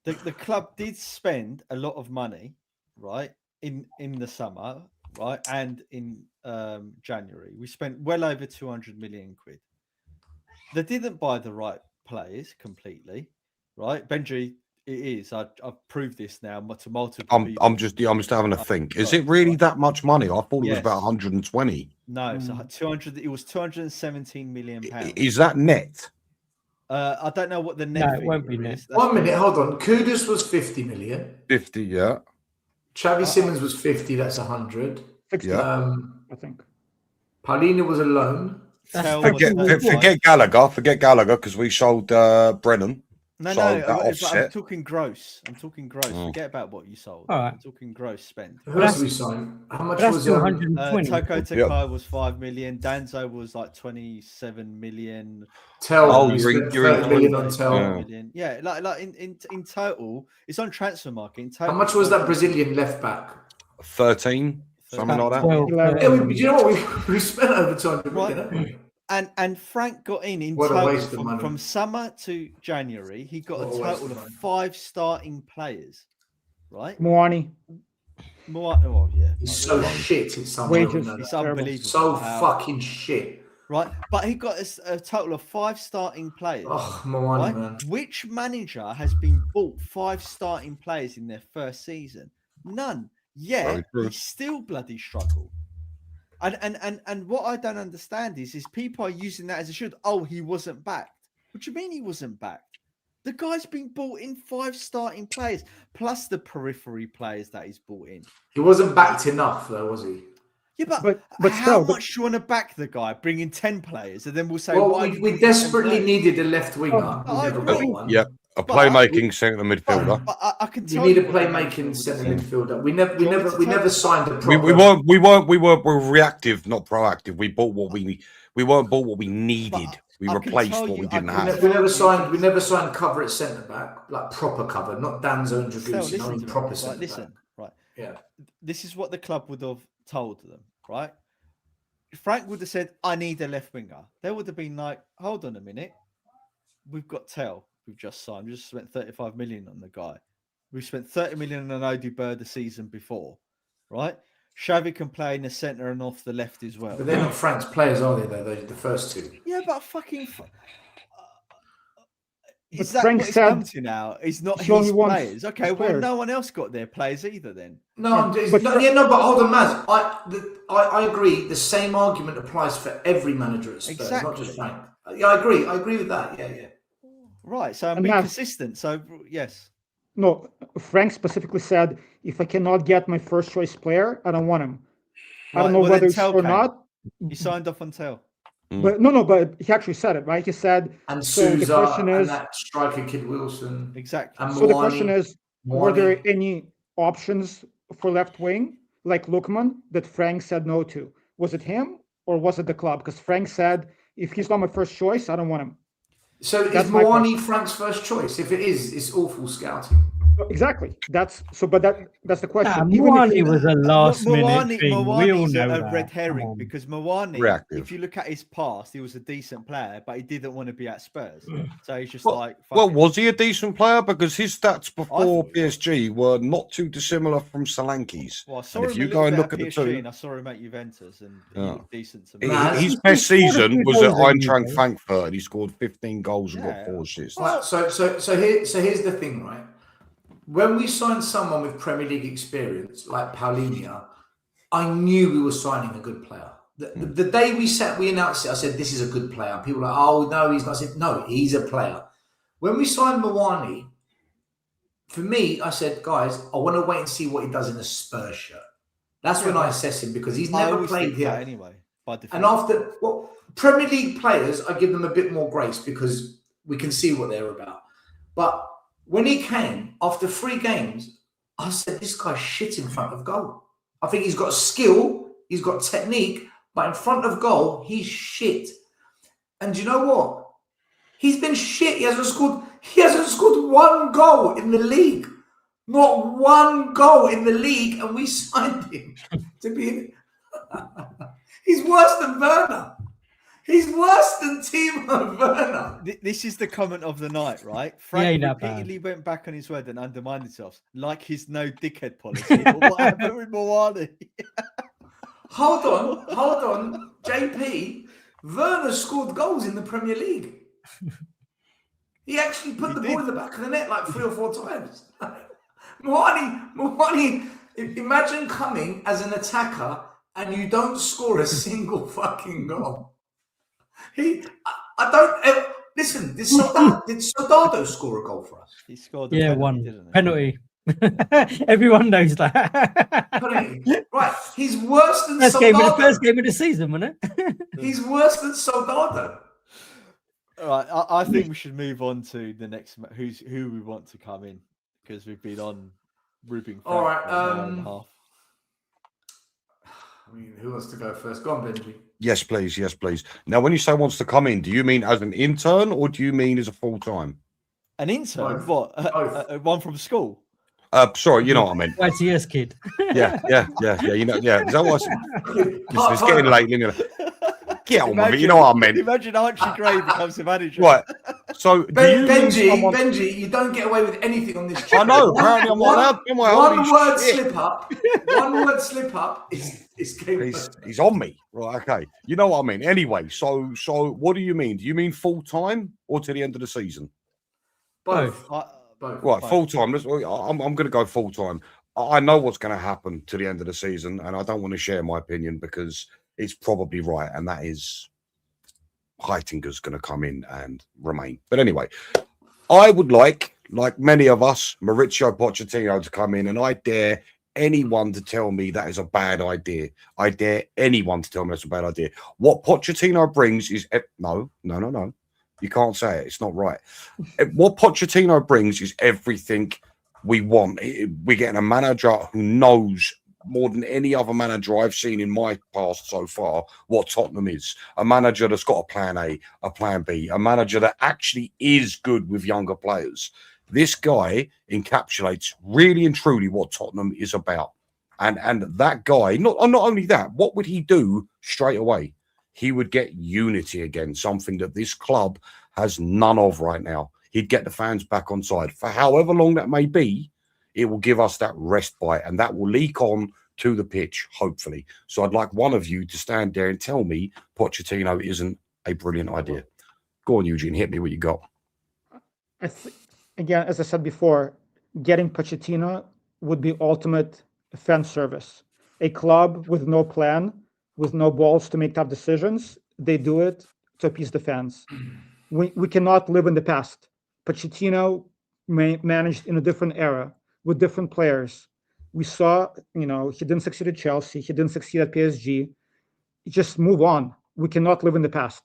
the club did spend a lot of money, right, in the summer, right, and in January. We spent well over 200 million quid. They didn't buy the right players completely, right? Benji, it is. I've proved this now to multiple people. I'm just having a think. Is it really that much money? I thought it was about 120. No, it's 200. It was 217 million pounds. Is that net? I don't know what the net. No, it won't be net. 1 minute, hold on. Kudus was 50 million. 50, yeah. Xavi Simmons was 50. That's 100. 60, Yeah. I think. Paulina was a loan. Forget Gallagher. Forget Gallagher because we sold Brennan. No, So that I'm offset. talking gross. Forget about what you sold. All right. I'm talking gross spend. Who else did we sign? How much That's was 220. Toko Takai was 5 million. Danzo was like 27 million. Tell? Oh, we you're spent in 30 million on Tell. Million. Yeah, like in total, it's on transfer market. In total, How much was that Brazilian left back? 13, something like that. 12, Yeah, do you know what? We spent over 200 million, haven't we? And Frank got in What a total waste of money. from summer to January. He got What a a waste total of of money. 5 starting players, right? Moani. Oh yeah, He's so shit. It's Wages. it's Terrible. unbelievable. so how- fucking shit. right. But he got a total of 5 starting players. Oh, Moani, Right? man. Which manager has been bought 5 starting players in their first season? None. Very Yet true. he still bloody struggled. And what I don't understand is people are using that as a shield. Oh, he wasn't backed. What do you mean he wasn't backed? The guy's been bought in 5 starting players plus the periphery players that he's bought in. He wasn't backed enough, though, was he? Yeah, But how still, much do you want to back the guy? Bring in 10 players, and then we'll say, Well, why did we you get 10 desperately players? needed a left winger. Oh, We I never agree. got one. Yeah, a playmaking centre midfielder. But I can We tell need a you what the playmaking midfield centre is. midfielder. We Do you want me to never tell signed a We proper. we were reactive, not proactive. We bought what we weren't bought what we needed. We I can replaced tell what you- we I didn't can have. We never signed cover at centre back, like proper cover, not Danzo and Dragoussi. I Listen mean to me, proper right, centre listen, back. right. Yeah. This is what the club would have told them, right? Frank would have said, I need a left winger. They would have been like, hold on a minute. We've got Tell. We've just signed. We just spent 35 million on the guy. We spent 30 million on Odie Bird the season before, right? Xavi can play in the centre and off the left as well. But they're not Frank's players, are they, though? They're the first two. Yeah, but fucking... Is But that Frank what it's said come to now? He's not he only his wants players. Okay, his well, players. no one else got their players either then. No, but hold on, Maz. I agree. The same argument applies for every manager at Spurs, Exactly. not just Frank. Yeah, I agree. I agree with that. Yeah. Right, so I'm And being Maz- consistent. So, yes. No, Frank specifically said, if I cannot get my first choice player, I don't want him. I Right, don't know well, whether then it's Tell true or came. not. He signed off on Tell. But but he actually said it, right? He said, And so the Sousa question is, and that striker kid Wilson. Exactly. And so the question Moani. is, were Moani. there any options for left wing, like Lookman, that Frank said no to? Was it him or was it the club? Because Frank said, if he's not my first choice, I don't want him. So That's is my Moani Frank's first choice? If it is, it's awful scouting. Exactly. That's the question. Nah, Even if Moani he- was a last minute thing. We all Moani's know a that. red Come herring on. because Moani, Reactive. if you look at his past, he was a decent player, but he didn't want to be at Spurs. So he's just Well, like, fuck well, it. was he a decent player? Because his stats before thought- PSG were not too dissimilar from Solanke's. Well, I saw And if him you a go little and bit look at the PSG two, and I saw him at Juventus, and he Yeah. looked decent to me. Nah, his he best scored a season few was at goals in Eintracht Juve. Frankfurt, and he scored 15 goals and got Yeah. 4 assists. Right, so here's the thing, right? When we signed someone with Premier League experience like Paulinho, I knew we were signing a good player. The day we announced it, I said, this is a good player. People were like, oh, no, he's not. I said, no, he's a player. When we signed Moani, for me, I said, guys, I want to wait and see what he does in a Spurs shirt. That's when I assess him because he's I never always played think here. that anyway. By default. And after, well, Premier League players, I give them a bit more grace because we can see what they're about. But when he came, after 3 games, I said, this guy's shit in front of goal. I think he's got skill, he's got technique, but in front of goal, he's shit. And you know what? He's been shit. He hasn't scored 1 goal in the league. Not 1 goal in the league, and we signed him to be... He's worse than Werner. He's worse than Timo Werner. This is the comment of the night, right? ain't Frank that bad. repeatedly went back on his word and undermined himself, like his no dickhead policy. But what happened with Moani? Hold on. JP, Werner scored goals in the Premier League. He actually put the ball in the back of the net like 3 or 4 times. Moani, imagine coming as an attacker and you don't score a single fucking goal. Listen, did Soldado score a goal for us? He scored a Yeah, penalty, one didn't he? penalty. Everyone knows that. Right, he's worse than First Soldado. game of the season, wasn't it? He's worse than Soldado. All right, I think we should move on to the next who we want to come in because we've been on Rubing. All right, for an hour and a half. I mean, who wants to go first? Go on, Benji. Yes, please. Yes, please. Now, when you say wants to come in, do you mean as an intern or do you mean as a full-time? An intern? Both. What? Both. One from school? Sorry, you know what I mean. YTS kid. Yeah. You know, yeah. Is that what it's getting late. You know. Get on with it. You know what I mean. Imagine Archie Gray becomes the manager. Right. So, do you mean someone... Benji, you don't get away with anything on this I channel. know. Apparently, I'm not allowed. One word slip up is game over. He's on me. Right. Okay. You know what I mean. Anyway, so what do you mean? Do you mean full-time or to the end of the season? Both. Right, Both. full-time. I'm going to go full-time. I know what's going to happen to the end of the season, and I don't want to share my opinion because it's probably right, and that is Heitinger's going to come in and remain. But anyway, I would like many of us, Mauricio Pochettino to come in, and I dare anyone to tell me that is a bad idea. I dare anyone to tell me that's a bad idea. What Pochettino brings is... No. You can't say it. It's not right. What Pochettino brings is everything we want. We're getting a manager who knows more than any other manager I've seen in my past so far what Tottenham is. A manager that's got a plan A, a plan B, a manager that actually is good with younger players. This guy encapsulates really and truly what Tottenham is about. And that guy, not only that, what would he do straight away, he would get unity again, something that this club has none of right now. He'd get the fans back on side. For however long that may be, it will give us that respite, and that will leak on to the pitch, hopefully. So I'd like one of you to stand there and tell me Pochettino isn't a brilliant idea. Go on, Eugene, hit me what you got. Again, as I said before, getting Pochettino would be ultimate fan service. A club with no plan, with no balls to make tough decisions, they do it to appease the fans. We cannot live in the past. Pochettino managed in a different era with different players. We saw, he didn't succeed at Chelsea. He didn't succeed at PSG. Just move on. We cannot live in the past.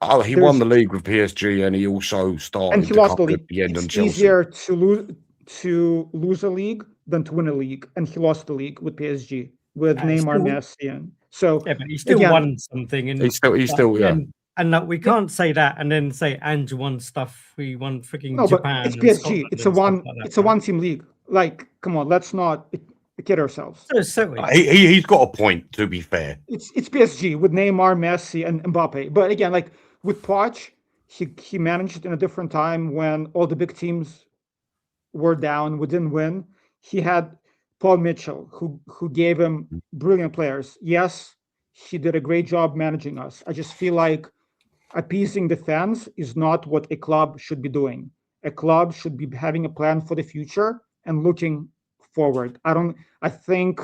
Oh, he won the league with PSG, and he also started. And he lost the league. At the end it's on Chelsea. Easier to lose a league than to win a league, and he lost the league with PSG with Neymar, Messi, and so. Yeah, but he still won something, and he's still yeah. And we can't say that and then say Ange won stuff. We won freaking Japan. But it's PSG. It's a one team league. Like, come on, let's not kid ourselves. He's got a point, to be fair. It's PSG with Neymar, Messi, and Mbappe. But again, like with Poch, he managed in a different time when all the big teams were down. We didn't win. He had Paul Mitchell, who gave him brilliant players. Yes, he did a great job managing us. I just feel like appeasing the fans is not what a club should be doing. A club should be having a plan for the future and looking forward. I think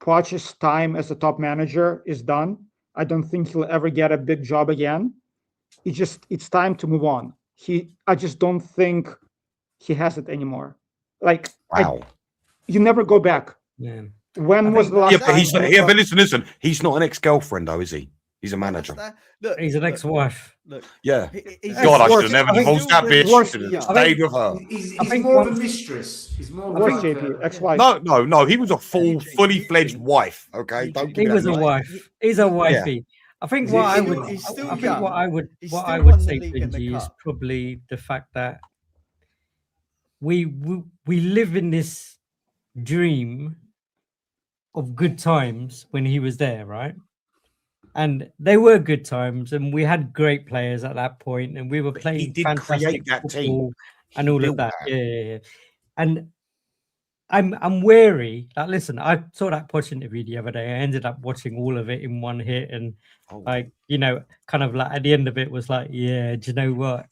Poch's time as a top manager is done. I don't think he'll ever get a big job again. It's time to move on. I just don't think he has it anymore. Like, wow. You never go back. Yeah. When was the last time? But listen. He's not an ex-girlfriend, though, is he? He's a manager. Look, he's an ex-wife. Look, yeah. God, I should have never divorced that bitch. Should have stayed with her. He's more of a mistress. He's more of JP, ex-wife. No. He was a fully fledged wife. Okay, don't. He was a wife. He's a wifey. Yeah. I think what I would say, Benji, is probably the fact that we live in this dream of good times when he was there, right? And they were good times, and we had great players at that point, and we were playing fantastic football and all of that. Yeah. And I'm wary. Like, listen, I saw that Poch interview the other day. I ended up watching all of it in one hit, and kind of like at the end of it was like, yeah, do you know what?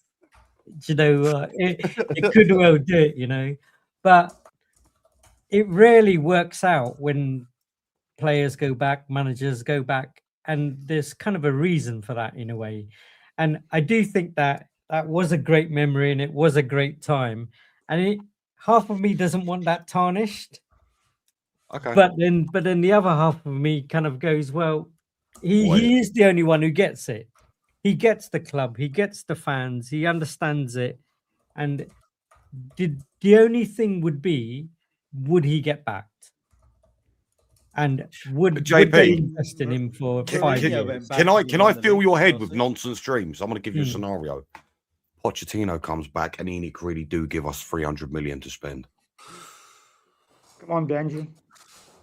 It could well do it, but it rarely works out when players go back, managers go back. And there's kind of a reason for that in a way. And I do think that was a great memory and it was a great time. And half of me doesn't want that tarnished. Okay. But then the other half of me kind of goes, well, he is the only one who gets it. He gets the club, he gets the fans, he understands it. And the only thing would be, would he get backed? And would they invest in him for 5 years? Can I fill your head with nonsense dreams? I'm going to give you a scenario. Pochettino comes back and ENIC really do give us 300 million to spend. Come on, Benji.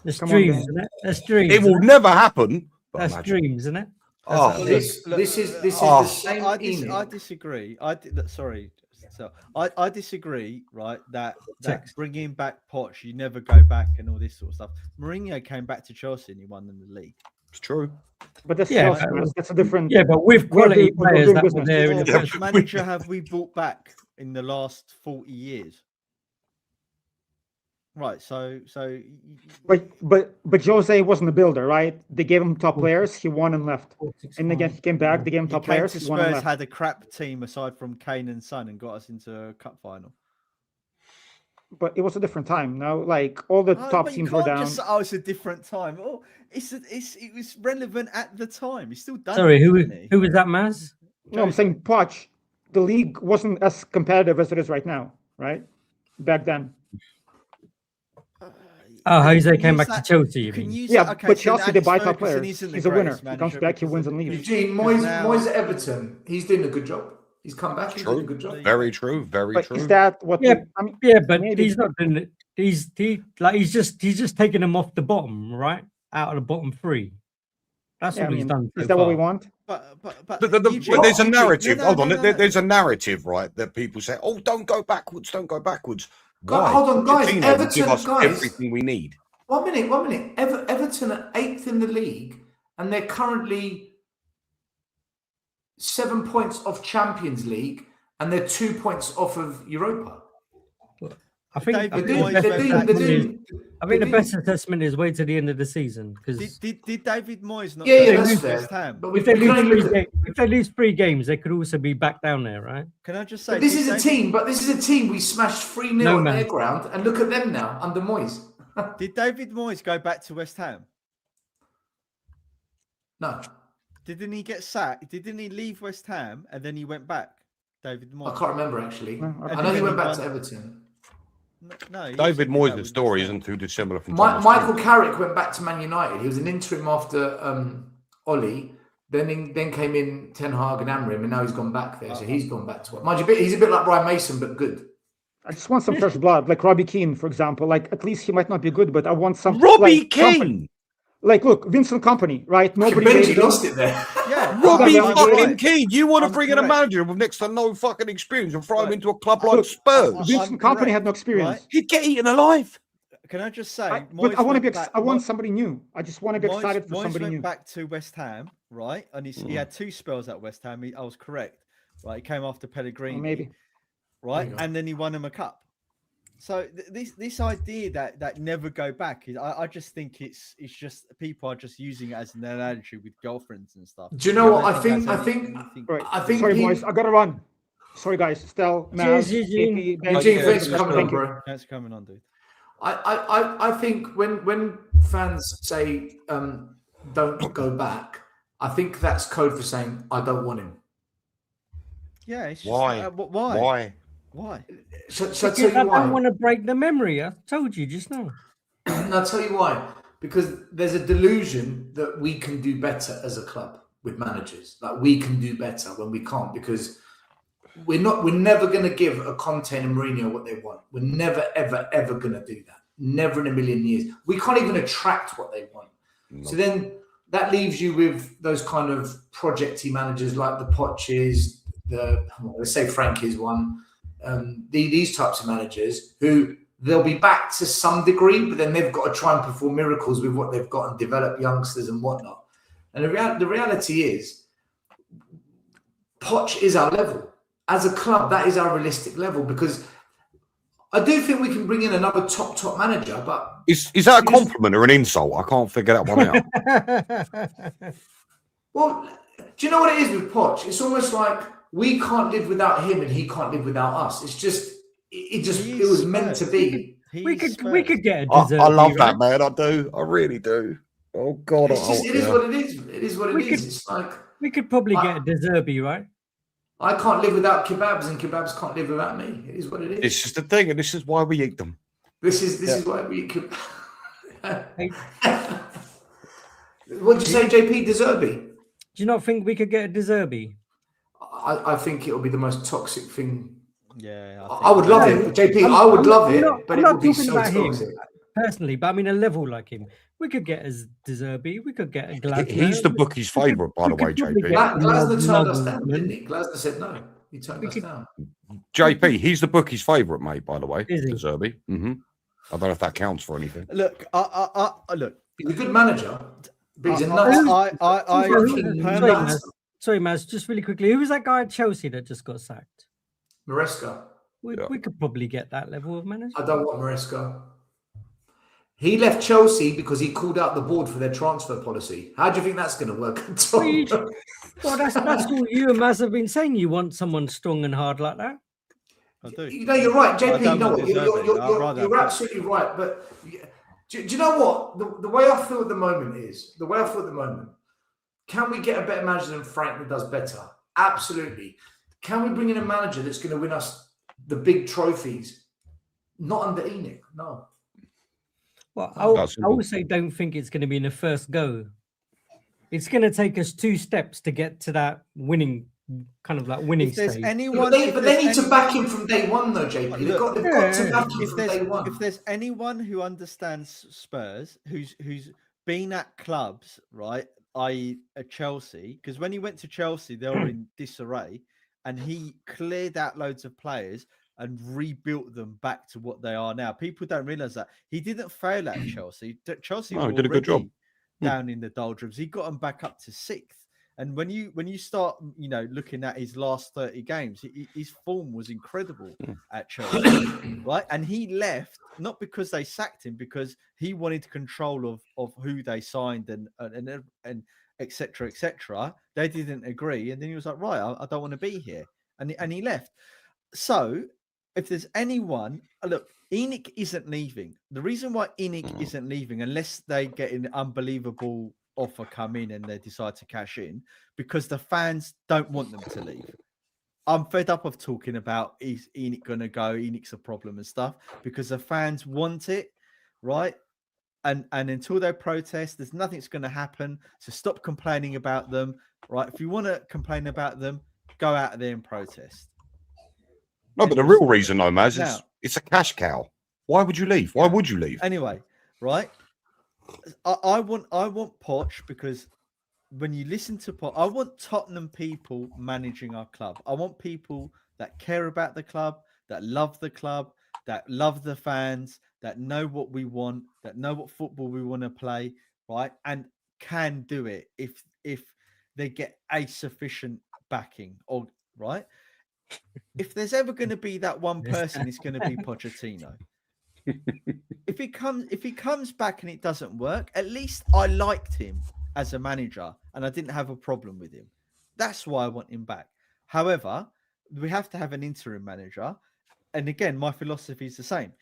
That's dreams, isn't it? That's dreams. It will never happen. That's dreams, isn't it? This is the same. I disagree. I disagree, right? That bringing back Poch, you never go back and all this sort of stuff. Mourinho came back to Chelsea and he won them the league. It's true. But that's Chelsea. That's a different. Yeah, but with quality players that were there in the first. Which manager have we brought back in the last 40 years? Right, so but Jose wasn't a builder, right? They gave him top players, he won and left. And again, he came back, they gave him top players. Spurs had a crap team aside from Kane and Son and got us into a cup final. But it was a different time. Now, like all the top teams were down. It's a different time. Oh, it was relevant at the time. He's still done. Sorry, who was that, Maz? No, I'm saying Poch. The league wasn't as competitive as it is right now, right? Back then. Jose came back to Chelsea. But Chelsea, they buy top players. He's a winner. He comes back, he wins and leaves. Eugene, Moyes at Everton, he's doing a good job. He's come back. He's doing a good job. Very true. Very true. Is that what? But he's not doing it. He's just taking them off the bottom, right? Out of the bottom three. That's Yeah, all I he's mean, done. is so that what we far. want? But But there's a narrative. No, Hold on. no, no. There's a narrative, right? That people say, "Oh, don't go backwards. Don't go backwards." God, Why? hold on, guys. Pochettino will Everton, give us guys. everything we need. 1 minute, 1 minute. Everton are 8th in the league, and they're currently 7 points off Champions League, and they're 2 points off of Europa. I think David the Moyes best went assessment back is- I think the they're best assessment is wait to the end of the season because Did David Moyes not? Yeah, go yeah, back that's to West fair. Ham? But we if they can only lose look at. if they lose 3 games, they could also be back down there, right? Can I just say But this did is a David- team. But this is a team we smashed 3-0 No, at man. their ground, and look at them now under Moyes. Did David Moyes go back to West Ham? No, Didn't he get sacked? Didn't he leave West Ham and then he went back? David I Moyes. can't remember actually. No, I know he went back to Anyone- Everton. No, he David also did that Moyes' with story West Ham. isn't too dissimilar from Michael Carrick went back to Man United. He was an interim after Ollie. Then came in Ten Hag and Amrim, and now he's gone back there. So he's gone back to mind you, he's a bit like Brian Mason, but good. I just want some fresh blood, like Robbie Keane, for example. Like, at least he might not be good, but I want some. Robbie like, company. Keane. Like, look, Vincent Company, right? Nobody Benji rated him. lost it there. Yeah, Robbie I'm fucking right. Keane. You want to I'm bring in a correct. manager with next to no fucking experience and throw him Right. into a club like Look, Spurs? Vincent I'm Company correct, had no experience. right? He'd get eaten alive. Can I just say, But I want to be. went back- I want somebody new. I just want to be excited for Moyes somebody went new. back to West Ham, right? And he had 2 spells at West Ham. I was correct, right? He came after Pellegrini, Or maybe. right? There you go. And then he won him a cup. So this idea that never go back is, I just think it's just people are just using it as an analogy with girlfriends and stuff. Do you know what? don't I think that's anything- Right. I think Sorry, he- boys. I gotta run. Sorry, guys. Stel, Maz, Cheers, JP, Ben, Eugene, yeah, thanks for let's coming go. on, bro. Thanks for coming on, dude. I think when fans say don't go back, I think that's code for saying I don't want him. Yeah. It's just, Why? Why? Why? So Because tell I you don't why. want to break the memory. I told you just now. And I'll tell you why. Because there's a delusion that we can do better as a club with managers. Like we can do better when we can't, because we're never going to give a Conte and Mourinho what they want. We're never, ever, ever going to do that. Never in a million years. We can't even attract what they want. No. So then that leaves you with those kind of projecty managers like the Poches, let's say Frank is one. These types of managers who they'll be back to some degree, but then they've got to try and perform miracles with what they've got and develop youngsters and whatnot. And the reality is, Poch is our level. As a club, that is our realistic level, because I do think we can bring in another top manager, but Is that a compliment or an insult? I can't figure that one out. well, do you know what it is with Poch? It's almost like we can't live without him and he can't live without us. It's just it was meant to be. we could get a I dessert. love that, man. I do. I really do. Oh God. It is what it is. It is what it is. It's like We could probably get a Deserby, right? I can't live without kebabs, and kebabs can't live without me. It is what it is. It's just the thing, and this is why we eat them. This is why we eat kebabs. What did you say, JP? Deserby? Do you not think we could get a Deserby? I think it'll be the most toxic thing. Yeah, I would love it, JP. I would love it, but I'm it not would be talking so about him toxic. personally, but I mean a level like him. We could get a Deserby. We could get a Glasner. He's the bookie's favourite, by the way, could probably JP. get- Glasner turned us Nugget, down, man. didn't he? Glasner said no. He turned us down. JP, he's the bookie's favourite, mate, by the way. Is he? Zerby. Mm-hmm. I don't know if that counts for anything. Look, look. He's a good manager, but he's a nuts. Sorry, Maz, just really quickly. Who was that guy at Chelsea that just got sacked? Maresca. We could probably get that level of manager. I don't want Maresca. He left Chelsea because he called out the board for their transfer policy. How do you think that's going to work? Well, that's what you and Maz have been saying. You want someone strong and hard like that? I do. You know, you're right, JP. don't No, want Deserby. you're absolutely right. But do you know what? The way I feel at the moment is, can we get a better manager than Frank that does better? Absolutely. Can we bring in a manager that's going to win us the big trophies? Not under Enoch, no. Well, I also don't think it's going to be in the first go. It's going to take us 2 steps to get to that winning If stage. anyone, But they need to back him from day one, though, JP. They've got to back him from day one. If there's anyone who understands Spurs, who's been at clubs, right, i.e. at Chelsea, because when he went to Chelsea, they were in disarray, and he cleared out loads of players and rebuilt them back to what they are now. People don't realise that. He didn't fail at Chelsea. Chelsea No, were he did a good job. down in the doldrums. He got them back up to 6th. And when you start, looking at his last 30 games, his form was incredible at Chelsea, right? And he left not because they sacked him, because he wanted control of who they signed and et cetera, et cetera. They didn't agree, and then he was like, right, I don't want to be here, and he left. So if there's anyone, look, ENIC isn't leaving. The reason why ENIC isn't leaving, unless they get an unbelievable offer come in and they decide to cash in, because the fans don't want them to leave. I'm fed up of talking about is ENIC going to go, ENIC's a problem and stuff, because the fans want it, right? And until they protest, there's nothing's going to happen. So stop complaining about them, right? If you want to complain about them, go out there and protest. No, but the real reason, though, Maz, is it's a cash cow. Why would you leave? Why would you leave? Anyway, right? I want Poch, because when you listen to Poch, I want Tottenham people managing our club. I want people that care about the club, that love the club, that love the fans, that know what we want, that know what football we want to play, right? And can do it if they get a sufficient backing, or right? If there's ever going to be that one person, it's going to be Pochettino. If he comes back and it doesn't work, at least I liked him as a manager and I didn't have a problem with him. That's why I want him back. However, we have to have an interim manager. And again, my philosophy is the same.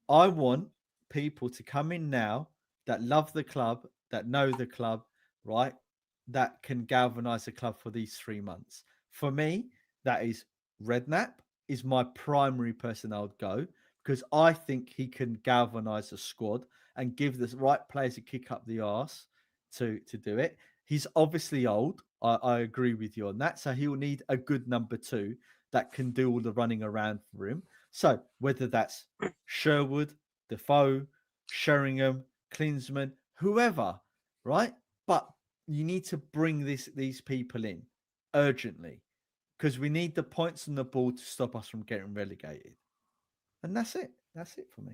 I want people to come in now that love the club, that know the club, right? That can galvanize the club for these 3 months. For me, that is Redknapp is my primary person I would go, because I think he can galvanize the squad and give the right players a kick up the arse to do it. He's obviously old. I agree with you on that. So he will need a good number 2 that can do all the running around for him. So whether that's Sherwood, Defoe, Sheringham, Klinsmann, whoever, right? But you need to bring these people in urgently, because we need the points on the board to stop us from getting relegated. And that's it. That's it for me.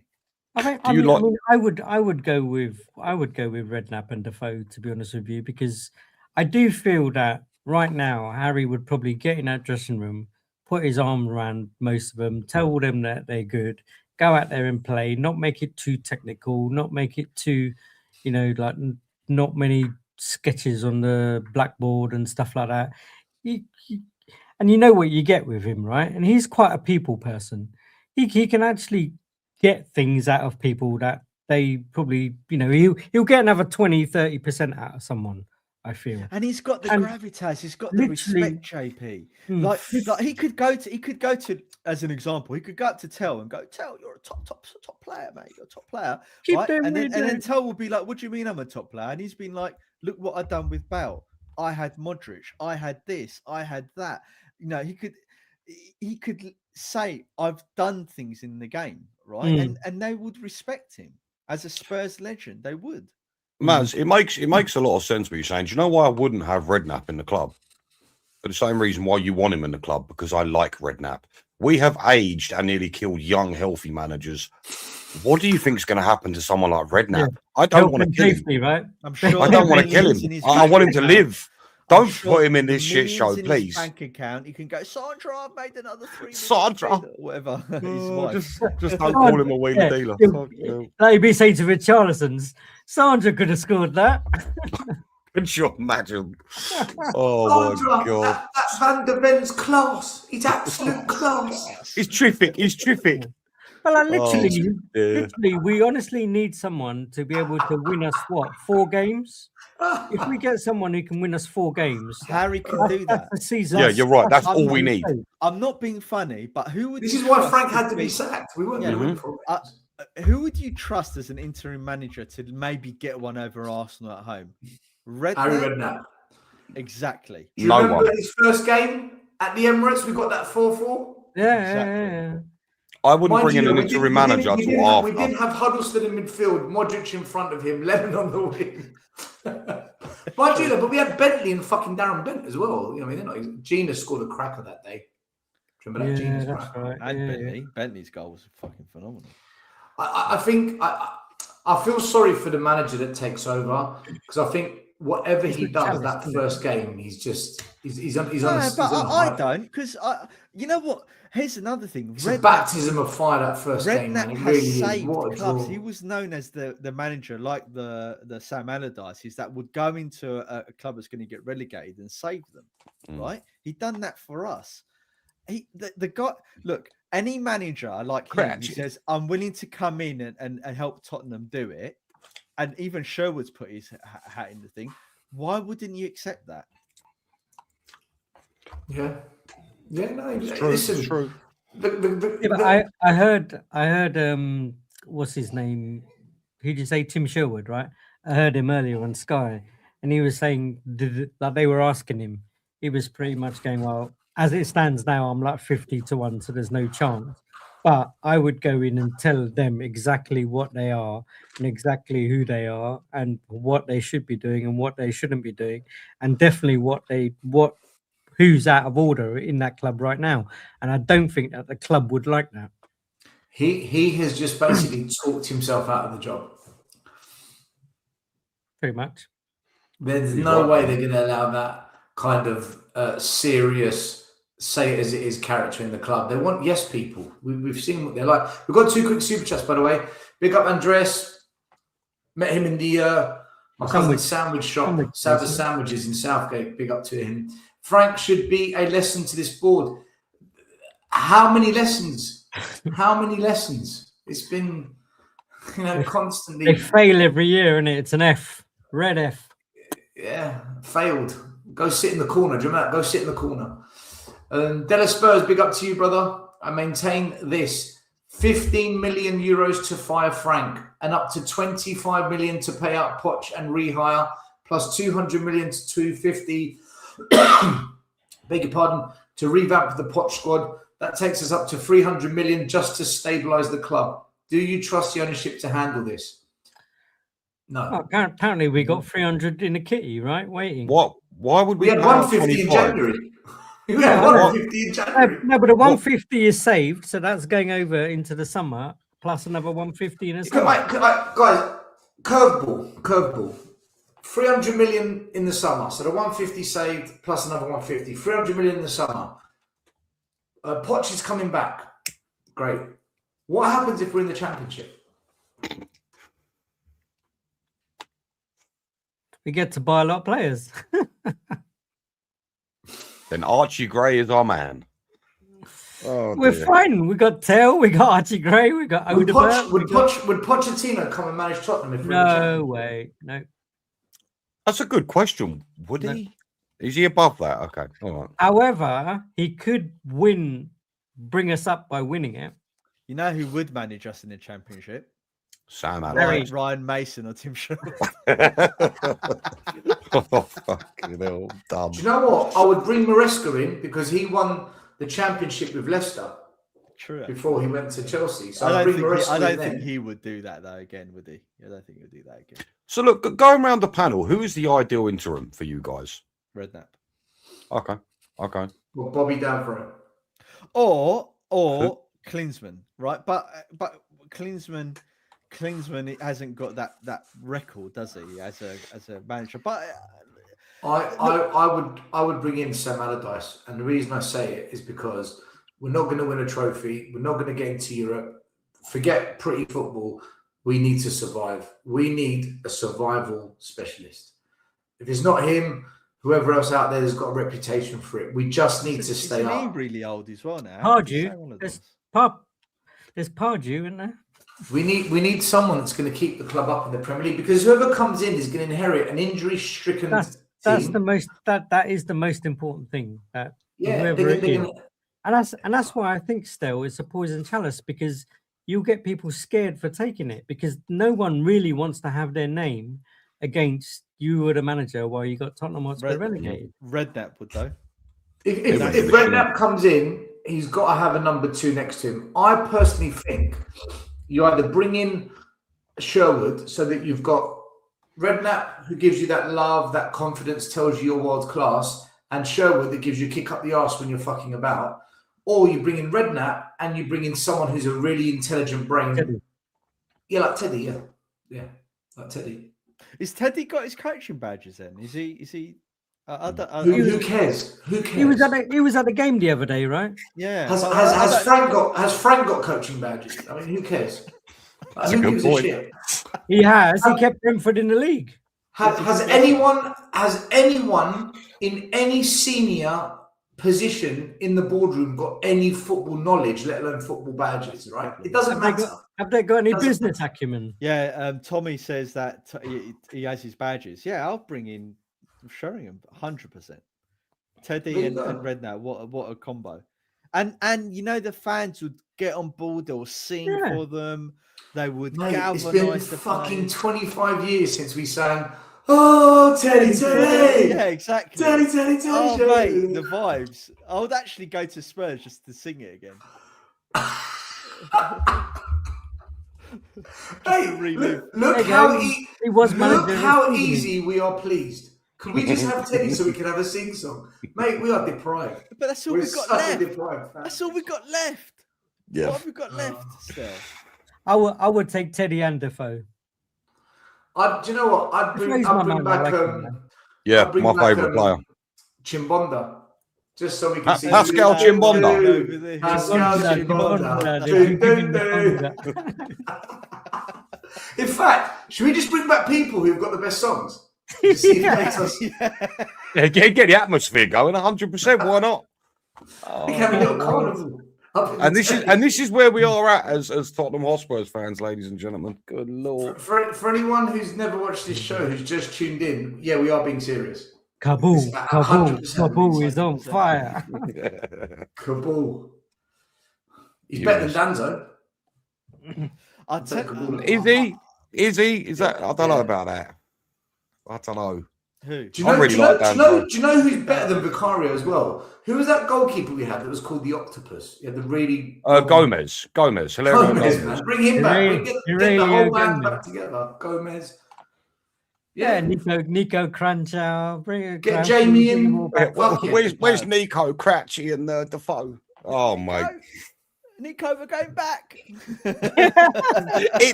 I would go with Redknapp and Defoe, to be honest with you, because I do feel that right now Harry would probably get in that dressing room, put his arm around most of them, tell them that they're good, go out there and play, not make it too technical, not make it too, like not many sketches on the blackboard and stuff like that. And you know what you get with him, right? And he's quite a people person. He can actually get things out of people that they probably, he'll get another 20-30% out of someone, I feel. And he's got the gravitas, he's got the respect, JP. Like he could go to, as an example, he could go up to Tell and go, Tell, you're a top player, mate. You're a top player. Right? And then Tell will be like, what do you mean I'm a top player? And he's been like, look what I've done with Bale. I had Modric, I had this, I had that. He could say, I've done things in the game, right? And they would respect him as a Spurs legend. They would. Maz, it makes a lot of sense what you're saying. Do you know why I wouldn't have Redknapp in the club? For the same reason why you want him in the club, because I like Redknapp. We have aged and nearly killed young, healthy managers. What do you think is going to happen to someone like Redknapp? Yeah. I don't want to kill him. Right? I'm sure I don't want to kill him. I want him to live. Don't put him in this shit show, please. Bank account, you can go, Sandra, I've made another 3 Sandra, whatever. Just don't call him a wheeler dealer. Like you'd be saying to Richarlison's, Sandra could have scored that. Could you imagine? Oh Sandra, my god, that's Van der Ven's class. He's absolute class. He's terrific. He's terrific. Well, literally, we honestly need someone to be able to win us 4 games. If we get someone who can win us 4 games, Harry can do that. Season. Yeah, you're right. That's all we need. I'm not being funny, but who would? This is why Frank had to be sacked. We weren't winning 4 games. Who would you trust as an interim manager to maybe get one over Arsenal at home? Harry Redknapp. Exactly. Do you remember his first game at the Emirates? We got that 4-4. Yeah. I wouldn't bring in an interim manager to after. We did have Huddleston in midfield, Modric in front of him, Lennon on the wing. Mind you, but we had Bentley and fucking Darren Bent as well. You know, I mean, they're not. Gina scored a cracker that day. Remember that Gina's that's cracker? right. And Yeah. Bentley's goal was fucking phenomenal. I think I feel sorry for the manager that takes over because I think whatever he does that first game, he's on I don't, because you know what? Here's another thing. It's a baptism of fire that first game, man. It has really saved is. What a clubs. draw. He was known as the manager, like the Sam Allardyce, that would go into a club that's going to get relegated and save them. Right? He done that for us. The guy. Look, any manager like him who says, "I'm willing to come in and help Tottenham do it," and even Sherwood's put his hat in the thing. Why wouldn't you accept that? Yeah, no, It's true. listen, It's true. But I heard what's his name? Who did you say? Tim Sherwood, right? I heard him earlier on Sky, and he was saying that they were asking him. He was pretty much going, well, as it stands now, I'm like 50-1, so there's no chance. But I would go in and tell them exactly what they are and exactly who they are and what they should be doing and what they shouldn't be doing, and definitely who's out of order in that club right now. And I don't think that the club would like that. He has just basically talked himself out of the job. Pretty much. There's no way they're going to allow that kind of serious, say it as it is character in the club. They want yes people. We've seen what they're like. We've got 2 quick super chats, by the way. Big up Andres. Met him in the my cousin's sandwich shop, Savage Sandwiches in Southgate. Big up to him. Frank should be a lesson to this board. How many lessons? How many lessons? It's been, constantly. They fail every year, and it's an F, red F. Yeah, failed. Go sit in the corner. Do you remember that? Go sit in the corner. Della Spurs, big up to you, brother. I maintain this. 15 million euros to fire Frank and up to 25 million to pay out Poch and rehire, plus 200 million to 250. Beg your pardon, to revamp the Poch squad. That takes us up to 300 million just to stabilize the club. Do you trust the ownership to handle this? No. Well, apparently we got 300 in the kitty, right? Waiting. What? Why would we? We had 150 in January. We had 150 in January. No, but the 150 is saved, so that's going over into the summer, plus another 150 in the summer. Guys, curveball. 300 million in the summer. So the 150 saved plus another 150. 300 million in the summer. Poch is coming back. Great. What happens if we're in the Championship? We get to buy a lot of players. Then Archie Gray is our man. Oh, we're fine. We got Tell, we got Archie Gray, we got Odegaard. Would Pochettino come and manage Tottenham if we're in the Championship? No way. No. That's a good question. Would he? Is he above that? Okay. All right. However, he could bring us up by winning it. You know who would manage us in the Championship? Sam Allardyce. Ryan Mason or Tim Sherwood. Oh, fucking hell, dumb. Do you know what? I would bring Maresca in because he won the Championship with Leicester. True. Before he went to Chelsea. So I don't think he would do that though again, would he? I don't think he would do that again. So look, going around the panel, who is the ideal interim for you guys? Redknapp. Okay. Well, Bobby Davro. Or Klinsmann, right? But Klinsmann hasn't got that record, does he? As a manager, but I would bring in Sam Allardyce, and the reason I say it is because we're not going to win a trophy. We're not going to get into Europe. Forget pretty football. We need to survive. We need a survival specialist. If it's not him, whoever else out there has got a reputation for it. We just need to stay up. He's really old as well now. Pardew. There's Pardew, isn't there? We need someone that's going to keep the club up in the Premier League, because whoever comes in is going to inherit an injury-stricken team. That is the most important thing. That whoever it is. And that's why I think still it's a poison chalice, because you'll get people scared for taking it, because no one really wants to have their name against you or the manager while you got Tottenham Hotspur relegated. Redknapp would though. If Redknapp comes in, he's got to have a number 2 next to him. I personally think you either bring in Sherwood so that you've got Redknapp, who gives you that love, that confidence, tells you you're world class, and Sherwood, that gives you a kick up the arse when you're fucking about. Or you bring in Redknapp and you bring in someone who's a really intelligent brain. Teddy. Yeah, like Teddy, yeah, like Teddy. Is Teddy got his coaching badges then? Is he? Who cares? Who cares? He was at the game the other day, right? Yeah. Has Frank got coaching badges? I mean, who cares? That's a Who good gives point. a shit? He has. He kept Brentford in the league. Has anyone in any senior position in the boardroom got any football knowledge, let alone football badges? Right? It doesn't matter. Have they got any business acumen? Yeah. Tommy says that he has his badges. Yeah, I'll bring in Sheringham 100%. Teddy and Redknapp. What a combo. And the fans would get on board or sing for them. They would galvanize. It's been fucking 25 years since we sang, "Oh, Teddy, Teddy." Yeah, exactly. Teddy, Teddy, Teddy. Oh, mate, the vibes. I would actually go to Spurs just to sing it again. Hey, look how easy we are pleased. Can we just have Teddy so we can have a sing song? Mate, we are deprived. But that's all we've got left. That's all we've got left. Yeah. What have we got left still? I would take Teddy and Defoe. Do you know what? I'd bring back my favourite player. Chimbonda. Just so we can see Pascal Chimbonda. Pascal Chimbonda. In fact, should we just bring back people who've got the best songs? To see if it makes us... Yeah, get the atmosphere going 100%. Why not? We can have a little carnival. And this is where we are at as Tottenham Hotspurs fans, ladies and gentlemen. Good lord! For anyone who's never watched this show, who's just tuned in, yeah, we are being serious. Kabul is on fire. Kabul. He's better than Danzo. Is he? Is that? I don't know about that. I don't know. Who? Do you know who's better than Vicario as well? Who was that goalkeeper we had that was called the Octopus? Yeah, the really Gomez. Gomez, man. Bring him back. Get the whole band back together. Gomez. Yeah, Nico Cranchow. Get Jamie in. Where's Nico, Cratchy, and Defoe? Oh mate. Nico, we're going back.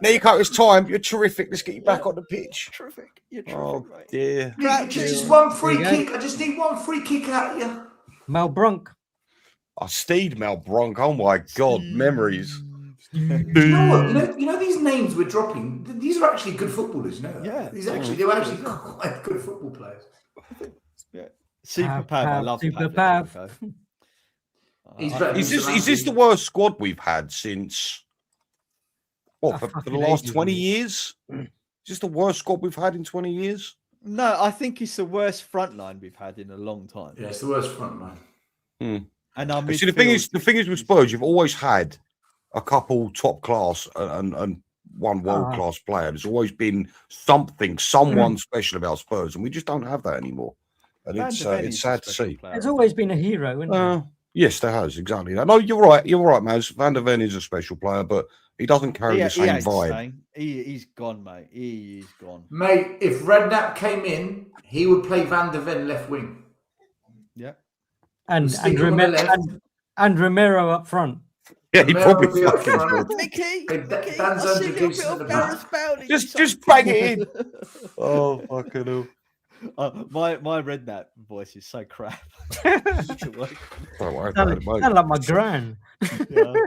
Nico, it's time. You're terrific. Let's get you back on the pitch. Terrific. You're terrific. Oh dear. Just one free kick. I just need one free kick out of you. Mal Bronk. Steed Mal Bronk. Oh my God, memories. You know what? You know these names we're dropping. These are actually good footballers. You know that? Yeah. They were actually quite good football players. Yeah. Super Pav. I love Super Pav. Is this the worst squad we've had since for the last 20 years? Is this the worst squad we've had in 20 years? No, I think it's the worst front line we've had in a long time. Yeah, it's the worst front line. And our see, the thing is with Spurs, you've always had a couple top class and one world class player. There's always been someone special about Spurs, and we just don't have that anymore. And it's sad to see. There's always been a hero, isn't there? Yes, there has, exactly. No, you're right, Maz. Van der Ven is a special player, but he doesn't carry the same vibe. He's gone, mate. He is gone. Mate, if Redknapp came in, he would play Van der Ven left wing. Yeah. And Romero up front. Yeah, he probably fucking would. Mickey, just bang it in. Oh, fucking hell. My Redknapp voice is so crap. Don't worry about it, mate. Sound like my gran. Do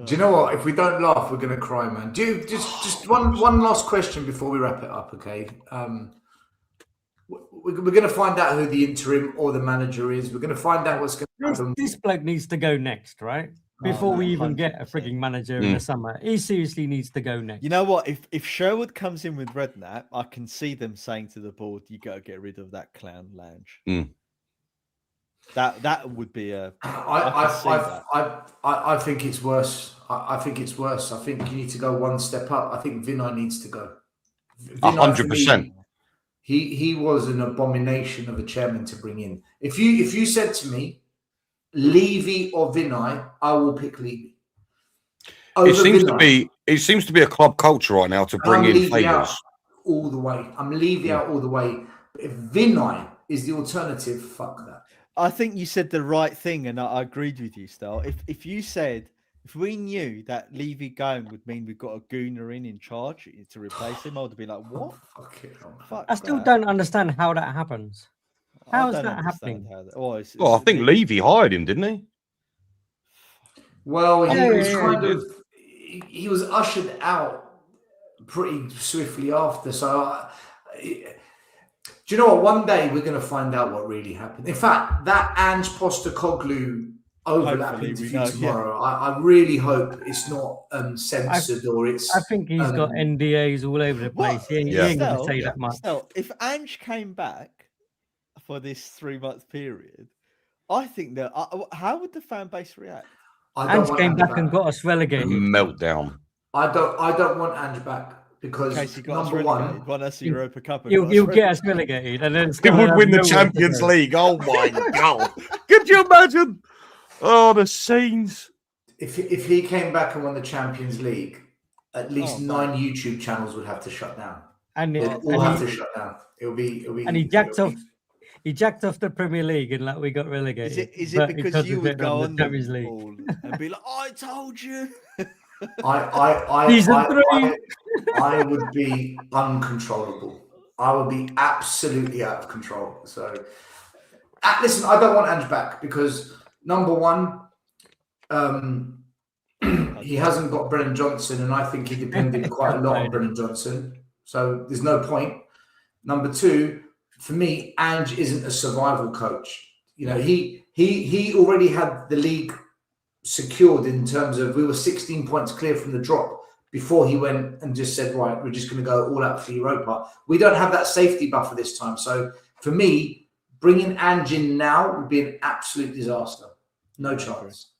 you know what? If we don't laugh, we're going to cry, man. Just one last question before we wrap it up, okay? We're going to find out who the interim or the manager is. We're going to find out what's going to happen. This bloke needs to go next, right? Before we even get a frigging manager in the summer. He seriously needs to go next. You know what? If Sherwood comes in with Redknapp, I can see them saying to the board, you got to get rid of that clown lounge. That would be a... I think it's worse. I think it's worse. I think you need to go one step up. I think Vinay needs to go. 100%. He was an abomination of a chairman to bring in. If you said to me, Levy or Vinay, I will pick Levy. It seems to be a club culture right now to bring in favours. All the way. I'm Levy out all the way. But if Vinay is the alternative, fuck that. I think you said the right thing, and I agreed with you, Stel. If you said, if we knew that Levy going would mean we've got a gooner in charge to replace him, I would have been like, what? Fuck I still don't understand how that happens. How is that happening? I think Levy hired him, didn't he? Well, he was ushered out pretty swiftly after. So, do you know what? One day we're going to find out what really happened. In fact, that Ange Postecoglou overlap interview tomorrow, I really hope it's not censored or it's. I think he's got NDAs all over the place. He ain't going to say that much. If Ange came back for this 3-month period, I think that how would the fan base react? Ange came back and got us relegated. Meltdown. I don't want Ange back because number one, won us the Europa Cup. He'll get us relegated, and then he would win the Champions League. Oh my god! Could you imagine? Oh, the scenes. If he came back and won the Champions League, at least 9 YouTube channels would have to shut down. And to shut down. It'll be. And he jacked off. He jacked off the Premier League and we got relegated. Is it because you would go on the Champions League and be like, "I told you"? I would be uncontrollable. I would be absolutely out of control. So, listen, I don't want Ange back because number one, he hasn't got Brennan Johnson, and I think he depended quite a lot on Brennan Johnson. So there's no point. Number two, for me, Ange isn't a survival coach. You know, he already had the league secured in terms of we were 16 points clear from the drop before he went and just said, right, we're just going to go all out for Europa. We don't have that safety buffer this time. So for me, bringing Ange in now would be an absolute disaster. No chance.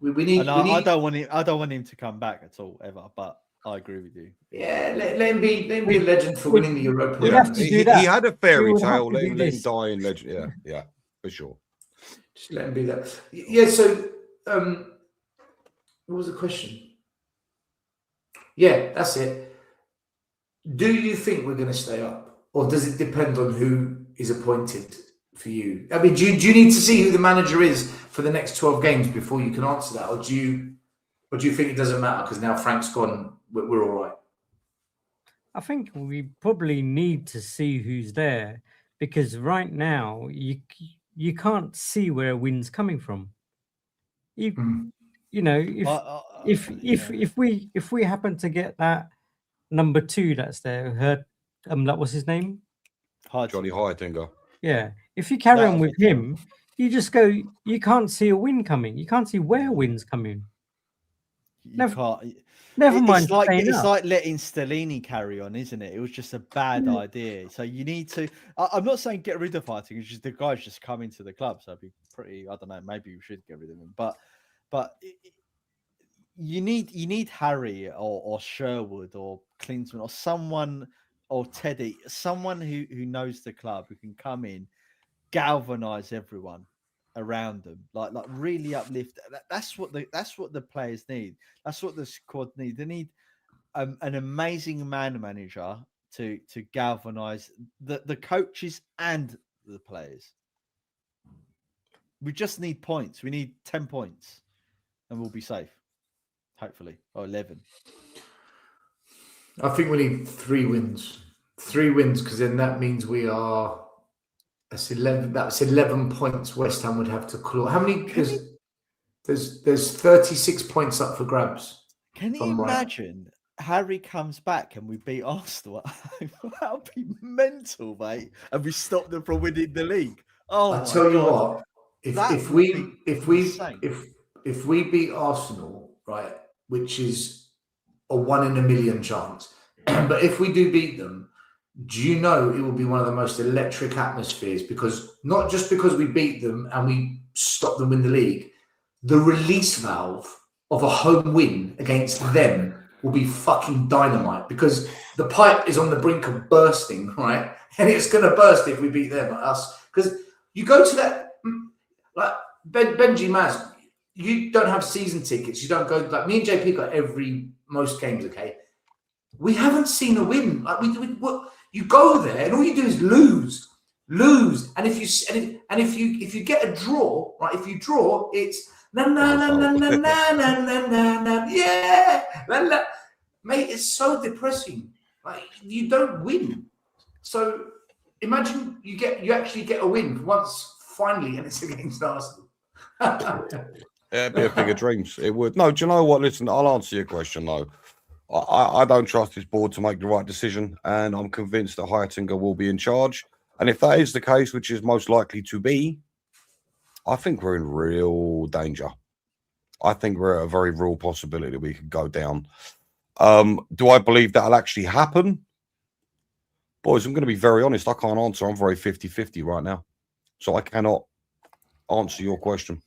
We need. I don't want him to come back at all ever. But I agree with you. Yeah, let him be a legend for winning the Europa. We have to do that. He had a fairy tale. Let him die in legend. Yeah, for sure. Just let him be that. Yeah. So, what was the question? Yeah, that's it. Do you think we're going to stay up, or does it depend on who is appointed for you? I mean, do you need to see who the manager is for the next 12 games before you can answer that, or do you think it doesn't matter because now Frank's gone, we're all right? I think we probably need to see who's there because right now you can't see where a win's coming from. You know, if we happen to get that number 2 that's there, that was his name, Johnny Heitinga. Yeah, if you carry on with him, you just go. You can't see a win coming. You can't see where win's coming. Never mind. It's like letting Stellini carry on, isn't it? It was just a bad idea. So you need to. I'm not saying get rid of Heitinga. It's just the guy's just come into the club, so it'd be pretty. I don't know. Maybe we should get rid of him, but you need Harry or Sherwood or Klinsmann or someone or Teddy, someone who knows the club, who can come in, galvanize everyone around them, like really uplift. That's what the players need. That's what the squad need. They need an amazing manager to galvanize the coaches and the players. We just need points. We need 10 points, and we'll be safe. Hopefully, or 11. I think we need 3 wins. 3 wins, because then that means we are. That's 11. That's 11 points. West Ham would have to claw. How many? There's 36 points up for grabs. Can you imagine? Harry comes back and we beat Arsenal at home. That would be mental, mate. And we stop them from winning the league. Oh, I tell you what. If we beat Arsenal, right, which is a 1 in a million chance, but if we do beat them, do you know it will be one of the most electric atmospheres? Because not just because we beat them and we stop them in the league, the release valve of a home win against them will be fucking dynamite, because the pipe is on the brink of bursting, right? And it's going to burst if we beat them, us. Because you go to that, like Benji Maz, you don't have season tickets. You don't go like me and JP got most games. Okay, we haven't seen a win. Like you go there and all you do is lose, and if you get a draw, right? If you draw, it's na na na na na na na na na yeah, la. Mate, it's so depressing. Like you don't win. So imagine you actually get a win once finally, and it's against Arsenal. It'd be a figure dreams. It would. No, do you know what? Listen, I'll answer your question though. I don't trust this board to make the right decision, and I'm convinced that Heitinga will be in charge. And if that is the case, which is most likely to be, I think we're in real danger. I think we're at a very real possibility that we could go down. Do I believe that'll actually happen? Boys, I'm going to be very honest. I can't answer. I'm very 50-50 right now. So I cannot answer your question.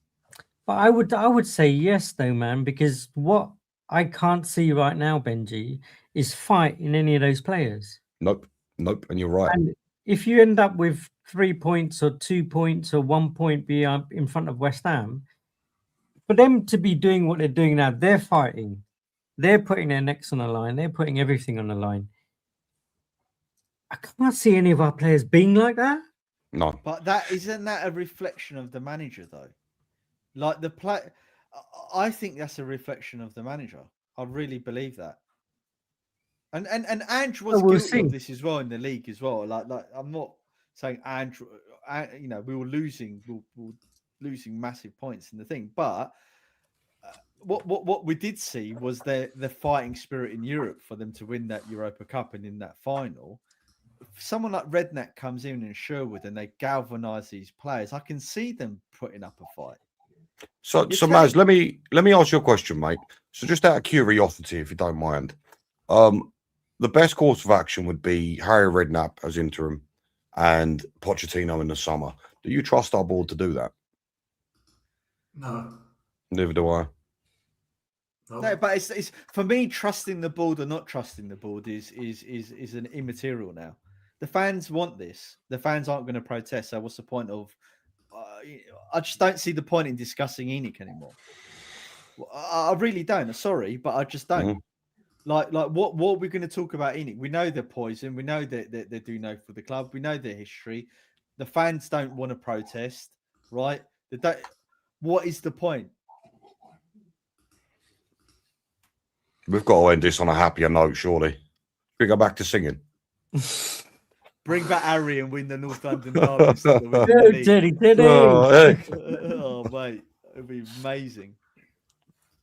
But I would say yes, though, man, because what I can't see right now, Benji, is fight in any of those players. Nope. And you're right. And if you end up with 3 points or 2 points or 1 point be up in front of West Ham, for them to be doing what they're doing now, they're fighting. They're putting their necks on the line. They're putting everything on the line. I can't see any of our players being like that. No. But isn't that a reflection of the manager, though? Like I think that's a reflection of the manager. I really believe that. And Andrew was guilty of this as well in the league as well. Like I'm not saying Andrew, we were losing massive points in the thing, but what we did see was the fighting spirit in Europe for them to win that Europa Cup and in that final. Someone like Redknapp comes in Sherwood and they galvanise these players. I can see them putting up a fight. So Maz, let me ask you a question, mate. So just out of curiosity, if you don't mind, the best course of action would be Harry Redknapp as interim and Pochettino in the summer. Do you trust our board to do that? No. Neither do I. No, but it's for me, trusting the board or not trusting the board is an immaterial now. The fans want this. The fans aren't going to protest. So what's the point of? I just don't see the point in discussing ENIC anymore. I really don't. Sorry, but I just don't. Like what are we going to talk about ENIC? We know they're poison. We know that they do know for the club. We know their history. The fans don't want to protest, right? What is the point? We've got to end this on a happier note, surely. We go back to singing. Bring back Harry and win the North London Derby. Teddy. Oh, mate, it'd be amazing.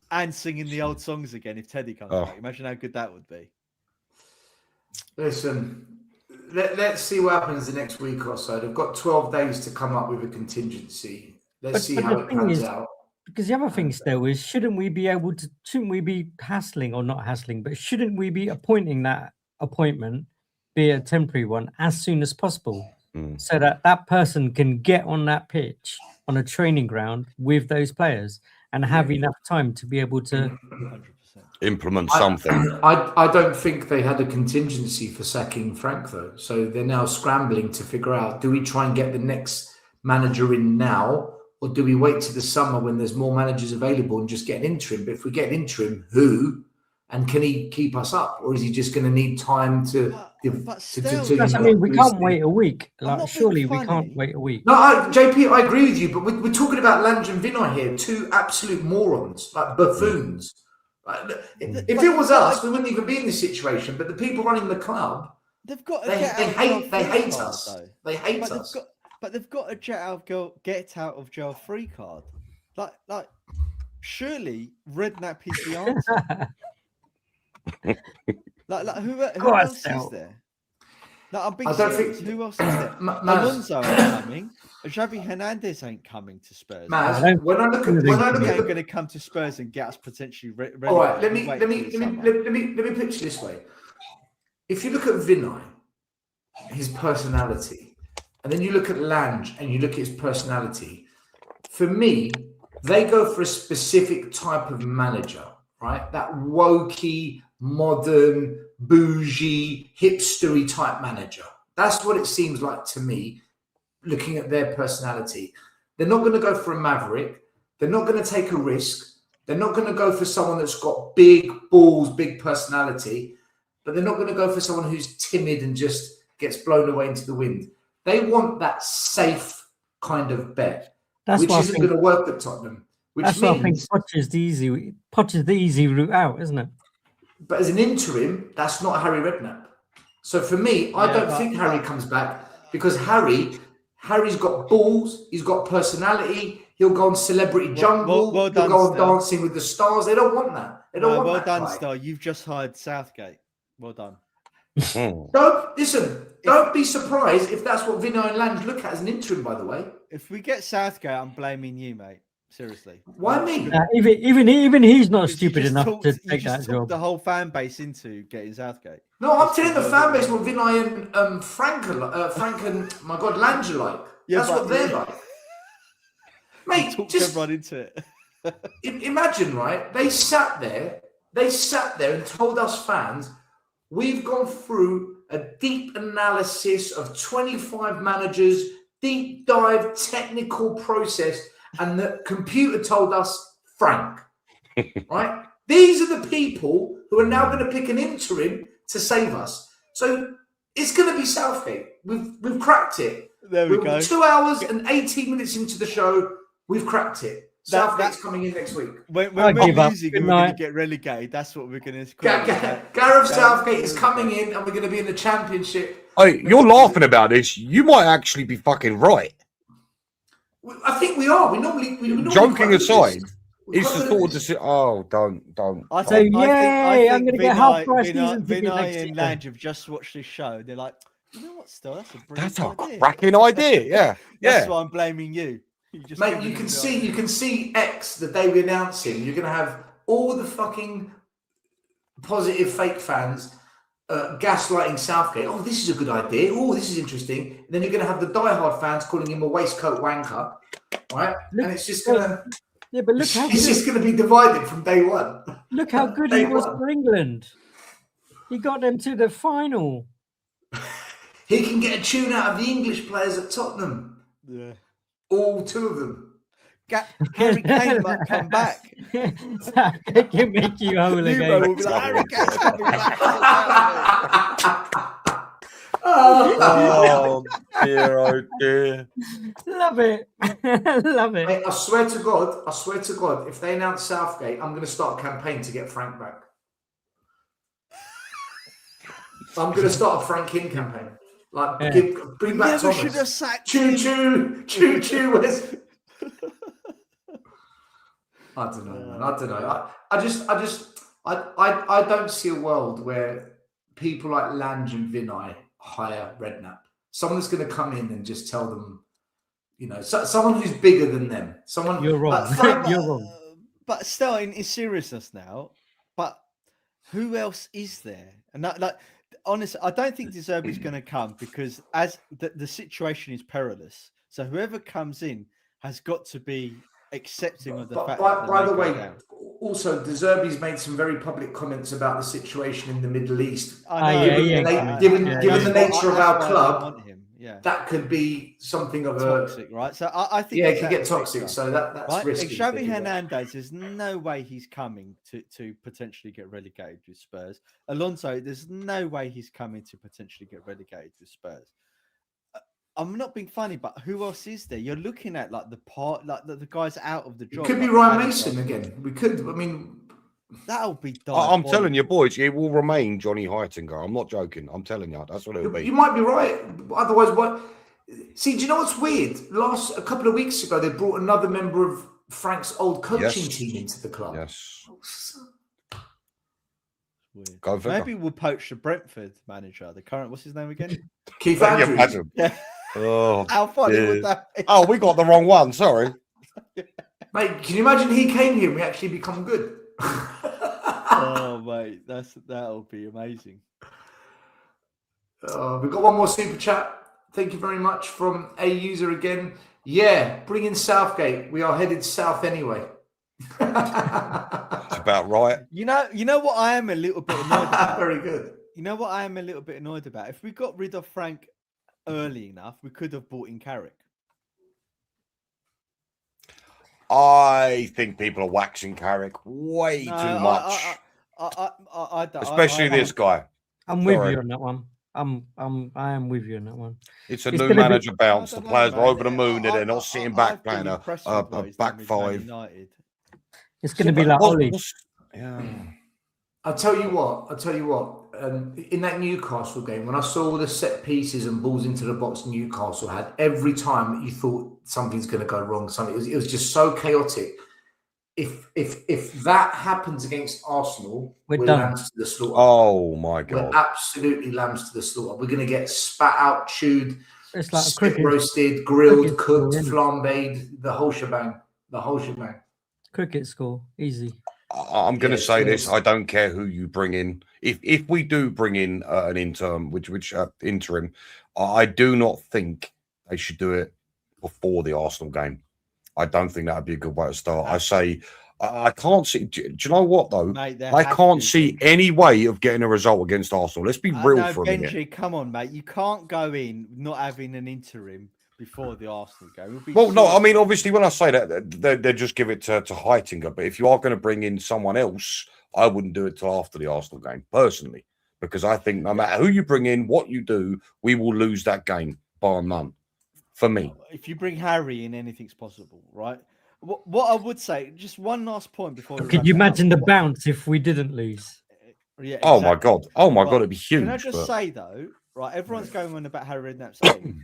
And singing the old songs again if Teddy comes back. Imagine how good that would be. Listen, let's see what happens the next week or so. They've got 12 days to come up with a contingency. Let's see how it pans out. Because the other thing still is, shouldn't we be hassling or not hassling, but shouldn't we be appointing that appointment, be a temporary one, as soon as possible, so that person can get on that pitch on a training ground with those players and have enough time to be able to 100%. Implement something. I don't think they had a contingency for sacking Frank, though. So they're now scrambling to figure out, do we try and get the next manager in now, or do we wait to the summer when there's more managers available and just get an interim? But if we get an interim, who? And can he keep us up? Or is he just going to need time to... we can't wait a week. Like, surely we can't wait a week. No, JP, I agree with you, but we're talking about Lange and Vinay here, two absolute morons, like buffoons. If it was us, we wouldn't even be in this situation. But the people running the club, they've got they hate us. They hate us. But they've got a get out of jail free card. Like surely Redknapp is the answer. who else is there? No, I'm being serious. Who else is there? Alonso ain't coming. Xavi Hernandez ain't coming to Spurs. When I look at going to come to Spurs and get us potentially. All right, let me picture this way. If you look at Vinay, his personality. And then you look at Lange and you look at his personality. For me, they go for a specific type of manager, right? That wokey, modern, bougie, hipstery type manager. That's what it seems like to me, looking at their personality. They're not going to go for a maverick. They're not going to take a risk. They're not going to go for someone that's got big balls, big personality, but they're not going to go for someone who's timid and just gets blown away into the wind. They want that safe kind of bet, which isn't going to work at Tottenham. That's why I think Poch is the easy route out, isn't it? But as an interim, that's not Harry Redknapp. So for me, I don't think Harry comes back because Harry's got balls, he's got personality, he'll go on Celebrity Jungle, he'll go on Dancing with the Stars. They don't want that. They don't want that. Well done, Star. You've just hired Southgate. Well done. Don't be surprised if that's what Vinay and Lange look at as an interim, by the way. If we get Southgate, I'm blaming you, mate. Seriously. Why me? Even he's not stupid enough to take that job. The whole fan base into getting Southgate. No, I'm telling the fan base what Vinay and Frank and my God, Lange are like. That's what they're like. Mate, just run into it. Imagine, right? They sat there and told us fans, we've gone through a deep analysis of 25 managers, deep dive, technical process, and the computer told us Frank, right? These are the people who are now going to pick an interim to save us. So it's going to be Southgate. We've cracked it. There we go. 2 hours and 18 minutes into the show, we've cracked it. Southgate's coming in next week. When we're losing and we're going to get relegated, that's what we're going to... Gareth Southgate is coming in and we're going to be in the Championship. Hey, you're laughing about this. You might actually be fucking right. I think we are. We normally joking aside, it's the thought to say, "Oh, don't." I think I'm going to get half price season ticket Vinay next and year. Lange have just watched this show. They're like, you know what, Star? That's a cracking idea. Yeah, That's why I'm blaming you. Mate, you can see X the day we announce him. You're going to have all the fucking positive fake fans gaslighting Southgate. Oh, this is a good idea. Oh, this is interesting. And then you're going to have the diehard fans calling him a waistcoat wanker, right? And it's just going to... Yeah, but look how it's just going to be divided from day one. Look how good he was for England. He got them to the final. He can get a tune out of the English players at Tottenham. Yeah. All 2 of them. Harry Kane might come back. They can make you whole again. Will be like, Harry Kane's coming back. Oh dear. Love it. Love it. Mate, I swear to God, if they announce Southgate, I'm going to start a campaign to get Frank back. I'm going to start a Frank in campaign. Like, bring back Never Thomas. should have sacked Choo choo. Where's... I don't know, man. I don't know. I don't see a world where people like Lange and Vinay hire Redknapp. Someone that's going to come in and just tell them, someone who's bigger than them. Someone. You're wrong. You're wrong. But still, in seriousness now, but who else is there? And honestly, I don't think De Zerbi's going to come because as the situation is perilous. So whoever comes in has got to be accepting of the fact. By the way, also De Zerbi's made some very public comments about the situation in the Middle East. Given the nature of our club, that could be something of toxic, right? So I think it can get toxic. So that's right? risky. Xavi Hernandez, there's no way he's coming to potentially get relegated with Spurs. Alonso, there's no way he's coming to potentially get relegated with Spurs. I'm not being funny, but who else is there? You're looking at the guys out of the job. It could be Ryan Mason again. We could. I mean, that'll be. I'm telling you, boys, it will remain Johnny Heitinga. I'm not joking. I'm telling you, that's what it'll be. You might be right. Otherwise, what? See, do you know what's weird? A couple of weeks ago, they brought another member of Frank's old coaching team into the club. Yes. Weird. Go figure. Maybe we'll poach the Brentford manager. The current, what's his name again? Keith Andrews. Yeah. Oh, how funny would that be? Oh, we got the wrong one. Sorry, mate. Can you imagine he came here and we actually become good? Oh, mate, that'll be amazing. We've got one more super chat. Thank you very much from a user again. Yeah, bring in Southgate. We are headed south anyway. That's about right. You know what I am a little bit annoyed about? Very good. You know what I am a little bit annoyed about? If we got rid of Frank early enough, we could have bought in Carrick. I think people are waxing Carrick way too much, especially this guy. I'm with you on that one. I am with you on that one. It's a new manager bounce. The players are over the moon and they're not sitting back playing a back five. It's going to be like Ollie. Yeah. I'll tell you what. In that Newcastle game, when I saw all the set pieces and balls into the box Newcastle had, every time you thought something's going to go wrong. It was just so chaotic. If that happens against Arsenal, we're lambs to the slaughter. Oh my God! We're absolutely lambs to the slaughter. We're going to get spat out, chewed, it's like roasted, grilled, cooked, flambéed, the whole shebang. Cricket score, easy. I'm going to say this. I don't care who you bring in. If we do bring in an interim, interim, I do not think they should do it before the Arsenal game. I don't think that would be a good way to start. I say I can't see. Do you know what though? Mate, I can't see any way of getting a result against Arsenal. Let's be real for a minute. Benji, come on, mate. You can't go in not having an interim before the Arsenal game. Well, no, I mean, obviously, when I say that, they just give it to Heitinger. But if you are going to bring in someone else, I wouldn't do it till after the Arsenal game, personally, because I think no matter who you bring in, what you do, we will lose that game bar none. For me, if you bring Harry in, anything's possible, right? What I would say, just one last point before. Could you imagine the bounce if we didn't lose? Yeah. Exactly. Oh my God! Oh my God! It'd be huge. Can I just say though, right? Everyone's going on about Harry Redknapp's age,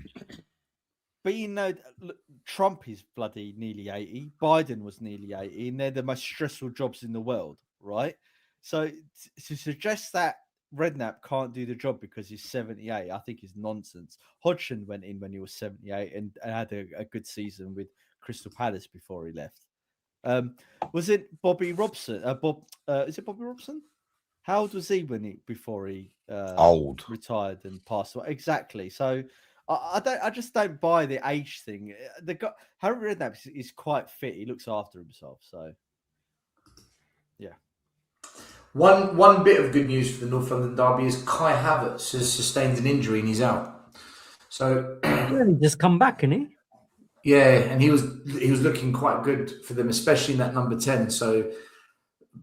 but you know, look, Trump is bloody nearly 80. Biden was nearly 80, and they're the most stressful jobs in the world, right? So to suggest that Redknapp can't do the job because he's 78, I think is nonsense. Hodgson went in when he was 78 and had a good season with Crystal Palace before he left. Was it Bobby Robson? Is it Bobby Robson? How old was he before he retired and passed away? Exactly. So I just don't buy the age thing. Harry Redknapp is quite fit. He looks after himself. So yeah. One bit of good news for the North London derby is Kai Havertz has sustained an injury and he's out. So he just come back, isn't he? Yeah, and he was looking quite good for them, especially in that number 10. So,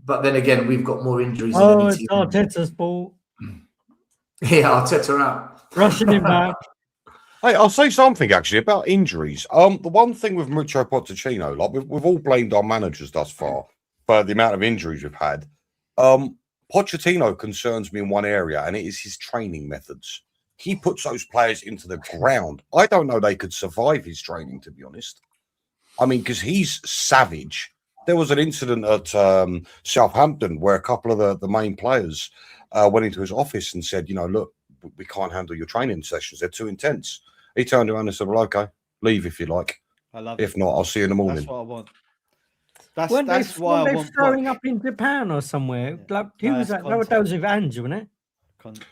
but then again, we've got more injuries. Oh, it's Arteta's fault. Yeah, Arteta out, rushing him back. Hey, I'll say something actually about injuries. The one thing with Mauricio Pochettino, like we've all blamed our managers thus far for the amount of injuries we've had. Pochettino concerns me in one area, and it is his training methods. He puts those players into the ground. I don't know they could survive his training, to be honest. I mean, because he's savage. There was an incident at Southampton where a couple of the main players went into his office and said, look, we can't handle your training sessions. They're too intense. He turned around and said, well, okay, leave if you like. I love it. If not, I'll see you in the morning. That's what I want. That's why I want throwing up in Japan or somewhere. Yeah. Like, who was that? That was with Ange, wasn't it? Conte.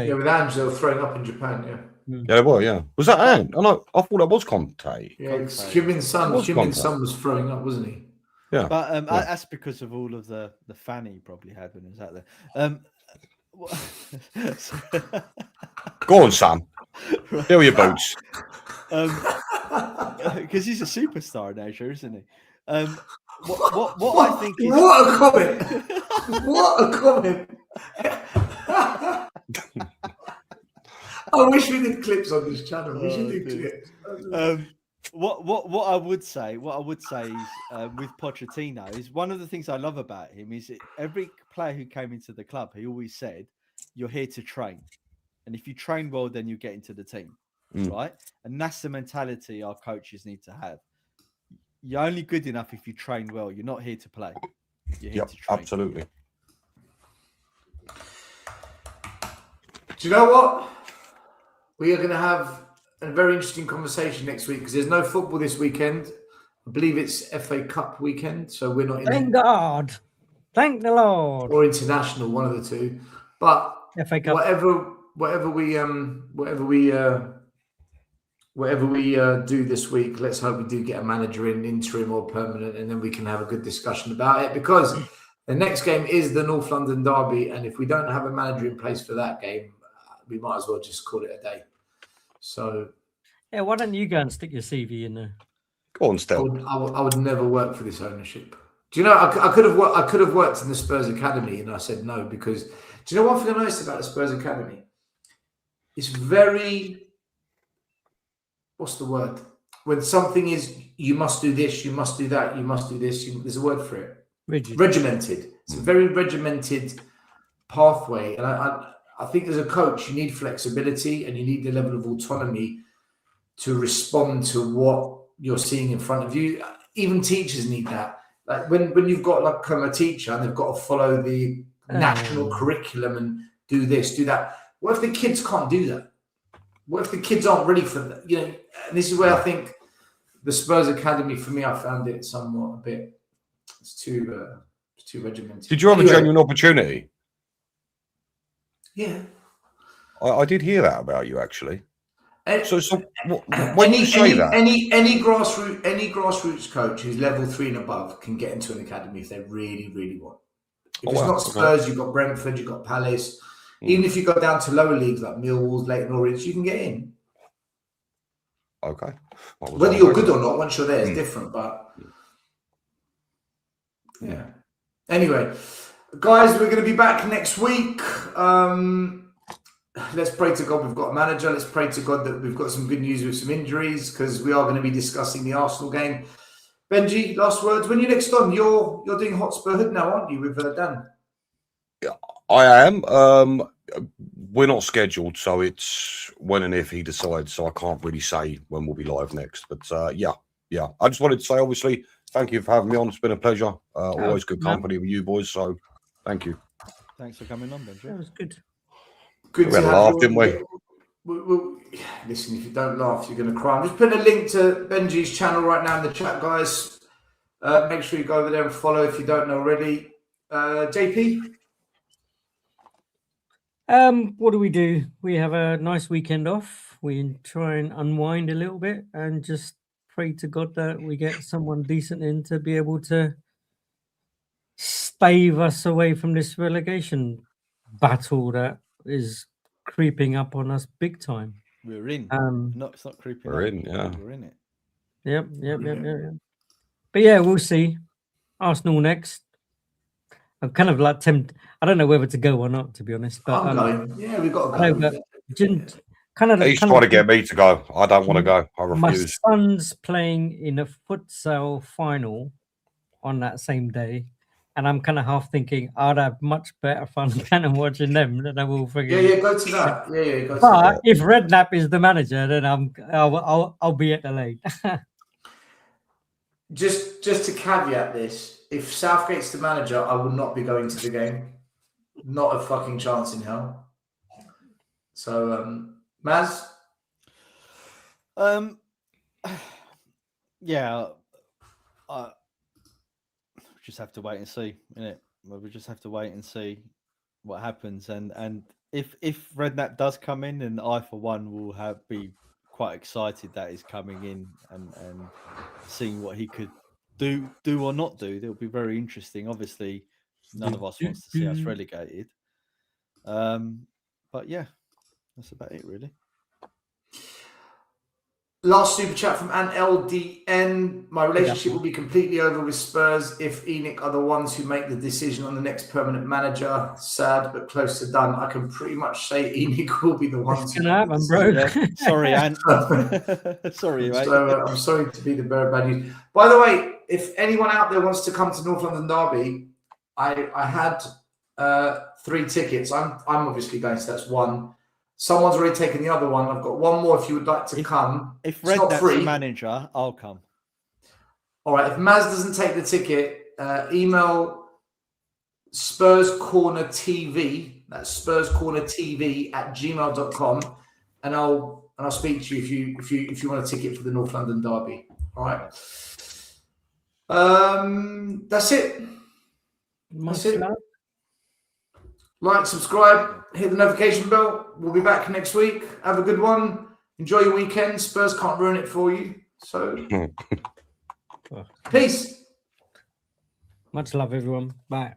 Yeah, with Ange, they were throwing up in Japan, yeah. Yeah, they were, yeah. Was that Ange? I thought that was Conte. Yeah, Heung-min Son was throwing up, wasn't he? Yeah. But that's because of all of the fan he probably had when he was out there. Go on, Sam. Fill your boots. Because he's a superstar in Asia, isn't he? What I think is... What a comment! What a comment! I wish we did clips on this channel. We should do clips. What I would say is with Pochettino is one of the things I love about him is every player who came into the club, he always said, "You're here to train, and if you train well, then you get into the team." Right? And that's the mentality our coaches need to have. You're only good enough if you train well. You're not here to play. You're here to train. Absolutely. Do you know what? We are going to have a very interesting conversation next week because there's no football this weekend. I believe it's FA Cup weekend, so we're not in. Thank God. Thank the Lord. Or international, one of the two. But FA Cup. Whatever we do this week, let's hope we do get a manager in, interim or permanent, and then we can have a good discussion about it because the next game is the North London derby, and if we don't have a manager in place for that game, we might as well just call it a day. So, yeah, why don't you go and stick your CV in there? Go on, I Stel. would never work for this ownership. Do you know, I could have worked in the Spurs Academy, and I said no because, do you know one thing I noticed about the Spurs Academy? It's very, what's the word? When something is, you must do this, you must do that, you must do this, there's a word for it. Regimented. It's a very regimented pathway. And I think as a coach, you need flexibility and you need the level of autonomy to respond to what you're seeing in front of you. Even teachers need that. Like when you've got like a teacher and they've got to follow the national curriculum and do this, do that. What if the kids can't do that? What if the kids aren't ready for that? You know, and this is where I think the Spurs Academy, for me, I found it somewhat a bit. It's too regimented. Did you have a genuine opportunity? Yeah, I did hear that about you actually. So when any, you say that, any grassroots coach who's level 3 and above can get into an academy if they really, really want. If it's not Spurs, you've got Brentford, you've got Palace. Even if you go down to lower leagues like Millwall, Leighton Orient, you can get in. Okay. Whether you're good or not, once you're there, is different. But yeah. Anyway, guys, we're going to be back next week. Let's pray to God we've got a manager. Let's pray to God that we've got some good news with some injuries, because we are going to be discussing the Arsenal game. Benji, last words. When you're next on, you're doing Hotspur Hood now, aren't you, with Dan? Yeah, I am. We're not scheduled, so it's when and if he decides. So I can't really say when we'll be live next. But yeah. I just wanted to say, obviously, thank you for having me on. It's been a pleasure. Always good company with you boys. So thank you. Thanks for coming on, Benji. That was good. Good to laugh, didn't we? Listen, if you don't laugh, you're going to cry. I'm just putting a link to Benji's channel right now in the chat, guys. Make sure you go over there and follow if you don't know already. JP? What do? We have a nice weekend off. We try and unwind a little bit and just pray to God that we get someone decent in to be able to stave us away from this relegation battle that is creeping up on us big time. We're in. It's not creeping We're up. in, yeah. We're in it. Yep. But yeah, we'll see. Arsenal next. I'm kind of like tempted. I don't know whether to go or not, to be honest. But I'm going. Yeah, we've got to go. No, but He's trying to get me to go. I don't want to go. I refuse. My son's playing in a futsal final on that same day, and I'm kind of half thinking I'd have much better fun kind of watching them than I will forget. Yeah, go to that. Yeah, go to but that. if Redknapp is the manager, then I'll be at the lane. Just to caveat this, if Southgate's the manager, I will not be going to the game. Not a fucking chance in hell. So, Maz? Yeah, just have to wait and see, innit? We just have to wait and see what happens. And if Redknapp does come in, then I, for one, will be quite excited that he's coming in and seeing what he could do or not do. It'll be very interesting. Obviously, none of us wants to see us relegated. But yeah, that's about it, really. Last super chat from Ant LDN. My relationship will be completely over with Spurs if Enoch are the ones who make the decision on the next permanent manager. Sad, but close to done. I can pretty much say Enoch will be the ones. What's going to happen, bro? Yeah. Sorry, Ant. Sorry, mate. So I'm sorry to be the bearer of bad news. By the way, if anyone out there wants to come to North London Derby, I had 3 tickets. I'm obviously going, so that's one. Someone's already taken the other one. I've got one more if you would like to come. If Redknapp's the manager, I'll come. All right. If Maz doesn't take the ticket, email Spurs Corner TV. That's Spurs Corner TV @gmail.com, and I'll speak to you if you want a ticket for the North London Derby. All right. That's it. That's it. Like, subscribe, hit the notification bell. We'll be back next week. Have a good one. Enjoy your weekend. Spurs can't ruin it for you. So, peace. Much love, everyone. Bye.